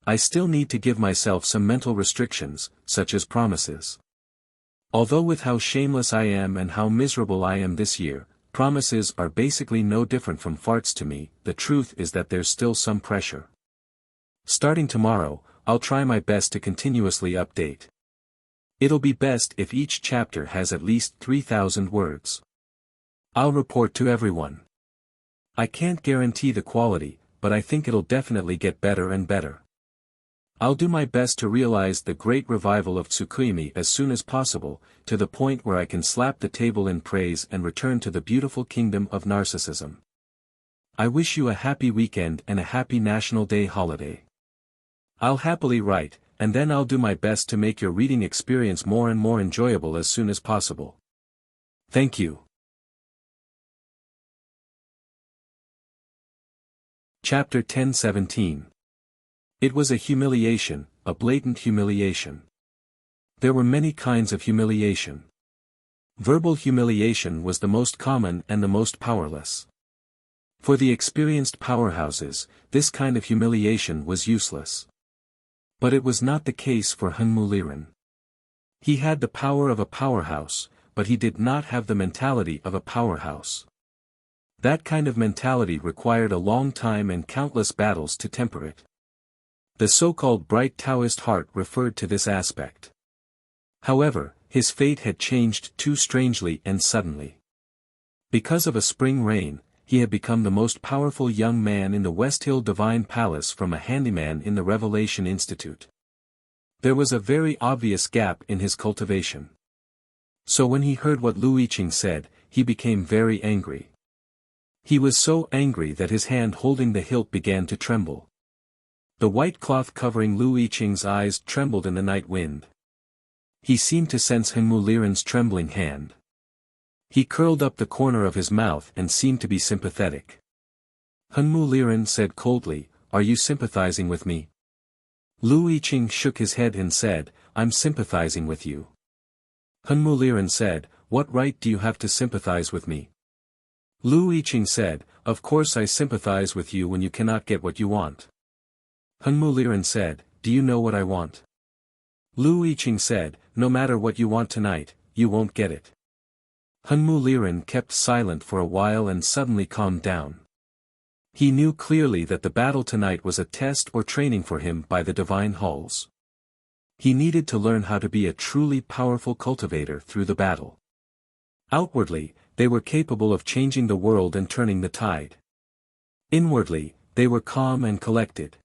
Speaker 1: I still need to give myself some mental restrictions, such as promises. Although with how shameless I am and how miserable I am this year, promises are basically no different from farts to me, the truth is that there's still some pressure. Starting tomorrow, I'll try my best to continuously update. It'll be best if each chapter has at least 3,000 words. I'll report to everyone. I can't guarantee the quality, but I think it'll definitely get better and better. I'll do my best to realize the great revival of Tsukuyomi as soon as possible, to the point where I can slap the table in praise and return to the beautiful kingdom of narcissism. I wish you a happy weekend and a happy National Day holiday. I'll happily write, and then I'll do my best to make your reading experience more and more enjoyable as soon as possible. Thank you. Chapter 10:17. It was a humiliation, a blatant humiliation. There were many kinds of humiliation. Verbal humiliation was the most common and the most powerless. For the experienced powerhouses, this kind of humiliation was useless. But it was not the case for Hunmu. He had the power of a powerhouse, but he did not have the mentality of a powerhouse. That kind of mentality required a long time and countless battles to temper it. The so-called bright Taoist heart referred to this aspect. However, his fate had changed too strangely and suddenly. Because of a spring rain, he had become the most powerful young man in the West Hill Divine Palace from a handyman in the Revelation Institute. There was a very obvious gap in his cultivation. So when he heard what Lu Yiqing said, he became very angry. He was so angry that his hand holding the hilt began to tremble. The white cloth covering Lu Yiqing's eyes trembled in the night wind. He seemed to sense Hunmu trembling hand. He curled up the corner of his mouth and seemed to be sympathetic. Hunmu said coldly, "Are you sympathizing with me?" Lu Yiqing shook his head and said, "I'm sympathizing with you." Hunmu said, "What right do you have to sympathize with me?" Lu Yiqing said, "Of course I sympathize with you when you cannot get what you want." Hunmu said, "Do you know what I want?" Lu Yiqing said, "No matter what you want tonight, you won't get it." Hunmu kept silent for a while and suddenly calmed down. He knew clearly that the battle tonight was a test or training for him by the divine halls. He needed to learn how to be a truly powerful cultivator through the battle. Outwardly, they were capable of changing the world and turning the tide. Inwardly, they were calm and collected.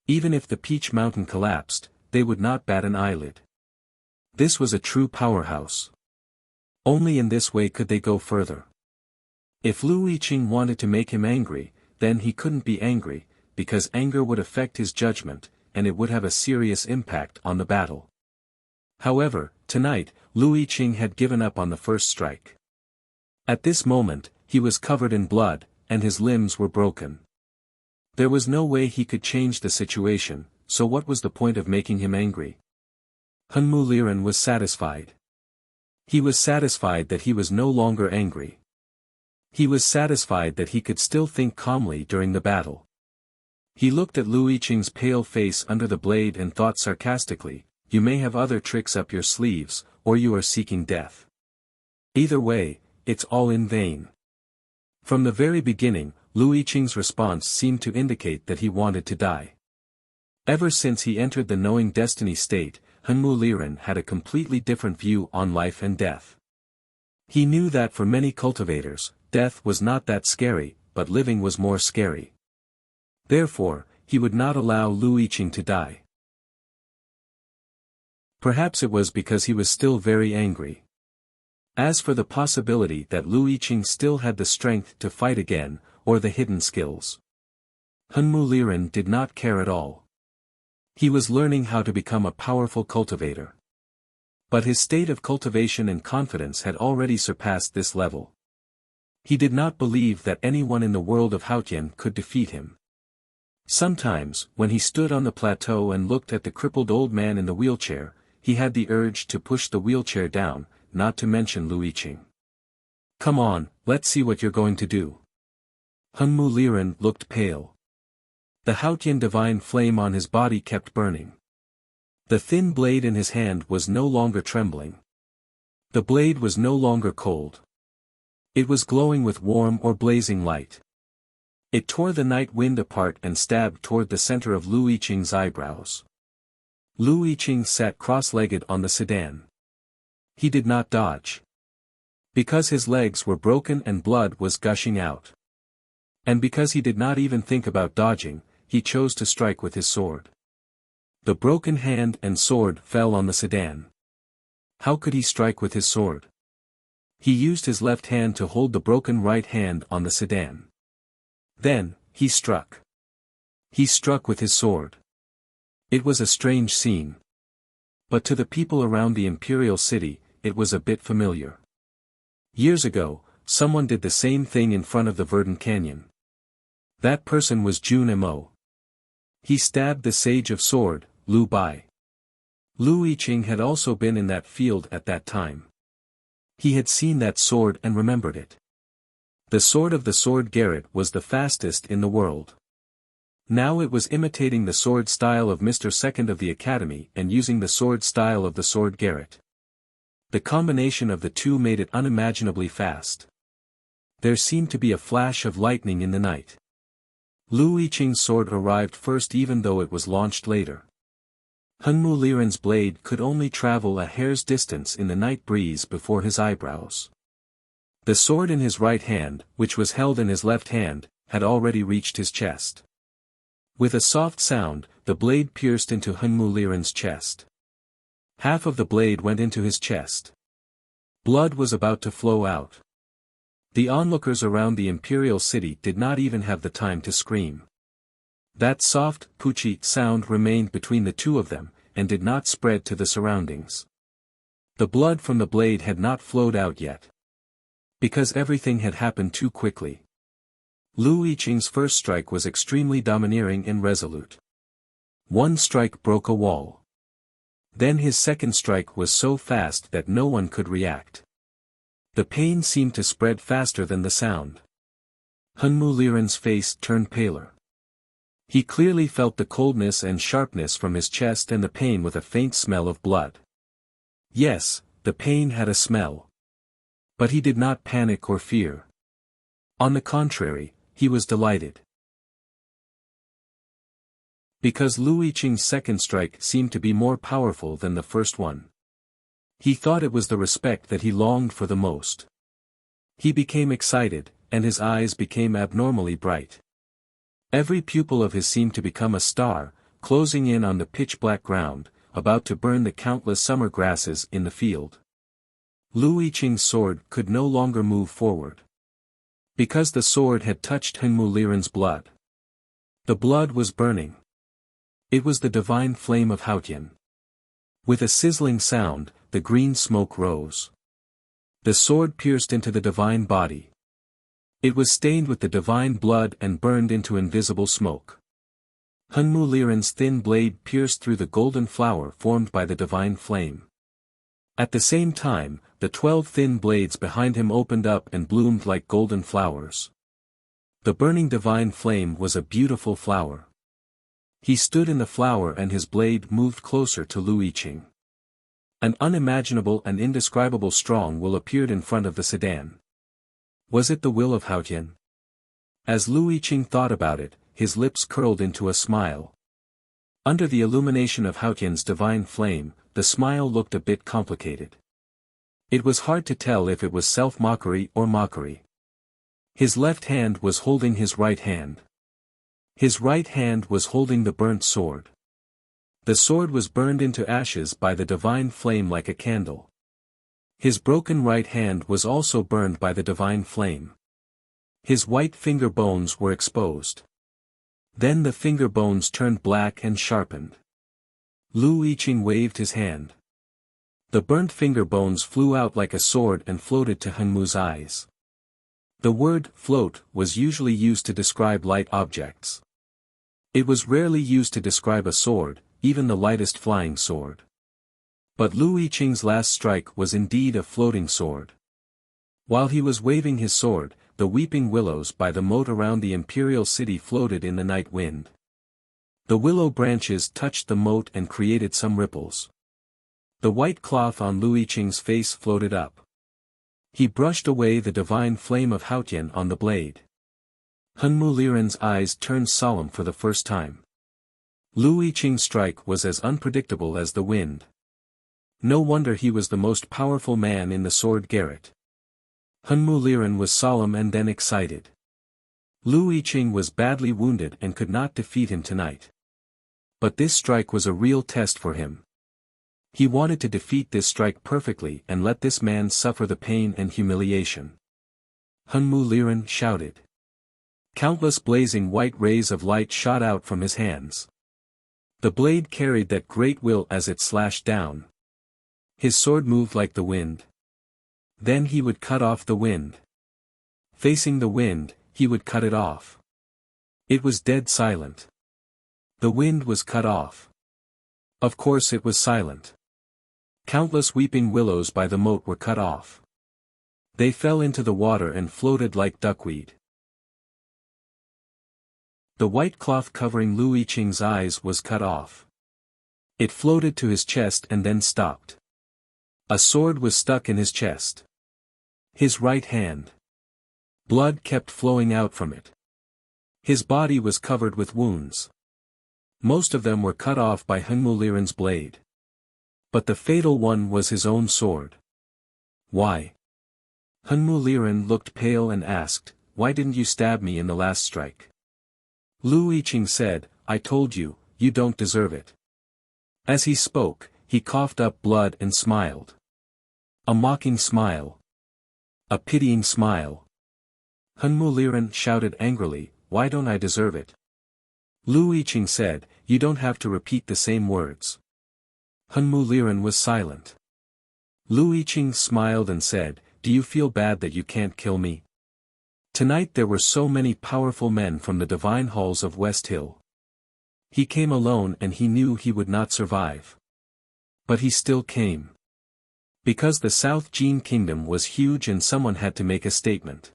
Speaker 1: Even if the Peach Mountain collapsed, they would not bat an eyelid. This was a true powerhouse. Only in this way could they go further. If Lu Yiqing wanted to make him angry, then he couldn't be angry, because anger would affect his judgment, and it would have a serious impact on the battle. However, tonight, Lu Yiqing had given up on the first strike. At this moment, he was covered in blood, and his limbs were broken. There was no way he could change the situation, so what was the point of making him angry? Hunmu was satisfied. He was satisfied that he was no longer angry. He was satisfied that he could still think calmly during the battle. He looked at Lu Yiqing's pale face under the blade and thought sarcastically, "You may have other tricks up your sleeves, or you are seeking death. Either way, it's all in vain." From the very beginning, Lu Yiqing's response seemed to indicate that he wanted to die. Ever since he entered the knowing destiny state, Hunmu had a completely different view on life and death. He knew that for many cultivators, death was not that scary, but living was more scary. Therefore, he would not allow Lu Yiqing to die. Perhaps it was because he was still very angry. As for the possibility that Lu Yiqing still had the strength to fight again, or the hidden skills, Hunmu did not care at all. He was learning how to become a powerful cultivator. But his state of cultivation and confidence had already surpassed this level. He did not believe that anyone in the world of Haotian could defeat him. Sometimes, when he stood on the plateau and looked at the crippled old man in the wheelchair, he had the urge to push the wheelchair down, not to mention Lu Yiqing. "Come on, let's see what you're going to do." Hunmu looked pale. The Haotian divine flame on his body kept burning. The thin blade in his hand was no longer trembling. The blade was no longer cold. It was glowing with warm or blazing light. It tore the night wind apart and stabbed toward the center of Lu Yiqing's eyebrows. Lu Yiqing sat cross-legged on the sedan. He did not dodge. Because his legs were broken and blood was gushing out. And because he did not even think about dodging, he chose to strike with his sword. The broken hand and sword fell on the sedan. How could he strike with his sword? He used his left hand to hold the broken right hand on the sedan. Then, he struck. He struck with his sword. It was a strange scene. But to the people around the imperial city, it was a bit familiar. Years ago, someone did the same thing in front of the Verdant Canyon. That person was Jun Emo. He stabbed the Sage of Sword, Lu Bai. Lu Yiqing had also been in that field at that time. He had seen that sword and remembered it. The sword of the sword Garrett was the fastest in the world. Now it was imitating the sword style of Mr. Second of the Academy and using the sword style of the sword Garrett. The combination of the two made it unimaginably fast. There seemed to be a flash of lightning in the night. Lu Yiqing's sword arrived first even though it was launched later. Hunmu Liren's blade could only travel a hair's distance in the night breeze before his eyebrows. The sword in his right hand, which was held in his left hand, had already reached his chest. With a soft sound, the blade pierced into Hunmu Liren's chest. Half of the blade went into his chest. Blood was about to flow out. The onlookers around the imperial city did not even have the time to scream. That soft, poochie sound remained between the two of them, and did not spread to the surroundings. The blood from the blade had not flowed out yet. Because everything had happened too quickly. Lu Yiqing's first strike was extremely domineering and resolute. One strike broke a wall. Then his second strike was so fast that no one could react. The pain seemed to spread faster than the sound. Hunmu Liren's face turned paler. He clearly felt the coldness and sharpness from his chest and the pain with a faint smell of blood. Yes, the pain had a smell. But he did not panic or fear. On the contrary, he was delighted. Because Lu Yiqing's second strike seemed to be more powerful than the first one. He thought it was the respect that he longed for the most. He became excited, and his eyes became abnormally bright. Every pupil of his seemed to become a star, closing in on the pitch-black ground, about to burn the countless summer grasses in the field. Lu Yiqing's sword could no longer move forward. Because the sword had touched Hunmu Liren's blood. The blood was burning. It was the divine flame of Haotian. With a sizzling sound, the green smoke rose. The sword pierced into the divine body. It was stained with the divine blood and burned into invisible smoke. Hunmu Liren's thin blade pierced through the golden flower formed by the divine flame. At the same time, the 12 thin blades behind him opened up and bloomed like golden flowers. The burning divine flame was a beautiful flower. He stood in the flower and his blade moved closer to Lu Yiqing. An unimaginable and indescribable strong will appeared in front of the sedan. Was it the will of Haotian? As Lu Yiqing thought about it, his lips curled into a smile. Under the illumination of Haotian's divine flame, the smile looked a bit complicated. It was hard to tell if it was self-mockery or mockery. His left hand was holding his right hand. His right hand was holding the burnt sword. The sword was burned into ashes by the divine flame like a candle. His broken right hand was also burned by the divine flame. His white finger bones were exposed. Then the finger bones turned black and sharpened. Lu Yiqing waved his hand. The burnt finger bones flew out like a sword and floated to Hunmu's eyes. The word float was usually used to describe light objects. It was rarely used to describe a sword, even the lightest flying sword. But Lu Yiqing's last strike was indeed a floating sword. While he was waving his sword, the weeping willows by the moat around the imperial city floated in the night wind. The willow branches touched the moat and created some ripples. The white cloth on Lu Yiqing's face floated up. He brushed away the divine flame of Haotian on the blade. Hunmu Liren's eyes turned solemn for the first time. Lu Yiqing's strike was as unpredictable as the wind. No wonder he was the most powerful man in the sword Garrett. Hunmu Liren was solemn and then excited. Lu Yiqing was badly wounded and could not defeat him tonight. But this strike was a real test for him. He wanted to defeat this strike perfectly and let this man suffer the pain and humiliation. Hunmu Liren shouted. Countless blazing white rays of light shot out from his hands. The blade carried that great will as it slashed down. His sword moved like the wind. Then he would cut off the wind. Facing the wind, he would cut it off. It was dead silent. The wind was cut off. Of course it was silent. Countless weeping willows by the moat were cut off. They fell into the water and floated like duckweed. The white cloth covering Lu Yiqing's eyes was cut off. It floated to his chest and then stopped. A sword was stuck in his chest. His right hand. Blood kept flowing out from it. His body was covered with wounds. Most of them were cut off by Hunmu Liren's blade. But the fatal one was his own sword. Why? Hunmu Liren looked pale and asked, "Why didn't you stab me in the last strike?" Lu Yiqing said, "I told you, you don't deserve it." As he spoke, he coughed up blood and smiled. A mocking smile. A pitying smile. Hunmu Liren shouted angrily, "Why don't I deserve it?" Lu Yiqing said, "You don't have to repeat the same words." Hunmu Liren was silent. Lu Yiqing smiled and said, "Do you feel bad that you can't kill me? Tonight there were so many powerful men from the divine halls of West Hill. He came alone and he knew he would not survive. But he still came. Because the South Jin Kingdom was huge and someone had to make a statement.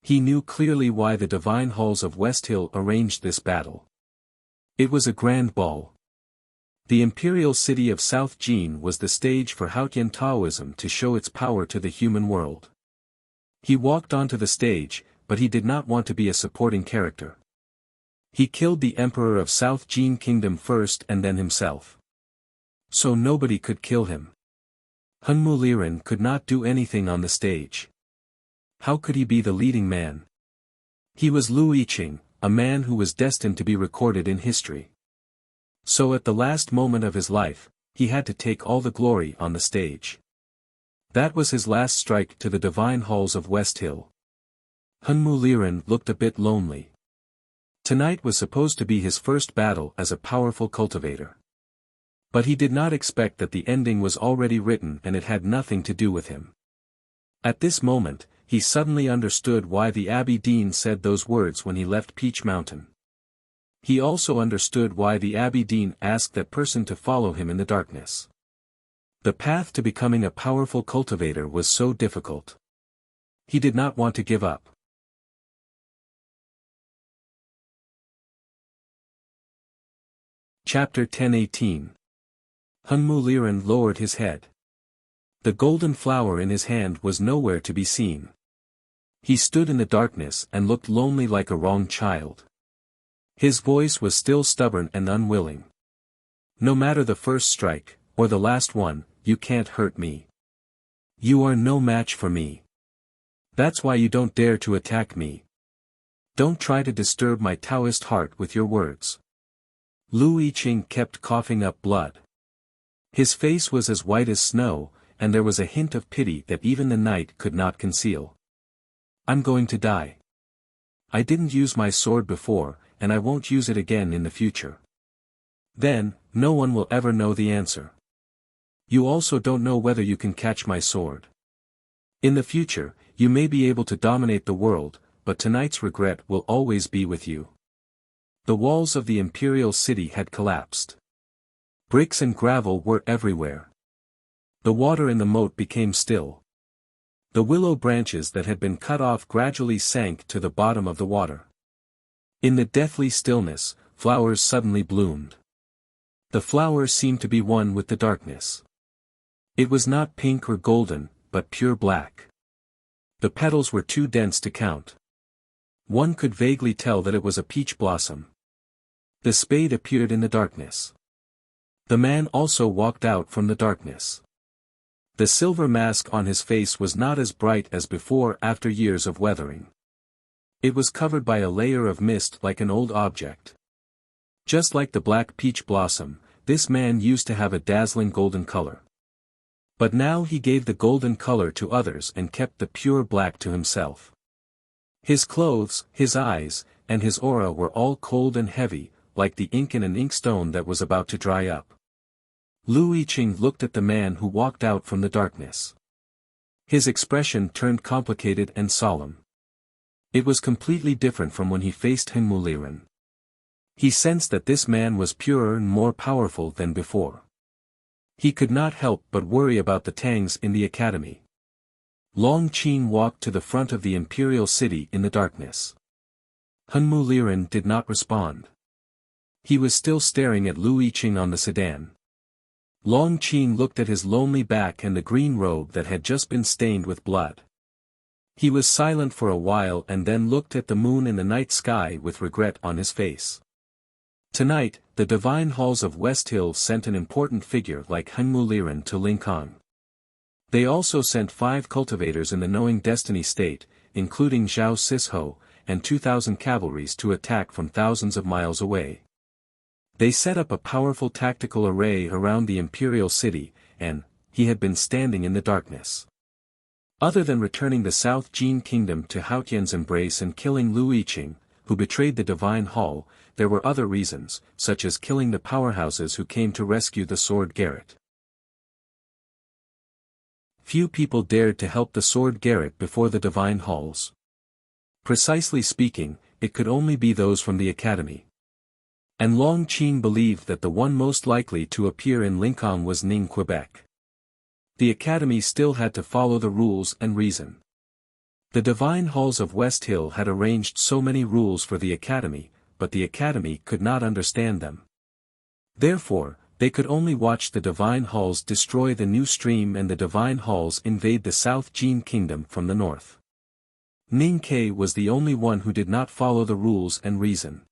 Speaker 1: He knew clearly why the divine halls of West Hill arranged this battle. It was a grand ball. The imperial city of South Jin was the stage for Haotian Taoism to show its power to the human world. He walked onto the stage, but he did not want to be a supporting character. He killed the emperor of South Jin Kingdom first and then himself. So nobody could kill him. Hunmu Liren could not do anything on the stage. How could he be the leading man? He was Lu Yiqing, a man who was destined to be recorded in history. So at the last moment of his life, he had to take all the glory on the stage. That was his last strike to the divine halls of West Hill. Hunmu Liren looked a bit lonely. Tonight was supposed to be his first battle as a powerful cultivator. But he did not expect that the ending was already written and it had nothing to do with him. At this moment, he suddenly understood why the Abbey Dean said those words when he left Peach Mountain. He also understood why the Abbey Dean asked that person to follow him in the darkness. The path to becoming a powerful cultivator was so difficult. He did not want to give up. Chapter 10:18. Hunmu Liren lowered his head. The golden flower in his hand was nowhere to be seen. He stood in the darkness and looked lonely like a wronged child. His voice was still stubborn and unwilling. "No matter the first strike, or the last one, you can't hurt me. You are no match for me. That's why you don't dare to attack me. Don't try to disturb my Taoist heart with your words." Lu Yiqing kept coughing up blood. His face was as white as snow, and there was a hint of pity that even the night could not conceal. "I'm going to die. I didn't use my sword before, and I won't use it again in the future. Then, no one will ever know the answer. You also don't know whether you can catch my sword. In the future, you may be able to dominate the world, but tonight's regret will always be with you." The walls of the imperial city had collapsed. Bricks and gravel were everywhere. The water in the moat became still. The willow branches that had been cut off gradually sank to the bottom of the water. In the deathly stillness, flowers suddenly bloomed. The flowers seemed to be one with the darkness. It was not pink or golden, but pure black. The petals were too dense to count. One could vaguely tell that it was a peach blossom. The spade appeared in the darkness. The man also walked out from the darkness. The silver mask on his face was not as bright as before after years of weathering. It was covered by a layer of mist like an old object. Just like the black peach blossom, this man used to have a dazzling golden color. But now he gave the golden color to others and kept the pure black to himself. His clothes, his eyes, and his aura were all cold and heavy, like the ink in an inkstone that was about to dry up. Lu Yiqing looked at the man who walked out from the darkness. His expression turned complicated and solemn. It was completely different from when he faced Hengmu Liren. He sensed that this man was purer and more powerful than before. He could not help but worry about the Tangs in the academy. Long Qin walked to the front of the imperial city in the darkness. Hengmu Liren did not respond. He was still staring at Lu Yiqing on the sedan. Long Qin looked at his lonely back and the green robe that had just been stained with blood. He was silent for a while and then looked at the moon in the night sky with regret on his face. Tonight, the divine halls of West Hill sent an important figure like Hengmu Liren to Lincoln. They also sent 5 cultivators in the knowing destiny state, including Zhao Sisho, and 2,000 cavalries to attack from thousands of miles away. They set up a powerful tactical array around the imperial city, and he had been standing in the darkness. Other than returning the South Jin kingdom to Haotian's embrace and killing Lu Yiqing, who betrayed the divine hall, there were other reasons, such as killing the powerhouses who came to rescue the Sword Garret. Few people dared to help the Sword Garret before the divine halls. Precisely speaking, it could only be those from the academy. And Long Qin believed that the one most likely to appear in Lincoln was Ning Quebec. The academy still had to follow the rules and reason. The divine halls of West Hill had arranged so many rules for the academy, but the academy could not understand them. Therefore, they could only watch the divine halls destroy the new stream and the divine halls invade the South Jin kingdom from the north. Ning Ke was the only one who did not follow the rules and reason.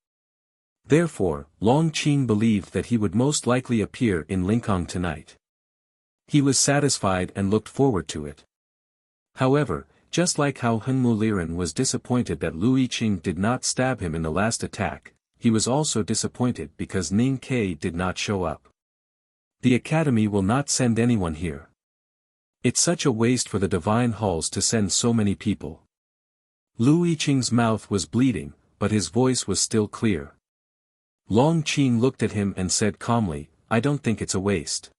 Speaker 1: Therefore, Long Qin believed that he would most likely appear in Lincoln tonight. He was satisfied and looked forward to it. However, just like how Hengmu Liren was disappointed that Lu Yiqing did not stab him in the last attack, he was also disappointed because Ning Ke did not show up. The academy will not send anyone here. It's such a waste for the divine halls to send so many people. Lu Yiqing's mouth was bleeding, but his voice was still clear. Long Qin looked at him and said calmly, "I don't think it's a waste.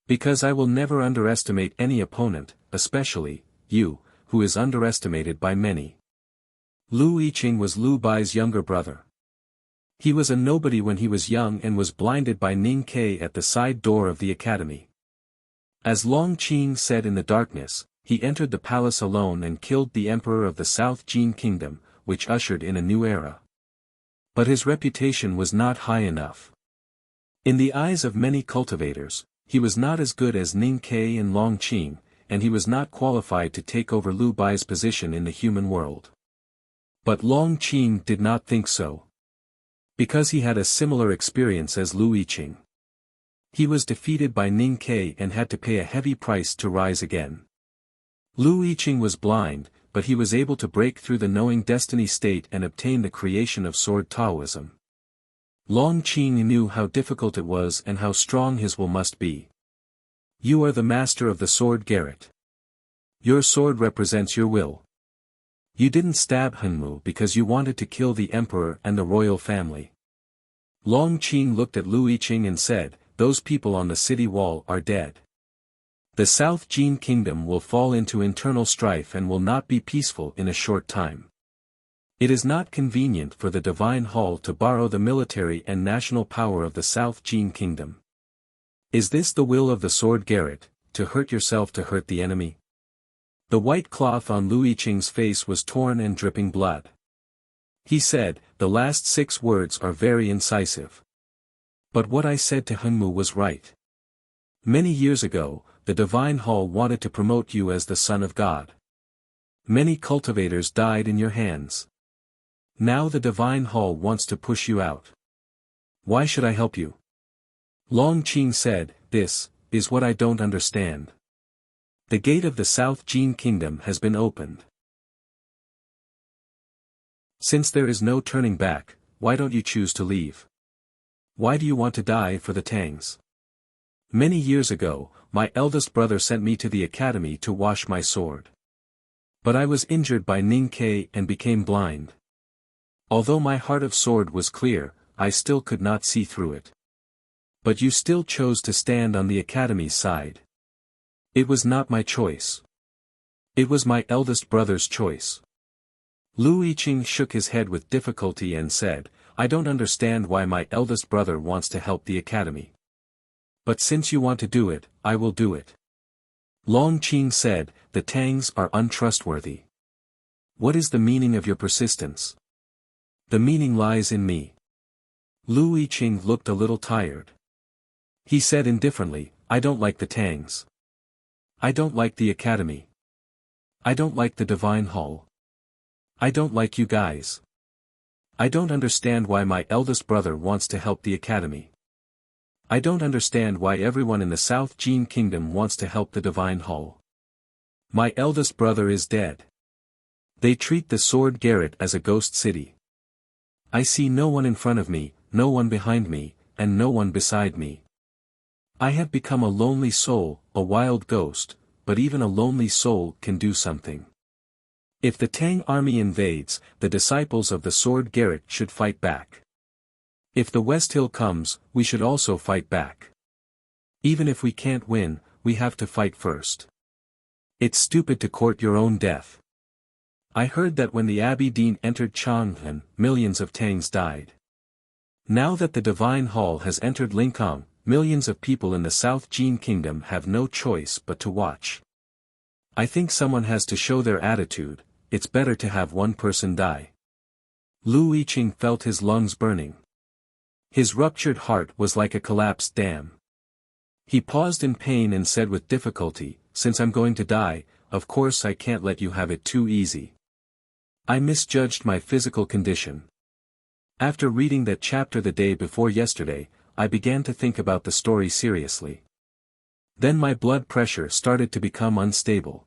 Speaker 1: Because I will never underestimate any opponent, especially you, who is underestimated by many." Lu Yiqing was Lu Bai's younger brother. He was a nobody when he was young and was blinded by Ning Ke at the side door of the academy. As Long Qin said in the darkness, he entered the palace alone and killed the emperor of the South Jin kingdom, which ushered in a new era. But his reputation was not high enough. In the eyes of many cultivators, he was not as good as Ning Ke and Long Qin, and he was not qualified to take over Lu Bai's position in the human world. But Long Qin did not think so. Because he had a similar experience as Lu Yiqing. He was defeated by Ning Ke and had to pay a heavy price to rise again. Lu Yiqing was blind, but he was able to break through the knowing destiny state and obtain the creation of sword Taoism. Long Qin knew how difficult it was and how strong his will must be. You are the master of the Sword Garret. Your sword represents your will. You didn't stab Hengmu because you wanted to kill the emperor and the royal family. Long Qin looked at Lu Yiqing and said, "Those people on the city wall are dead. The South Jin kingdom will fall into internal strife and will not be peaceful in a short time. It is not convenient for the divine hall to borrow the military and national power of the South Jin kingdom. Is this the will of the Sword Garret, to hurt yourself to hurt the enemy?" The white cloth on Lu Yiqing's face was torn and dripping blood. He said, "The last 6 words are very incisive. But what I said to Hengmu was right. Many years ago, the divine hall wanted to promote you as the son of God. Many cultivators died in your hands. Now the divine hall wants to push you out. Why should I help you?" Long Qin said, "This is what I don't understand. The gate of the South Jin kingdom has been opened. Since there is no turning back, why don't you choose to leave? Why do you want to die for the Tangs? Many years ago, my eldest brother sent me to the academy to wash my sword. But I was injured by Ning Ke and became blind. Although my heart of sword was clear, I still could not see through it. But you still chose to stand on the Academy's side. It was not my choice. It was my eldest brother's choice. Lu Yiqing shook his head with difficulty and said, I don't understand why my eldest brother wants to help the Academy. But since you want to do it, I will do it. Long Qing said, the Tangs are untrustworthy. What is the meaning of your persistence? The meaning lies in me. Lu Yiqing looked a little tired. He said indifferently, I don't like the Tangs. I don't like the Academy. I don't like the Divine Hall. I don't like you guys. I don't understand why my eldest brother wants to help the Academy. I don't understand why everyone in the South Jin Kingdom wants to help the Divine Hall. My eldest brother is dead. They treat the Sword Garret as a ghost city. I see no one in front of me, no one behind me, and no one beside me. I have become a lonely soul, a wild ghost, but even a lonely soul can do something. If the Tang army invades, the disciples of the Sword Garret should fight back. If the West Hill comes, we should also fight back. Even if we can't win, we have to fight first. It's stupid to court your own death. I heard that when the Abbey Dean entered Chang'an, millions of Tangs died. Now that the Divine Hall has entered Lingang, millions of people in the South Jin Kingdom have no choice but to watch. I think someone has to show their attitude. It's better to have one person die. Lu Yiqing felt his lungs burning. His ruptured heart was like a collapsed dam. He paused in pain and said with difficulty, since I'm going to die, of course I can't let you have it too easy. I misjudged my physical condition. After reading that chapter the day before yesterday, I began to think about the story seriously. Then my blood pressure started to become unstable.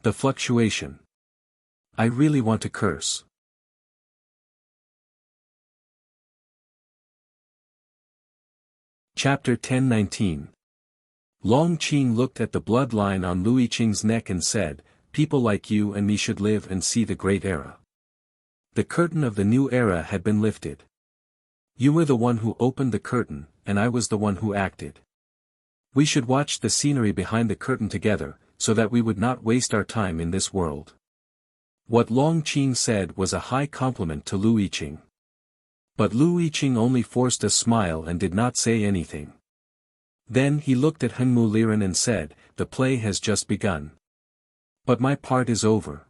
Speaker 1: The fluctuation. I really want to curse. Chapter 10:19. Long Qing looked at the bloodline on Lu Yiqing's neck and said, people like you and me should live and see the great era. The curtain of the new era had been lifted. You were the one who opened the curtain, and I was the one who acted. We should watch the scenery behind the curtain together, so that we would not waste our time in this world. What Long Qing said was a high compliment to Lu Yiqing. But Lu Yiqing only forced a smile and did not say anything. Then he looked at Hengmu Liren and said, the play has just begun. But my part is over.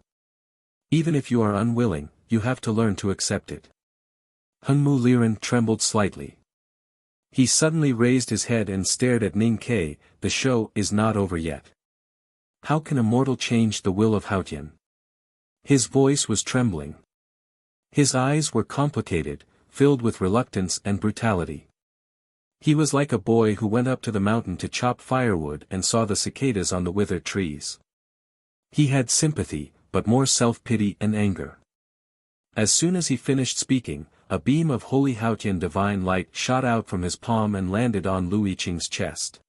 Speaker 1: Even if you are unwilling, you have to learn to accept it. Hengmu Liren trembled slightly. He suddenly raised his head and stared at Ning Ke, the show is not over yet. How can a mortal change the will of Haotian? His voice was trembling. His eyes were complicated, filled with reluctance and brutality. He was like a boy who went up to the mountain to chop firewood and saw the cicadas on the withered trees. He had sympathy, but more self-pity and anger. As soon as he finished speaking, a beam of holy Haotian divine light shot out from his palm and landed on Lu Yiqing's chest.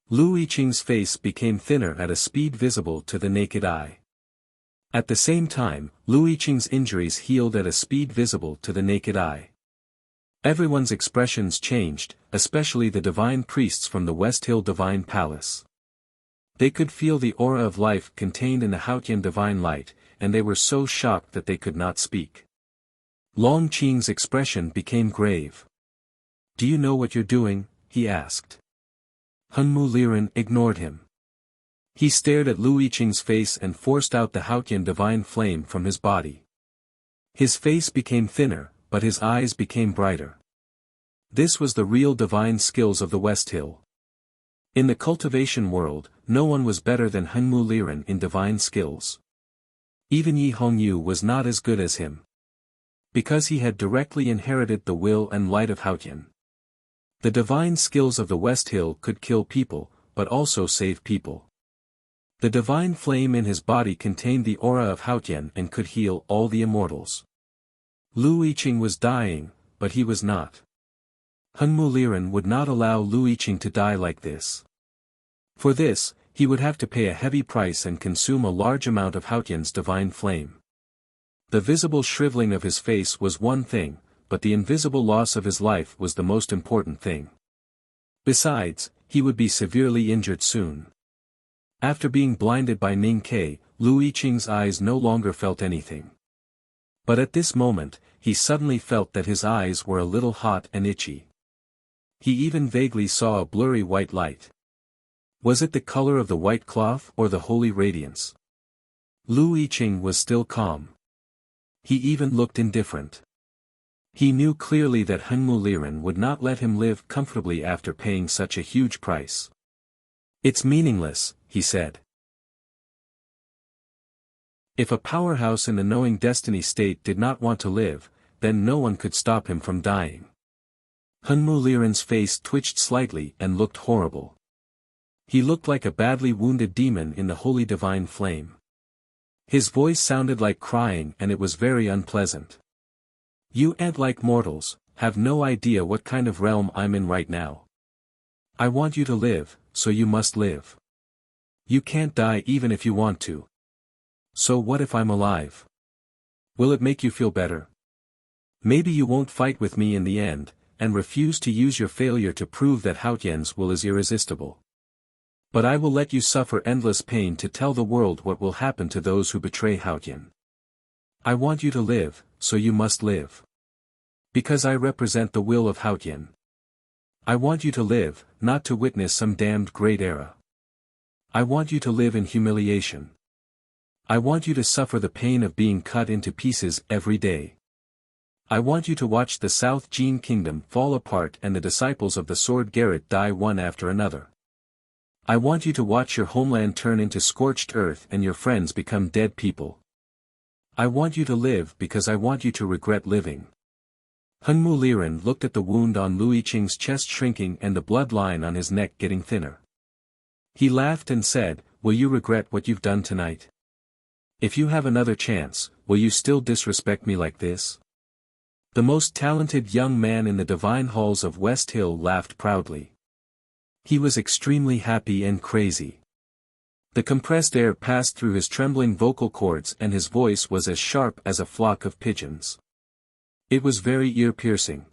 Speaker 1: Lu Yiqing's face became thinner at a speed visible to the naked eye. At the same time, Lu Yiqing's injuries healed at a speed visible to the naked eye. Everyone's expressions changed, especially the divine priests from the West Hill Divine Palace. They could feel the aura of life contained in the Haotian divine light, and they were so shocked that they could not speak. Long Qing's expression became grave. Do you know what you're doing? He asked. Hengmu Liren ignored him. He stared at Lu Yiqing's face and forced out the Haotian divine flame from his body. His face became thinner, but his eyes became brighter. This was the real divine skills of the West Hill. In the cultivation world, no one was better than Hengmu Liren in divine skills. Even Yi Hongyu was not as good as him. Because he had directly inherited the will and light of Haotian. The divine skills of the West Hill could kill people, but also save people. The divine flame in his body contained the aura of Haotian and could heal all the immortals. Lu Yiqing was dying, but he was not. Hengmu Liren would not allow Lu Yiqing to die like this. For this, he would have to pay a heavy price and consume a large amount of Haotian's divine flame. The visible shriveling of his face was one thing, but the invisible loss of his life was the most important thing. Besides, he would be severely injured soon. After being blinded by Ning Ke, Lu Yiqing's eyes no longer felt anything. But at this moment, he suddenly felt that his eyes were a little hot and itchy. He even vaguely saw a blurry white light. Was it the color of the white cloth or the holy radiance? Lu Yiqing was still calm. He even looked indifferent. He knew clearly that Henmu Liren would not let him live comfortably after paying such a huge price. "It's meaningless," he said. If a powerhouse in the knowing destiny state did not want to live, then no one could stop him from dying. Henmu Liren's face twitched slightly and looked horrible. He looked like a badly wounded demon in the holy divine flame. His voice sounded like crying and it was very unpleasant. "You ant-like mortals, have no idea what kind of realm I'm in right now. I want you to live, so you must live. You can't die even if you want to. So what if I'm alive? Will it make you feel better? Maybe you won't fight with me in the end, and refuse to use your failure to prove that Haotian's will is irresistible. But I will let you suffer endless pain to tell the world what will happen to those who betray Haotian. I want you to live, so you must live. Because I represent the will of Haotian. I want you to live, not to witness some damned great era. I want you to live in humiliation. I want you to suffer the pain of being cut into pieces every day. I want you to watch the South Jin Kingdom fall apart and the disciples of the Sword Garret die one after another. I want you to watch your homeland turn into scorched earth and your friends become dead people. I want you to live because I want you to regret living." Henmu Liren looked at the wound on Lu Yiqing's chest shrinking and the blood line on his neck getting thinner. He laughed and said, "Will you regret what you've done tonight? If you have another chance, will you still disrespect me like this?" The most talented young man in the divine halls of West Hill laughed proudly. He was extremely happy and crazy. The compressed air passed through his trembling vocal cords and his voice was as sharp as a flock of pigeons. It was very ear-piercing.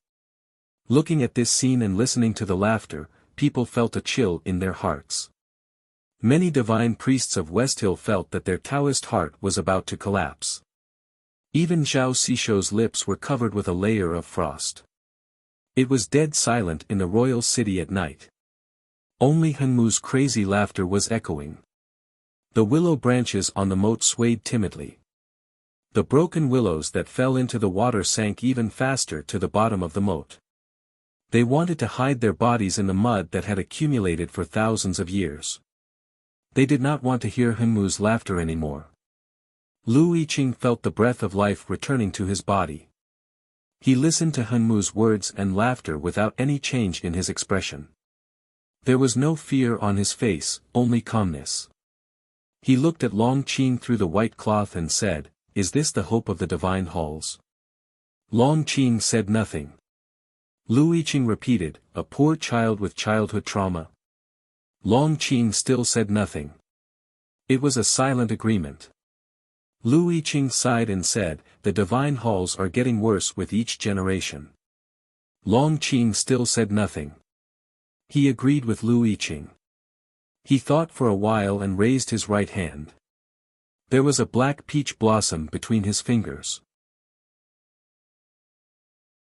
Speaker 1: Looking at this scene and listening to the laughter, people felt a chill in their hearts. Many divine priests of West Hill felt that their Taoist heart was about to collapse. Even Zhao Sisho's lips were covered with a layer of frost. It was dead silent in the royal city at night. Only Henmu's crazy laughter was echoing. The willow branches on the moat swayed timidly. The broken willows that fell into the water sank even faster to the bottom of the moat. They wanted to hide their bodies in the mud that had accumulated for thousands of years. They did not want to hear Henmu's laughter anymore. Lu Yiqing felt the breath of life returning to his body. He listened to Henmu's words and laughter without any change in his expression. There was no fear on his face, only calmness. He looked at Long Qing through the white cloth and said, "Is this the hope of the divine halls?" Long Qing said nothing. Lu Yiqing repeated, "A poor child with childhood trauma?" Long Qing still said nothing. It was a silent agreement. Lu Yiqing sighed and said, "The divine halls are getting worse with each generation." Long Qing still said nothing. He agreed with Lu Yiqing. He thought for a while and raised his right hand. There was a black peach blossom between his fingers.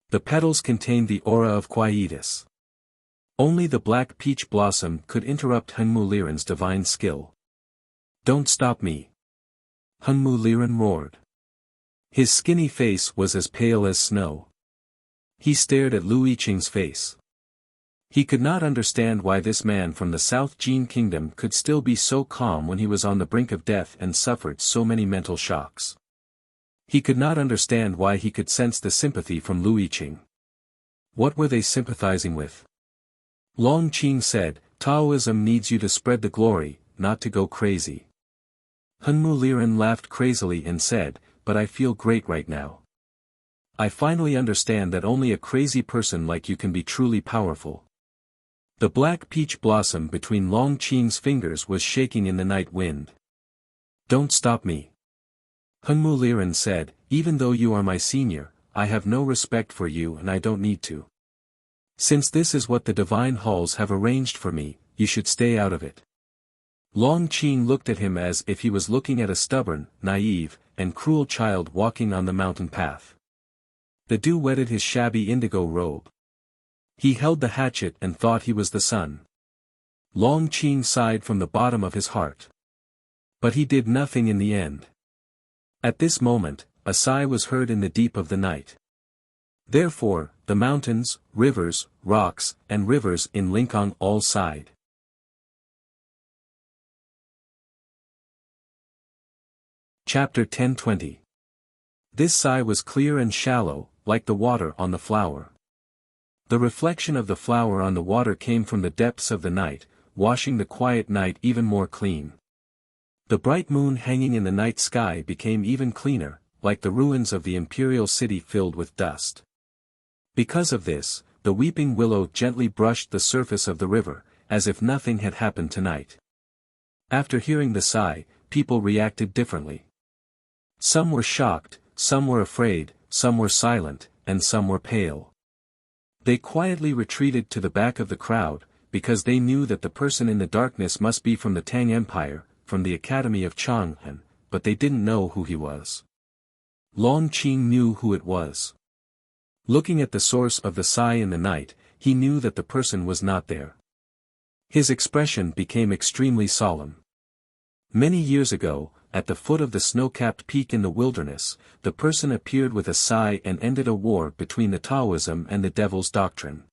Speaker 1: The petals contained the aura of quietus. Only the black peach blossom could interrupt Henmu Liren's divine skill. "Don't stop me!" Henmu Liren roared. His skinny face was as pale as snow. He stared at Lu Yiqing's face. He could not understand why this man from the South Jin Kingdom could still be so calm when he was on the brink of death and suffered so many mental shocks. He could not understand why he could sense the sympathy from Lu Yiqing. What were they sympathizing with? Long Qing said, "Taoism needs you to spread the glory, not to go crazy." Henmu Liren laughed crazily and said, "But I feel great right now. I finally understand that only a crazy person like you can be truly powerful." The black peach blossom between Long Qing's fingers was shaking in the night wind. "Don't stop me." Henmu Liren said, "Even though you are my senior, I have no respect for you and I don't need to. Since this is what the divine halls have arranged for me, you should stay out of it. Long Qing looked at him as if he was looking at a stubborn, naive, and cruel child walking on the mountain path. The dew wetted his shabby indigo robe. He held the hatchet and thought he was the sun. Long Qing sighed from the bottom of his heart. But he did nothing in the end. At this moment, a sigh was heard in the deep of the night. Therefore, the mountains, rivers, rocks, and rivers in Lincoln all sighed. Chapter 10:20. This sigh was clear and shallow, like the water on the flower. The reflection of the flower on the water came from the depths of the night, washing the quiet night even more clean. The bright moon hanging in the night sky became even cleaner, like the ruins of the imperial city filled with dust. Because of this, the weeping willow gently brushed the surface of the river, as if nothing had happened tonight. After hearing the sigh, people reacted differently. Some were shocked, some were afraid, some were silent, and some were pale. They quietly retreated to the back of the crowd, because they knew that the person in the darkness must be from the Tang Empire, from the Academy of Chang'an, but they didn't know who he was. Long Qing knew who it was. Looking at the source of the sigh in the night, he knew that the person was not there. His expression became extremely solemn. Many years ago, at the foot of the snow-capped peak in the wilderness, the person appeared with a sigh and ended a war between the Taoism and the Devil's Doctrine.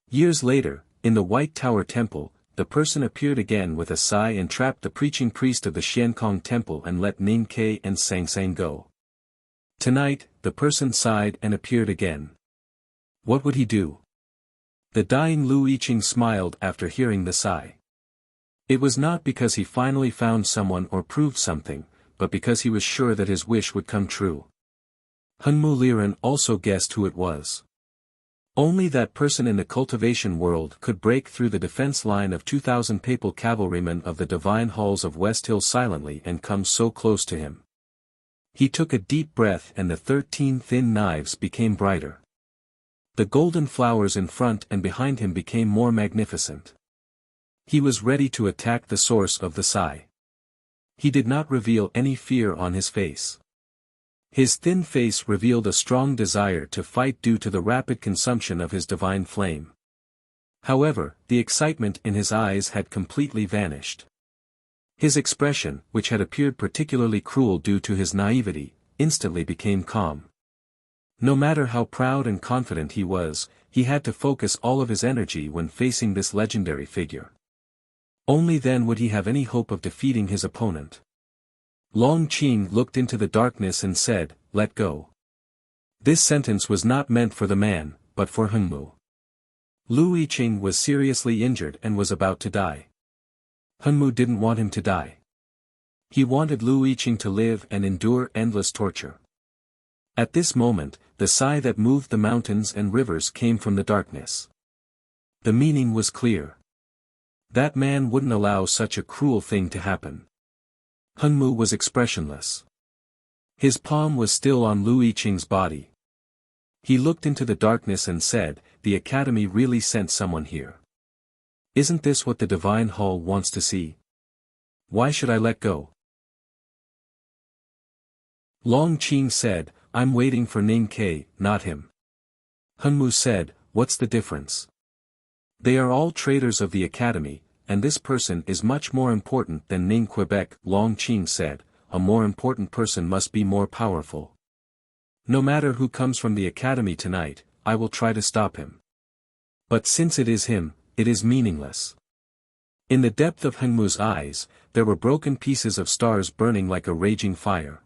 Speaker 1: Years later, in the White Tower Temple, the person appeared again with a sigh and trapped the preaching priest of the Xiankong Temple and let Ning Ke and Sang Sang go. Tonight, the person sighed and appeared again. What would he do? The dying Lu Yiqing smiled after hearing the sigh. It was not because he finally found someone or proved something, but because he was sure that his wish would come true. Hunmu Liren also guessed who it was. Only that person in the cultivation world could break through the defense line of 2,000 papal cavalrymen of the divine halls of West Hill silently and come so close to him. He took a deep breath and the 13 thin knives became brighter. The golden flowers in front and behind him became more magnificent. He was ready to attack the source of the sigh. He did not reveal any fear on his face. His thin face revealed a strong desire to fight due to the rapid consumption of his divine flame. However, the excitement in his eyes had completely vanished. His expression, which had appeared particularly cruel due to his naivety, instantly became calm. No matter how proud and confident he was, he had to focus all of his energy when facing this legendary figure. Only then would he have any hope of defeating his opponent. Long Qing looked into the darkness and said, "Let go." This sentence was not meant for the man, but for Hunmu. Lu Yiqing was seriously injured and was about to die. Hunmu didn't want him to die. He wanted Lu Yiqing to live and endure endless torture. At this moment, the sigh that moved the mountains and rivers came from the darkness. The meaning was clear. That man wouldn't allow such a cruel thing to happen. Hunmu was expressionless. His palm was still on Lu Yiqing's body. He looked into the darkness and said, "The Academy really sent someone here. Isn't this what the Divine Hall wants to see? Why should I let go?" Long Qing said, "I'm waiting for Ning Ke, not him." Hunmu said, "What's the difference? They are all traitors of the Academy, and this person is much more important than Ning Quebec." Long Qing said, "A more important person must be more powerful. No matter who comes from the Academy tonight, I will try to stop him. But since it is him, it is meaningless." In the depth of Hengmu's eyes, there were broken pieces of stars burning like a raging fire.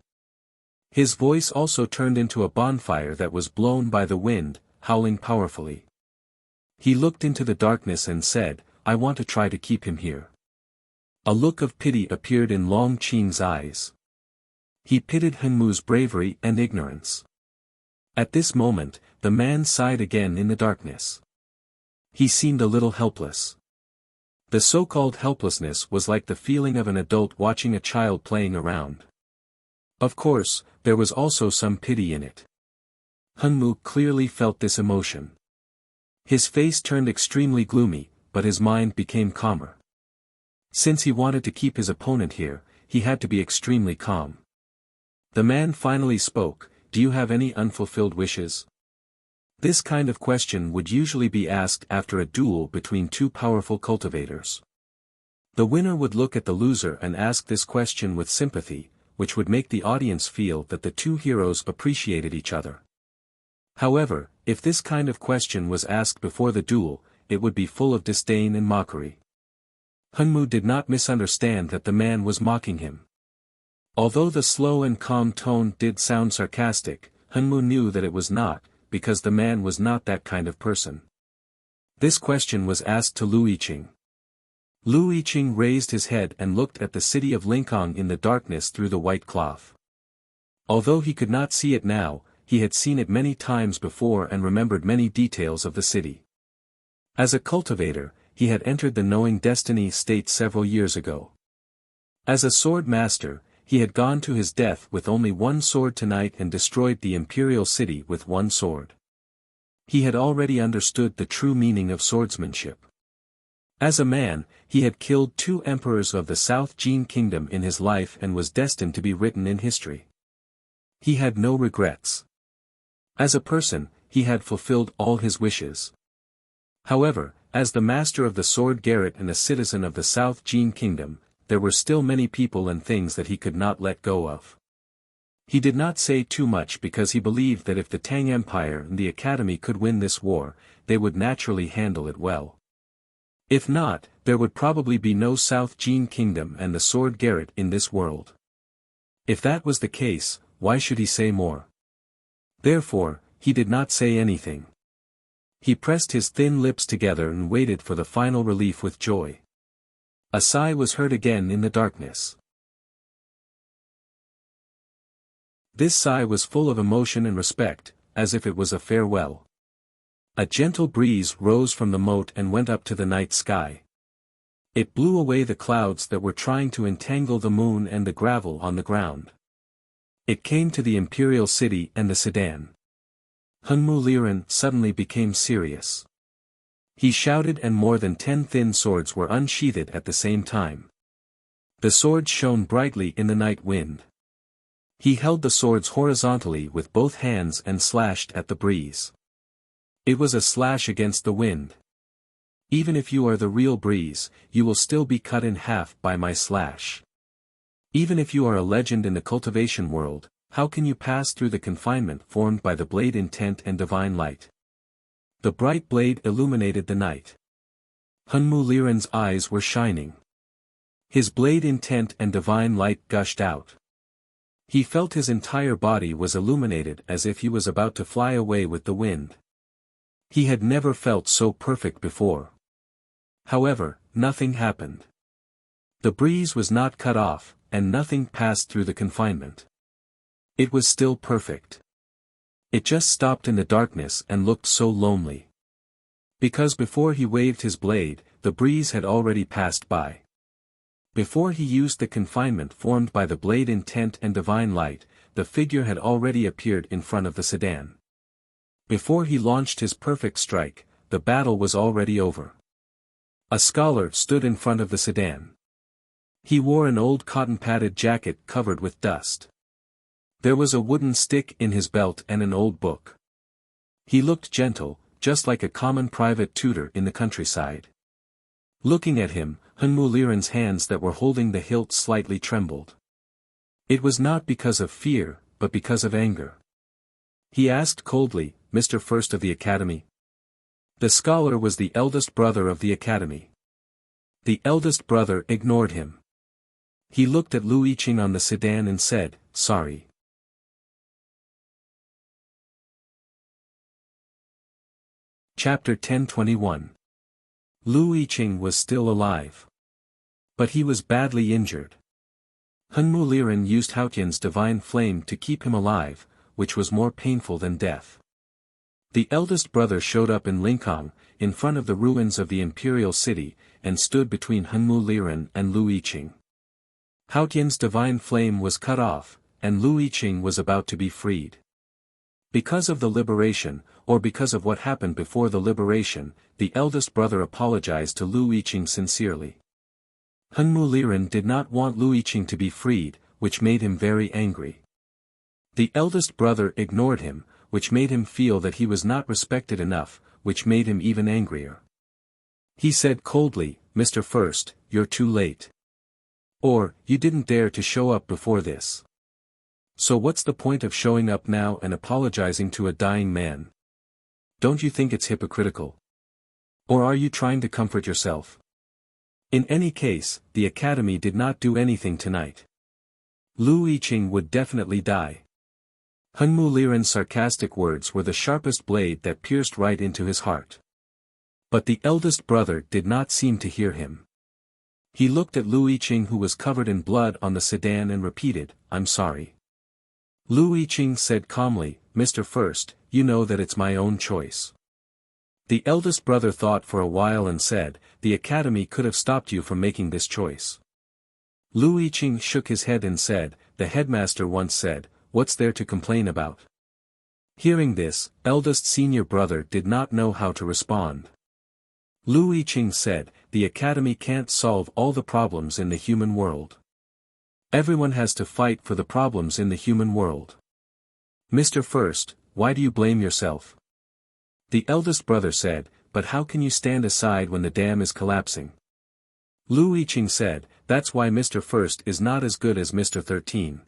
Speaker 1: His voice also turned into a bonfire that was blown by the wind, howling powerfully. He looked into the darkness and said, "I want to try to keep him here." A look of pity appeared in Long Qing's eyes. He pitied Hengmu's bravery and ignorance. At this moment, the man sighed again in the darkness. He seemed a little helpless. The so-called helplessness was like the feeling of an adult watching a child playing around. Of course, there was also some pity in it. Hunmu clearly felt this emotion. His face turned extremely gloomy, but his mind became calmer. Since he wanted to keep his opponent here, he had to be extremely calm. The man finally spoke, "Do you have any unfulfilled wishes?" This kind of question would usually be asked after a duel between two powerful cultivators. The winner would look at the loser and ask this question with sympathy, which would make the audience feel that the two heroes appreciated each other. However, if this kind of question was asked before the duel, it would be full of disdain and mockery. Hunmu did not misunderstand that the man was mocking him. Although the slow and calm tone did sound sarcastic, Hunmu knew that it was not, because the man was not that kind of person. This question was asked to Lu Yiqing. Lu Yiqing raised his head and looked at the city of Linкang in the darkness through the white cloth. Although he could not see it now, he had seen it many times before and remembered many details of the city. As a cultivator, he had entered the knowing destiny state several years ago. As a sword master, he had gone to his death with only one sword tonight and destroyed the imperial city with one sword. He had already understood the true meaning of swordsmanship. As a man, he had killed 2 emperors of the South Jin kingdom in his life and was destined to be written in history. He had no regrets. As a person, he had fulfilled all his wishes. However, as the master of the sword garret and a citizen of the South Jin kingdom, there were still many people and things that he could not let go of. He did not say too much because he believed that if the Tang Empire and the Academy could win this war, they would naturally handle it well. If not, there would probably be no South Jin kingdom and the sword garret in this world. If that was the case, why should he say more? Therefore, he did not say anything. He pressed his thin lips together and waited for the final relief with joy. A sigh was heard again in the darkness. This sigh was full of emotion and respect, as if it was a farewell. A gentle breeze rose from the moat and went up to the night sky. It blew away the clouds that were trying to entangle the moon and the gravel on the ground. It came to the imperial city and the sedan. Hunmu Liren suddenly became serious. He shouted and more than 10 thin swords were unsheathed at the same time. The swords shone brightly in the night wind. He held the swords horizontally with both hands and slashed at the breeze. It was a slash against the wind. Even if you are the real breeze, you will still be cut in half by my slash. Even if you are a legend in the cultivation world, how can you pass through the confinement formed by the blade intent and divine light? The bright blade illuminated the night. Hunmu Liren's eyes were shining. His blade intent and divine light gushed out. He felt his entire body was illuminated as if he was about to fly away with the wind. He had never felt so perfect before. However, nothing happened. The breeze was not cut off, and nothing passed through the confinement. It was still perfect. It just stopped in the darkness and looked so lonely. Because before he waved his blade, the breeze had already passed by. Before he used the confinement formed by the blade intent and divine light, the figure had already appeared in front of the sedan. Before he launched his perfect strike, the battle was already over. A scholar stood in front of the sedan. He wore an old cotton-padded jacket covered with dust. There was a wooden stick in his belt and an old book. He looked gentle, just like a common private tutor in the countryside. Looking at him, Hunmu Liren's hands that were holding the hilt slightly trembled. It was not because of fear, but because of anger. He asked coldly, "Mr. First of the Academy?" The scholar was the eldest brother of the Academy. The eldest brother ignored him. He looked at Lu Yiqing on the sedan and said, "Sorry." Chapter 1021. Lu Yiqing was still alive. But he was badly injured. Hunmu Liren used Haotian's divine flame to keep him alive, which was more painful than death. The eldest brother showed up in Linкang, in front of the ruins of the imperial city, and stood between Hunmu Liren and Lu Yiqing. Haotian's divine flame was cut off, and Lu Yiqing was about to be freed. Because of the liberation, or because of what happened before the liberation, the eldest brother apologized to Lu Yiqing sincerely. Hengmu Liren did not want Lu Yiqing to be freed, which made him very angry. The eldest brother ignored him, which made him feel that he was not respected enough, which made him even angrier. He said coldly, "Mr. First, you're too late. Or, you didn't dare to show up before this. So what's the point of showing up now and apologizing to a dying man? Don't you think it's hypocritical? Or are you trying to comfort yourself? In any case, the academy did not do anything tonight. Lu Yiqing would definitely die." Hengmu Liren's sarcastic words were the sharpest blade that pierced right into his heart. But the eldest brother did not seem to hear him. He looked at Lu Yiqing, who was covered in blood on the sedan, and repeated, "I'm sorry." Lu Yiqing said calmly, "Mr. First, you know that it's my own choice." The eldest brother thought for a while and said, "The academy could have stopped you from making this choice." Lu Yiqing shook his head and said, "The headmaster once said, 'What's there to complain about?'" Hearing this, eldest senior brother did not know how to respond. Lu Yiqing said, "The academy can't solve all the problems in the human world. Everyone has to fight for the problems in the human world. Mr. First, why do you blame yourself?" The eldest brother said, "But how can you stand aside when the dam is collapsing?" Lu Yiqing said, "That's why Mr. First is not as good as Mr. 13.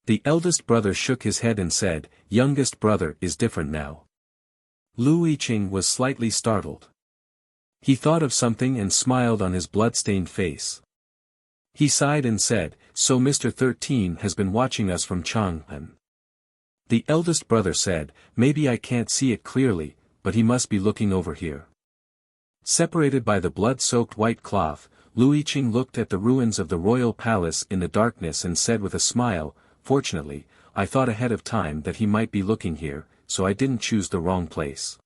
Speaker 1: The eldest brother shook his head and said, "Youngest brother is different now." Lu Yiqing was slightly startled. He thought of something and smiled on his blood-stained face. He sighed and said, "So Mr. 13 has been watching us from Chang'an." The eldest brother said, "Maybe I can't see it clearly, but he must be looking over here." Separated by the blood-soaked white cloth, Lu Yiqing looked at the ruins of the royal palace in the darkness and said with a smile, "Fortunately, I thought ahead of time that he might be looking here, so I didn't choose the wrong place."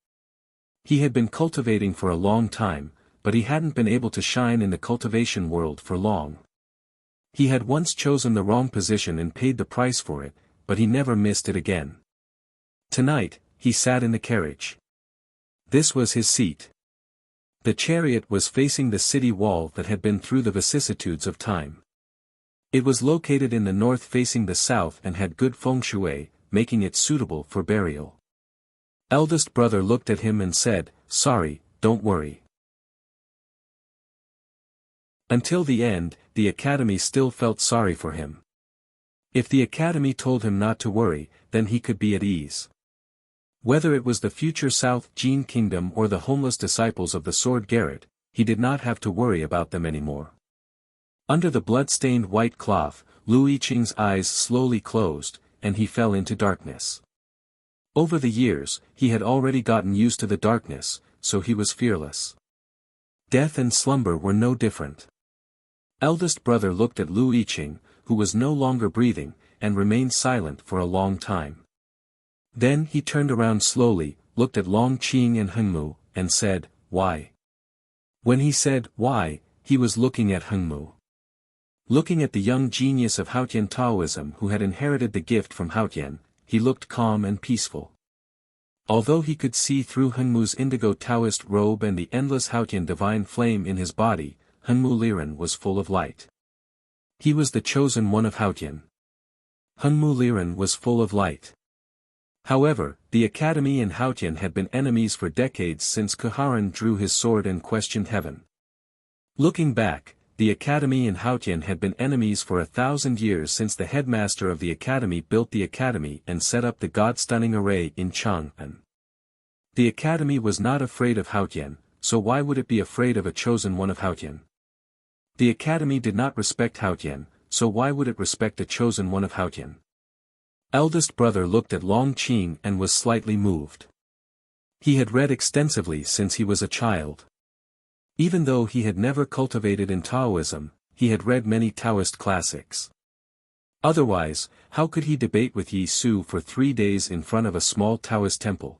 Speaker 1: He had been cultivating for a long time, but he hadn't been able to shine in the cultivation world for long. He had once chosen the wrong position and paid the price for it, but he never missed it again. Tonight, he sat in the carriage. This was his seat. The chariot was facing the city wall that had been through the vicissitudes of time. It was located in the north facing the south and had good feng shui, making it suitable for burial. Eldest brother looked at him and said, "Sorry, don't worry." Until the end, the academy still felt sorry for him. If the academy told him not to worry, then he could be at ease. Whether it was the future South Jin Kingdom or the homeless disciples of the Sword Garret, he did not have to worry about them anymore. Under the blood-stained white cloth, Lu Yiqing's eyes slowly closed, and he fell into darkness. Over the years, he had already gotten used to the darkness, so he was fearless. Death and slumber were no different. Eldest brother looked at Lu Yiqing, who was no longer breathing, and remained silent for a long time. Then he turned around slowly, looked at Long Qing and Hengmu, and said, "Why?" When he said, "Why," he was looking at Hengmu. Looking at the young genius of Haotian Taoism who had inherited the gift from Haotian, he looked calm and peaceful. Although he could see through Hengmu's indigo Taoist robe and the endless Haotian divine flame in his body, Hengmu Liren was full of light. He was the chosen one of Haotian. Hengmu Liren was full of light. However, the academy and Haotian had been enemies for decades since Kuharan drew his sword and questioned heaven. Looking back, the academy and Haotian had been enemies for 1,000 years since the headmaster of the academy built the academy and set up the God-stunning array in Chang'an. The academy was not afraid of Haotian, so why would it be afraid of a chosen one of Haotian? The academy did not respect Haotian, so why would it respect a chosen one of Haotian? Eldest brother looked at Long Qing and was slightly moved. He had read extensively since he was a child. Even though he had never cultivated in Taoism, he had read many Taoist classics. Otherwise, how could he debate with Yi Su for 3 days in front of a small Taoist temple?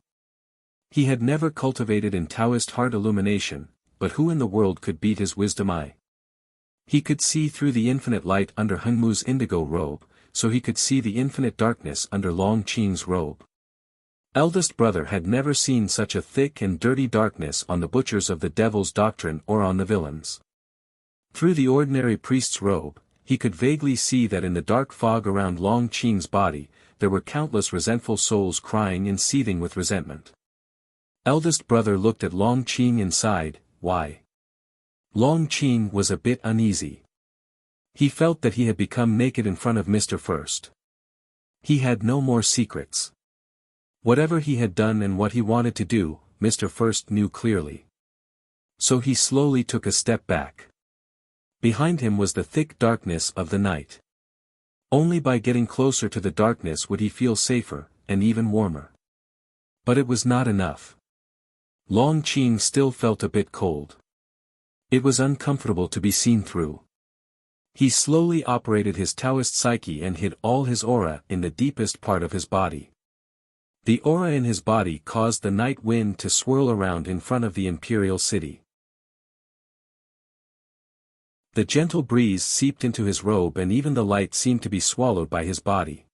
Speaker 1: He had never cultivated in Taoist heart illumination, but who in the world could beat his wisdom eye? He could see through the infinite light under Hengmu's indigo robe, so he could see the infinite darkness under Long Qing's robe. Eldest brother had never seen such a thick and dirty darkness on the butchers of the devil's doctrine or on the villains. Through the ordinary priest's robe, he could vaguely see that in the dark fog around Long Qing's body, there were countless resentful souls crying and seething with resentment. Eldest brother looked at Long Qing and sighed, why? Long Qing was a bit uneasy. He felt that he had become naked in front of Mr. First. He had no more secrets. Whatever he had done and what he wanted to do, Mr. First knew clearly. So he slowly took a step back. Behind him was the thick darkness of the night. Only by getting closer to the darkness would he feel safer, and even warmer. But it was not enough. Long Qing still felt a bit cold. It was uncomfortable to be seen through. He slowly operated his Taoist psyche and hid all his aura in the deepest part of his body. The aura in his body caused the night wind to swirl around in front of the imperial city. The gentle breeze seeped into his robe and even the light seemed to be swallowed by his body.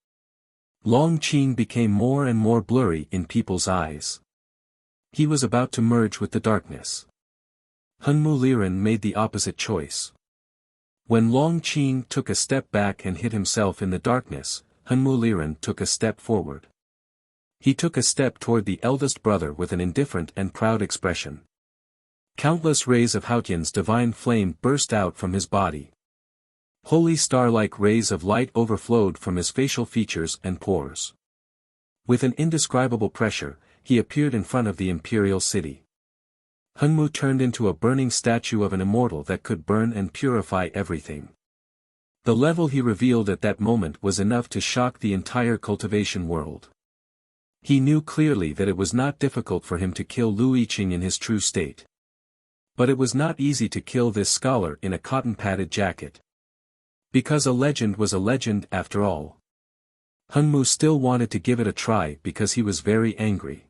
Speaker 1: Long Qing became more and more blurry in people's eyes. He was about to merge with the darkness. Hunmu Liren made the opposite choice. When Long Qing took a step back and hid himself in the darkness, Hunmu Liren took a step forward. He took a step toward the eldest brother with an indifferent and proud expression. Countless rays of Haotian's divine flame burst out from his body. Holy star-like rays of light overflowed from his facial features and pores. With an indescribable pressure, he appeared in front of the imperial city. Hunmu turned into a burning statue of an immortal that could burn and purify everything. The level he revealed at that moment was enough to shock the entire cultivation world. He knew clearly that it was not difficult for him to kill Lu Yiqing in his true state. But it was not easy to kill this scholar in a cotton-padded jacket. Because a legend was a legend after all. Hunmu still wanted to give it a try because he was very angry.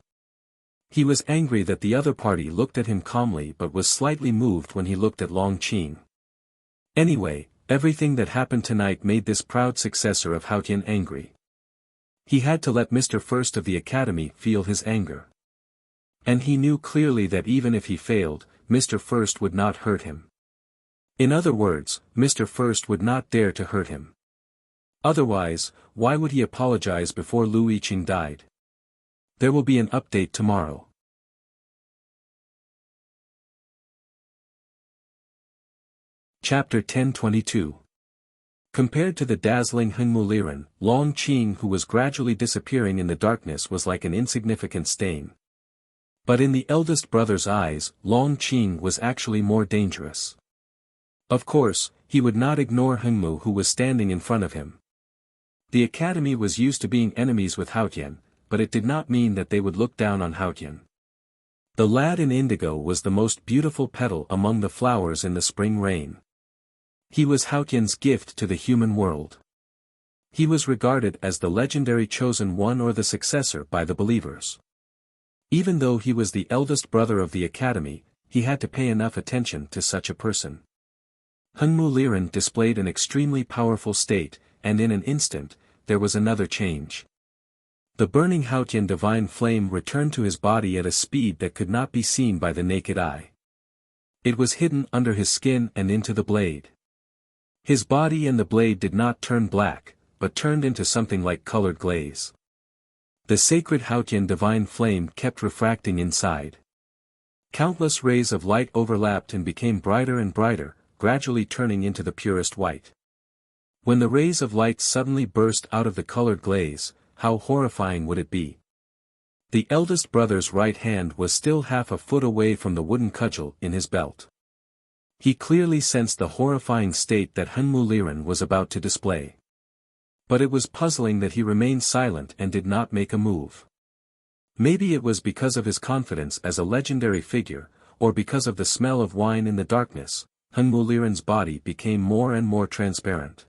Speaker 1: He was angry that the other party looked at him calmly but was slightly moved when he looked at Long Qing. Anyway, everything that happened tonight made this proud successor of Haotian angry. He had to let Mr. First of the Academy feel his anger. And he knew clearly that even if he failed, Mr. First would not hurt him. In other words, Mr. First would not dare to hurt him. Otherwise, why would he apologize before Lu Yiqing died? There will be an update tomorrow. Chapter 1022. Compared to the dazzling Hunmu Liren, Long Qing who was gradually disappearing in the darkness was like an insignificant stain. But in the eldest brother's eyes, Long Qing was actually more dangerous. Of course, he would not ignore Hunmu who was standing in front of him. The academy was used to being enemies with Haotian, but it did not mean that they would look down on Haotian. The lad in indigo was the most beautiful petal among the flowers in the spring rain. He was Haotian's gift to the human world. He was regarded as the legendary chosen one or the successor by the believers. Even though he was the eldest brother of the academy, he had to pay enough attention to such a person. Hunmu Liren displayed an extremely powerful state, and in an instant, there was another change. The burning Haotian divine flame returned to his body at a speed that could not be seen by the naked eye. It was hidden under his skin and into the blade. His body and the blade did not turn black, but turned into something like colored glaze. The sacred Haotian divine flame kept refracting inside. Countless rays of light overlapped and became brighter and brighter, gradually turning into the purest white. When the rays of light suddenly burst out of the colored glaze, how horrifying would it be? The eldest brother's right hand was still half a foot away from the wooden cudgel in his belt. He clearly sensed the horrifying state that Hunmu Liren was about to display. But it was puzzling that he remained silent and did not make a move. Maybe it was because of his confidence as a legendary figure, or because of the smell of wine in the darkness, Hunmu Liren's body became more and more transparent.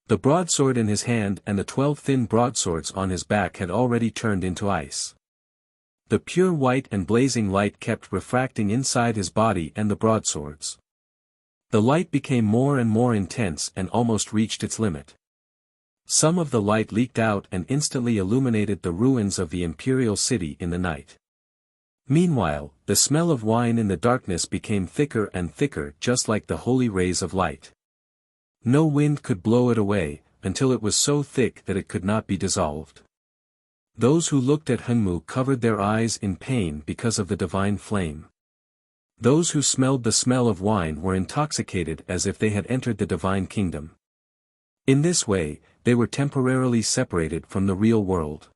Speaker 1: The broadsword in his hand and the 12 thin broadswords on his back had already turned into ice. The pure white and blazing light kept refracting inside his body and the broadswords. The light became more and more intense and almost reached its limit. Some of the light leaked out and instantly illuminated the ruins of the imperial city in the night. Meanwhile, the smell of wine in the darkness became thicker and thicker, just like the holy rays of light. No wind could blow it away, until it was so thick that it could not be dissolved. Those who looked at Hunmu covered their eyes in pain because of the divine flame. Those who smelled the smell of wine were intoxicated as if they had entered the divine kingdom. In this way, they were temporarily separated from the real world.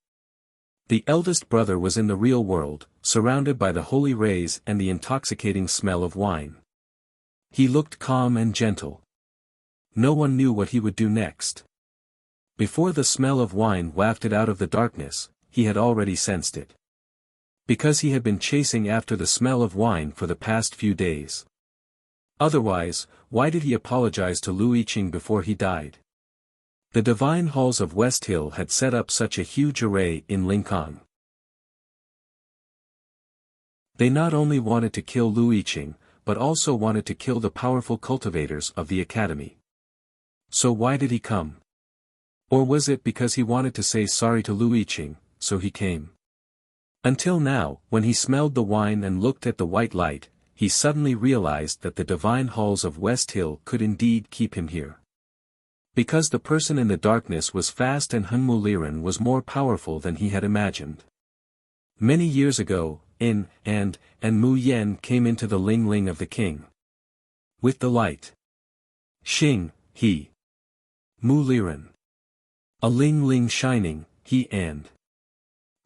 Speaker 1: The eldest brother was in the real world, surrounded by the holy rays and the intoxicating smell of wine. He looked calm and gentle. No one knew what he would do next. Before the smell of wine wafted out of the darkness, he had already sensed it. Because he had been chasing after the smell of wine for the past few days. Otherwise, why did he apologize to Lu Yiqing before he died? The divine halls of West Hill had set up such a huge array in Lincoln. They not only wanted to kill Lu Yiqing, but also wanted to kill the powerful cultivators of the academy. So why did he come? Or was it because he wanted to say sorry to Lu Yiqing, so he came? Until now, when he smelled the wine and looked at the white light, he suddenly realized that the divine halls of West Hill could indeed keep him here. Because the person in the darkness was fast and Hunmu Liren was more powerful than he had imagined. Many years ago, and Mu Yen came into the Ling Ling of the king. With the light. Xing, he. Mu Liren. A Ling Ling shining, he and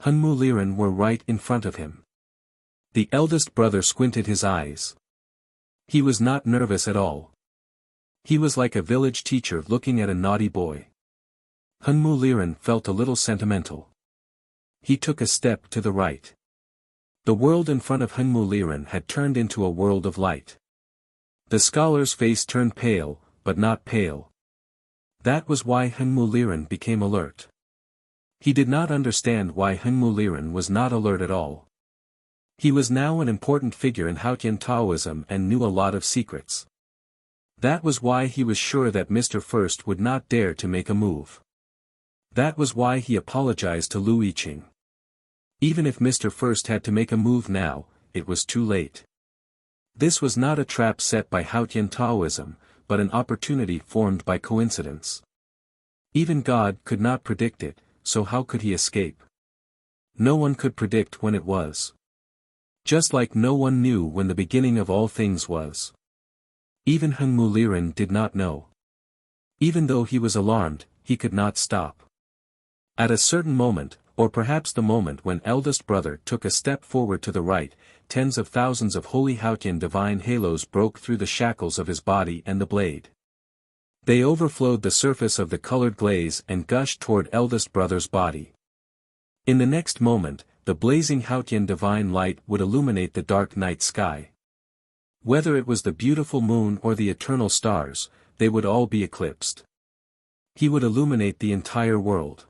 Speaker 1: Hunmu Liren were right in front of him. The eldest brother squinted his eyes. He was not nervous at all. He was like a village teacher looking at a naughty boy. Hunmu Liren felt a little sentimental. He took a step to the right. The world in front of Hunmu Liren had turned into a world of light. The scholar's face turned pale, but not pale. That was why Hunmu Liren became alert. He did not understand why Hunmu Liren was not alert at all. He was now an important figure in Haotian Taoism and knew a lot of secrets. That was why he was sure that Mr. First would not dare to make a move. That was why he apologized to Lu Yiqing. Even if Mr. First had to make a move now, it was too late. This was not a trap set by Haotian Taoism, but an opportunity formed by coincidence. Even God could not predict it, so how could he escape? No one could predict when it was. Just like no one knew when the beginning of all things was. Even Hunmu Liren did not know. Even though he was alarmed, he could not stop. At a certain moment, or perhaps the moment when eldest brother took a step forward to the right, tens of thousands of holy Haotian divine halos broke through the shackles of his body and the blade. They overflowed the surface of the colored glaze and gushed toward eldest brother's body. In the next moment, the blazing Haotian divine light would illuminate the dark night sky. Whether it was the beautiful moon or the eternal stars, they would all be eclipsed. He would illuminate the entire world.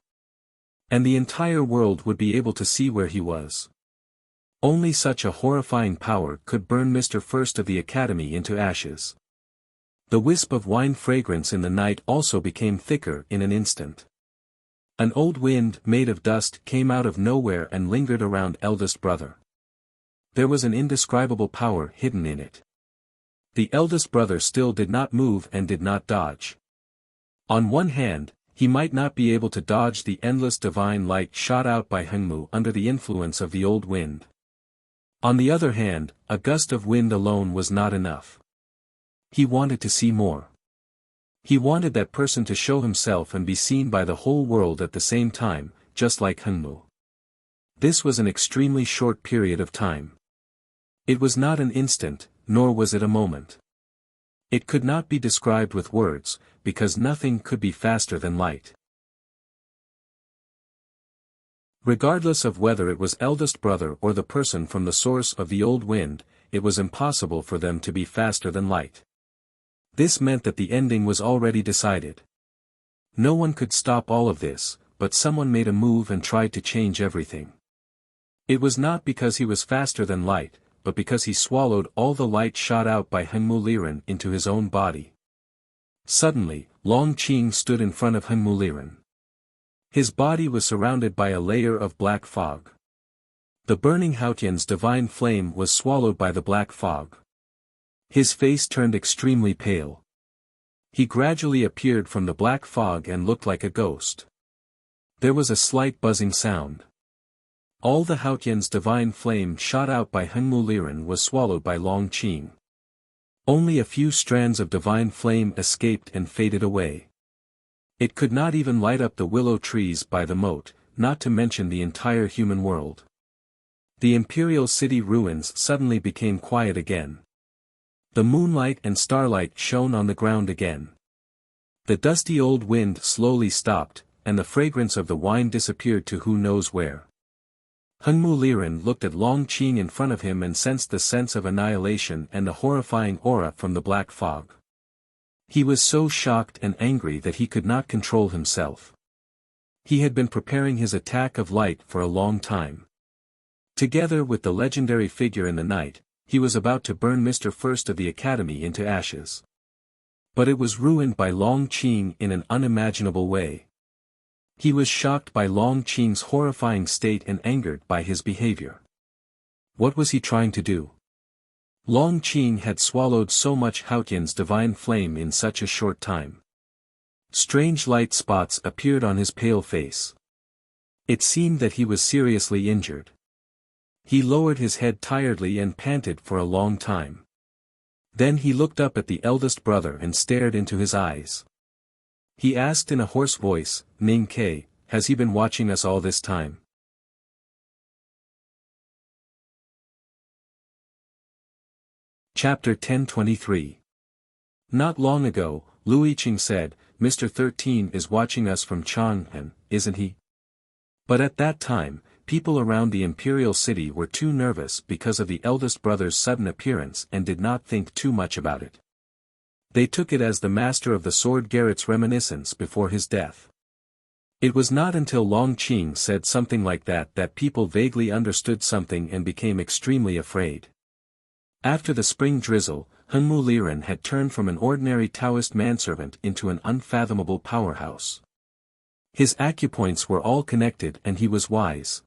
Speaker 1: And the entire world would be able to see where he was. Only such a horrifying power could burn Mr. First of the Academy into ashes. The wisp of wine fragrance in the night also became thicker in an instant. An old wind made of dust came out of nowhere and lingered around eldest brother. There was an indescribable power hidden in it. The eldest brother still did not move and did not dodge. On one hand, he might not be able to dodge the endless divine light shot out by Hunmu under the influence of the old wind. On the other hand, a gust of wind alone was not enough. He wanted to see more. He wanted that person to show himself and be seen by the whole world at the same time, just like Hunmu. This was an extremely short period of time. It was not an instant, nor was it a moment. It could not be described with words, because nothing could be faster than light. Regardless of whether it was eldest brother or the person from the source of the old wind, it was impossible for them to be faster than light. This meant that the ending was already decided. No one could stop all of this, but someone made a move and tried to change everything. It was not because he was faster than light, but because he swallowed all the light shot out by Hunmu Liren into his own body. Suddenly, Long Qing stood in front of Hunmu Liren. His body was surrounded by a layer of black fog. The burning Haotian's divine flame was swallowed by the black fog. His face turned extremely pale. He gradually appeared from the black fog and looked like a ghost. There was a slight buzzing sound. All the Haotian's divine flame shot out by Hengmu Liren was swallowed by Long Qing. Only a few strands of divine flame escaped and faded away. It could not even light up the willow trees by the moat, not to mention the entire human world. The imperial city ruins suddenly became quiet again. The moonlight and starlight shone on the ground again. The dusty old wind slowly stopped, and the fragrance of the wine disappeared to who knows where. Hengmu Liren looked at Long Qing in front of him and sensed the sense of annihilation and the horrifying aura from the black fog. He was so shocked and angry that he could not control himself. He had been preparing his attack of light for a long time. Together with the legendary figure in the night, he was about to burn Mr. First of the Academy into ashes. But it was ruined by Long Qing in an unimaginable way. He was shocked by Long Qing's horrifying state and angered by his behavior. What was he trying to do? Long Qing had swallowed so much Haotian's divine flame in such a short time. Strange light spots appeared on his pale face. It seemed that he was seriously injured. He lowered his head tiredly and panted for a long time. Then he looked up at the eldest brother and stared into his eyes. He asked in a hoarse voice, "Ning Ke, has he been watching us all this time?" Chapter 1023. Not long ago, Lui Qing said, "Mr. 13 is watching us from Chang'an, isn't he?" But at that time, people around the imperial city were too nervous because of the eldest brother's sudden appearance and did not think too much about it. They took it as the master of the sword Garrett's reminiscence before his death. It was not until Long Qing said something like that that people vaguely understood something and became extremely afraid. After the spring drizzle, Hengmu Liren had turned from an ordinary Taoist manservant into an unfathomable powerhouse. His acupoints were all connected and he was wise.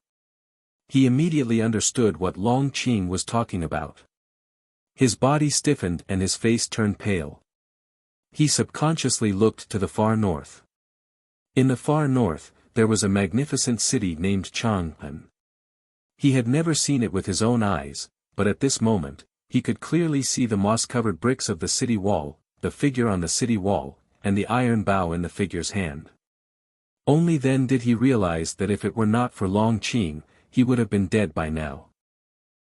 Speaker 1: He immediately understood what Long Qing was talking about. His body stiffened and his face turned pale. He subconsciously looked to the far north. In the far north, there was a magnificent city named Chang'an. He had never seen it with his own eyes, but at this moment, he could clearly see the moss-covered bricks of the city wall, the figure on the city wall, and the iron bow in the figure's hand. Only then did he realize that if it were not for Long Qing, he would have been dead by now.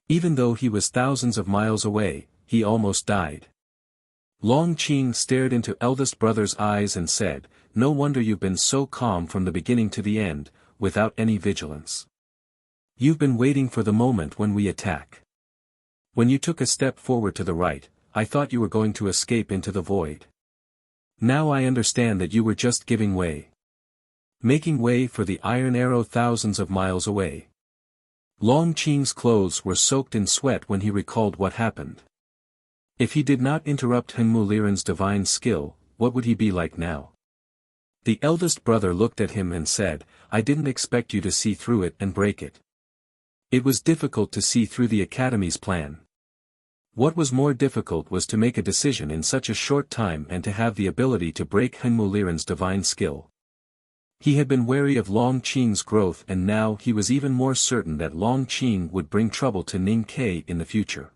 Speaker 1: Even though he was thousands of miles away, he almost died. Long Qing stared into eldest brother's eyes and said, "No wonder you've been so calm from the beginning to the end, without any vigilance. You've been waiting for the moment when we attack. When you took a step forward to the right, I thought you were going to escape into the void. Now I understand that you were just giving way. Making way for the iron arrow thousands of miles away." Long Qing's clothes were soaked in sweat when he recalled what happened. If he did not interrupt Hengmu Liren's divine skill, what would he be like now? The eldest brother looked at him and said, "I didn't expect you to see through it and break it." It was difficult to see through the Academy's plan. What was more difficult was to make a decision in such a short time and to have the ability to break Hengmu Liren's divine skill. He had been wary of Long Qing's growth and now he was even more certain that Long Qing would bring trouble to Ning Ke in the future.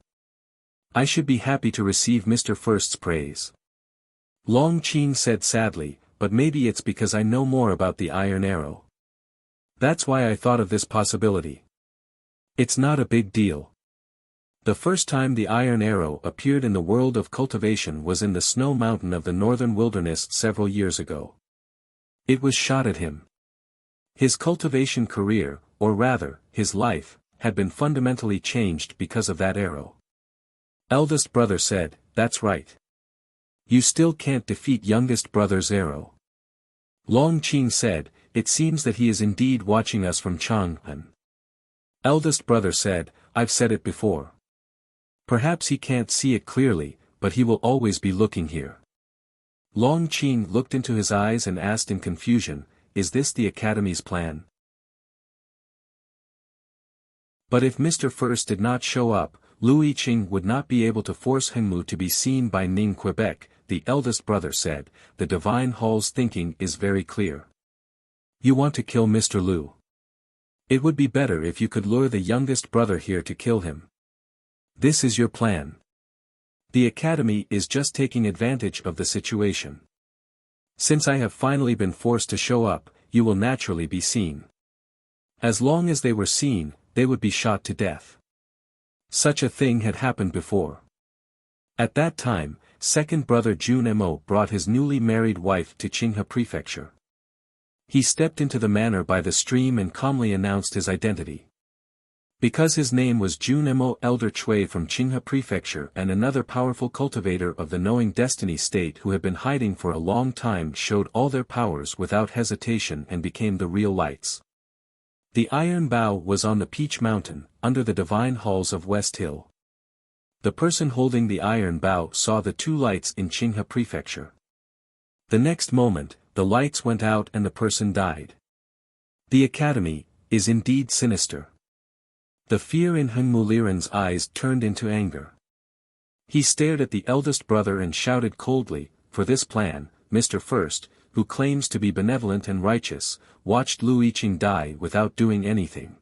Speaker 1: "I should be happy to receive Mr. First's praise," Long Qing said sadly, "but maybe it's because I know more about the iron arrow. That's why I thought of this possibility. It's not a big deal." The first time the iron arrow appeared in the world of cultivation was in the snow mountain of the northern wilderness several years ago. It was shot at him. His cultivation career, or rather, his life, had been fundamentally changed because of that arrow. Eldest brother said, "That's right. You still can't defeat youngest brother's arrow." Long Qing said, "It seems that he is indeed watching us from Chang'an." Eldest brother said, "I've said it before. Perhaps he can't see it clearly, but he will always be looking here." Long Qing looked into his eyes and asked in confusion, is this the Academy's plan? But if Mr. First did not show up, Lu Yiqing would not be able to force Hengmu to be seen by Ning Quebec, the eldest brother said. The Divine Hall's thinking is very clear. You want to kill Mr. Lu. It would be better if you could lure the youngest brother here to kill him. This is your plan. The Academy is just taking advantage of the situation. Since I have finally been forced to show up, you will naturally be seen. As long as they were seen, they would be shot to death. Such a thing had happened before. At that time, second brother Jun Mo brought his newly married wife to Qinghe Prefecture. He stepped into the manor by the stream and calmly announced his identity. Because his name was Jun Mo, Elder Chui from Qinghe Prefecture and another powerful cultivator of the knowing destiny state who had been hiding for a long time showed all their powers without hesitation and became the real lights. The Iron Bow was on the Peach Mountain, under the Divine Halls of West Hill. The person holding the Iron Bow saw the two lights in Qinghe Prefecture. The next moment, the lights went out and the person died. The Academy is indeed sinister. The fear in Hengmu Liren's eyes turned into anger. He stared at the eldest brother and shouted coldly, "For this plan, Mr. First, who claims to be benevolent and righteous, watched Lu Yiqing die without doing anything."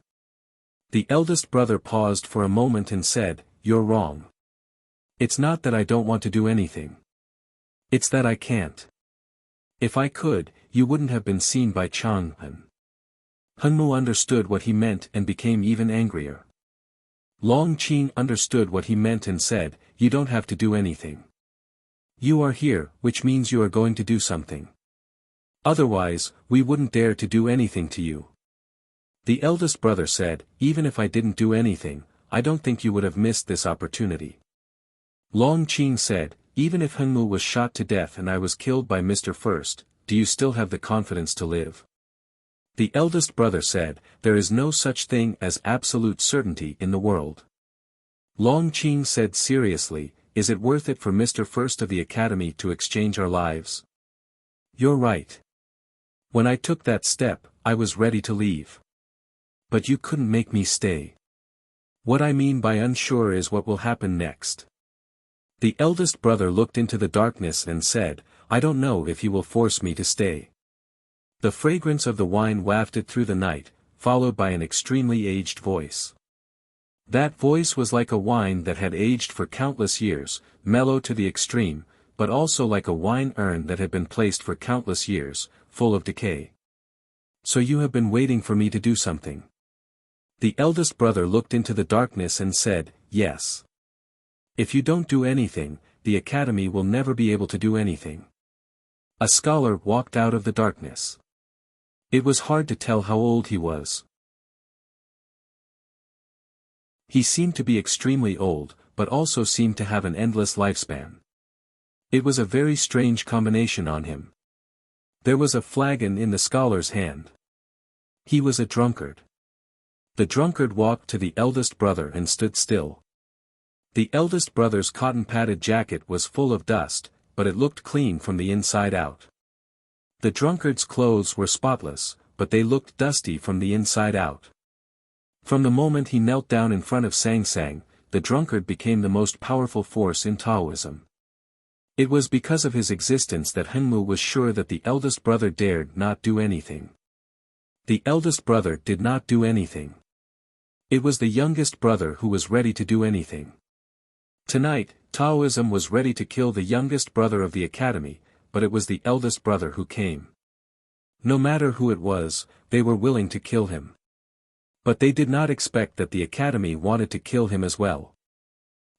Speaker 1: The eldest brother paused for a moment and said, "You're wrong. It's not that I don't want to do anything. It's that I can't. If I could, you wouldn't have been seen by Chang'an." Hengmu understood what he meant and became even angrier. Long Qing understood what he meant and said, "You don't have to do anything. You are here, which means you are going to do something. Otherwise, we wouldn't dare to do anything to you." The eldest brother said, "Even if I didn't do anything, I don't think you would have missed this opportunity." Long Qing said, "Even if Hengmu was shot to death and I was killed by Mr. First, do you still have the confidence to live?" The eldest brother said, "There is no such thing as absolute certainty in the world." Long Qing said seriously, "Is it worth it for Mr. First of the Academy to exchange our lives?" "You're right. When I took that step, I was ready to leave. But you couldn't make me stay. What I mean by unsure is what will happen next." The eldest brother looked into the darkness and said, "I don't know if you will force me to stay." The fragrance of the wine wafted through the night, followed by an extremely aged voice. That voice was like a wine that had aged for countless years, mellow to the extreme, but also like a wine urn that had been placed for countless years, full of decay. "So you have been waiting for me to do something?" The eldest brother looked into the darkness and said, "Yes. If you don't do anything, the Academy will never be able to do anything." A scholar walked out of the darkness. It was hard to tell how old he was. He seemed to be extremely old, but also seemed to have an endless lifespan. It was a very strange combination on him. There was a flagon in the scholar's hand. He was a drunkard. The drunkard walked to the eldest brother and stood still. The eldest brother's cotton-padded jacket was full of dust, but it looked clean from the inside out. The drunkard's clothes were spotless, but they looked dusty from the inside out. From the moment he knelt down in front of Sang Sang, the drunkard became the most powerful force in Taoism. It was because of his existence that Hengmu was sure that the eldest brother dared not do anything. The eldest brother did not do anything. It was the youngest brother who was ready to do anything. Tonight, Taoism was ready to kill the youngest brother of the Academy, but it was the eldest brother who came. No matter who it was, they were willing to kill him. But they did not expect that the Academy wanted to kill him as well.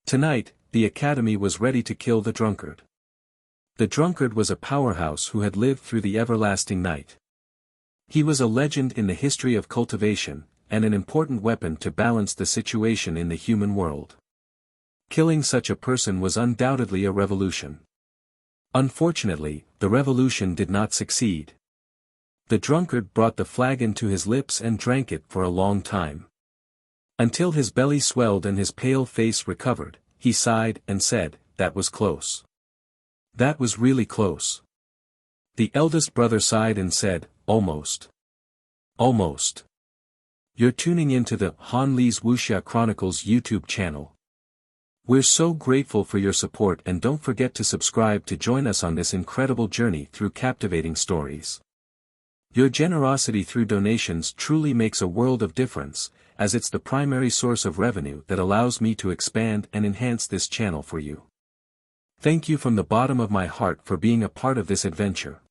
Speaker 1: Tonight, the Academy was ready to kill the drunkard. The drunkard was a powerhouse who had lived through the everlasting night. He was a legend in the history of cultivation, and an important weapon to balance the situation in the human world. Killing such a person was undoubtedly a revolution. Unfortunately, the revolution did not succeed. The drunkard brought the flagon to his lips and drank it for a long time. Until his belly swelled and his pale face recovered, he sighed and said, "That was close. That was really close." The eldest brother sighed and said, almost. Almost. You're tuning into the Han Lee's Wuxia Chronicles YouTube channel. We're so grateful for your support, and don't forget to subscribe to join us on this incredible journey through captivating stories. Your generosity through donations truly makes a world of difference, as it's the primary source of revenue that allows me to expand and enhance this channel for you. Thank you from the bottom of my heart for being a part of this adventure.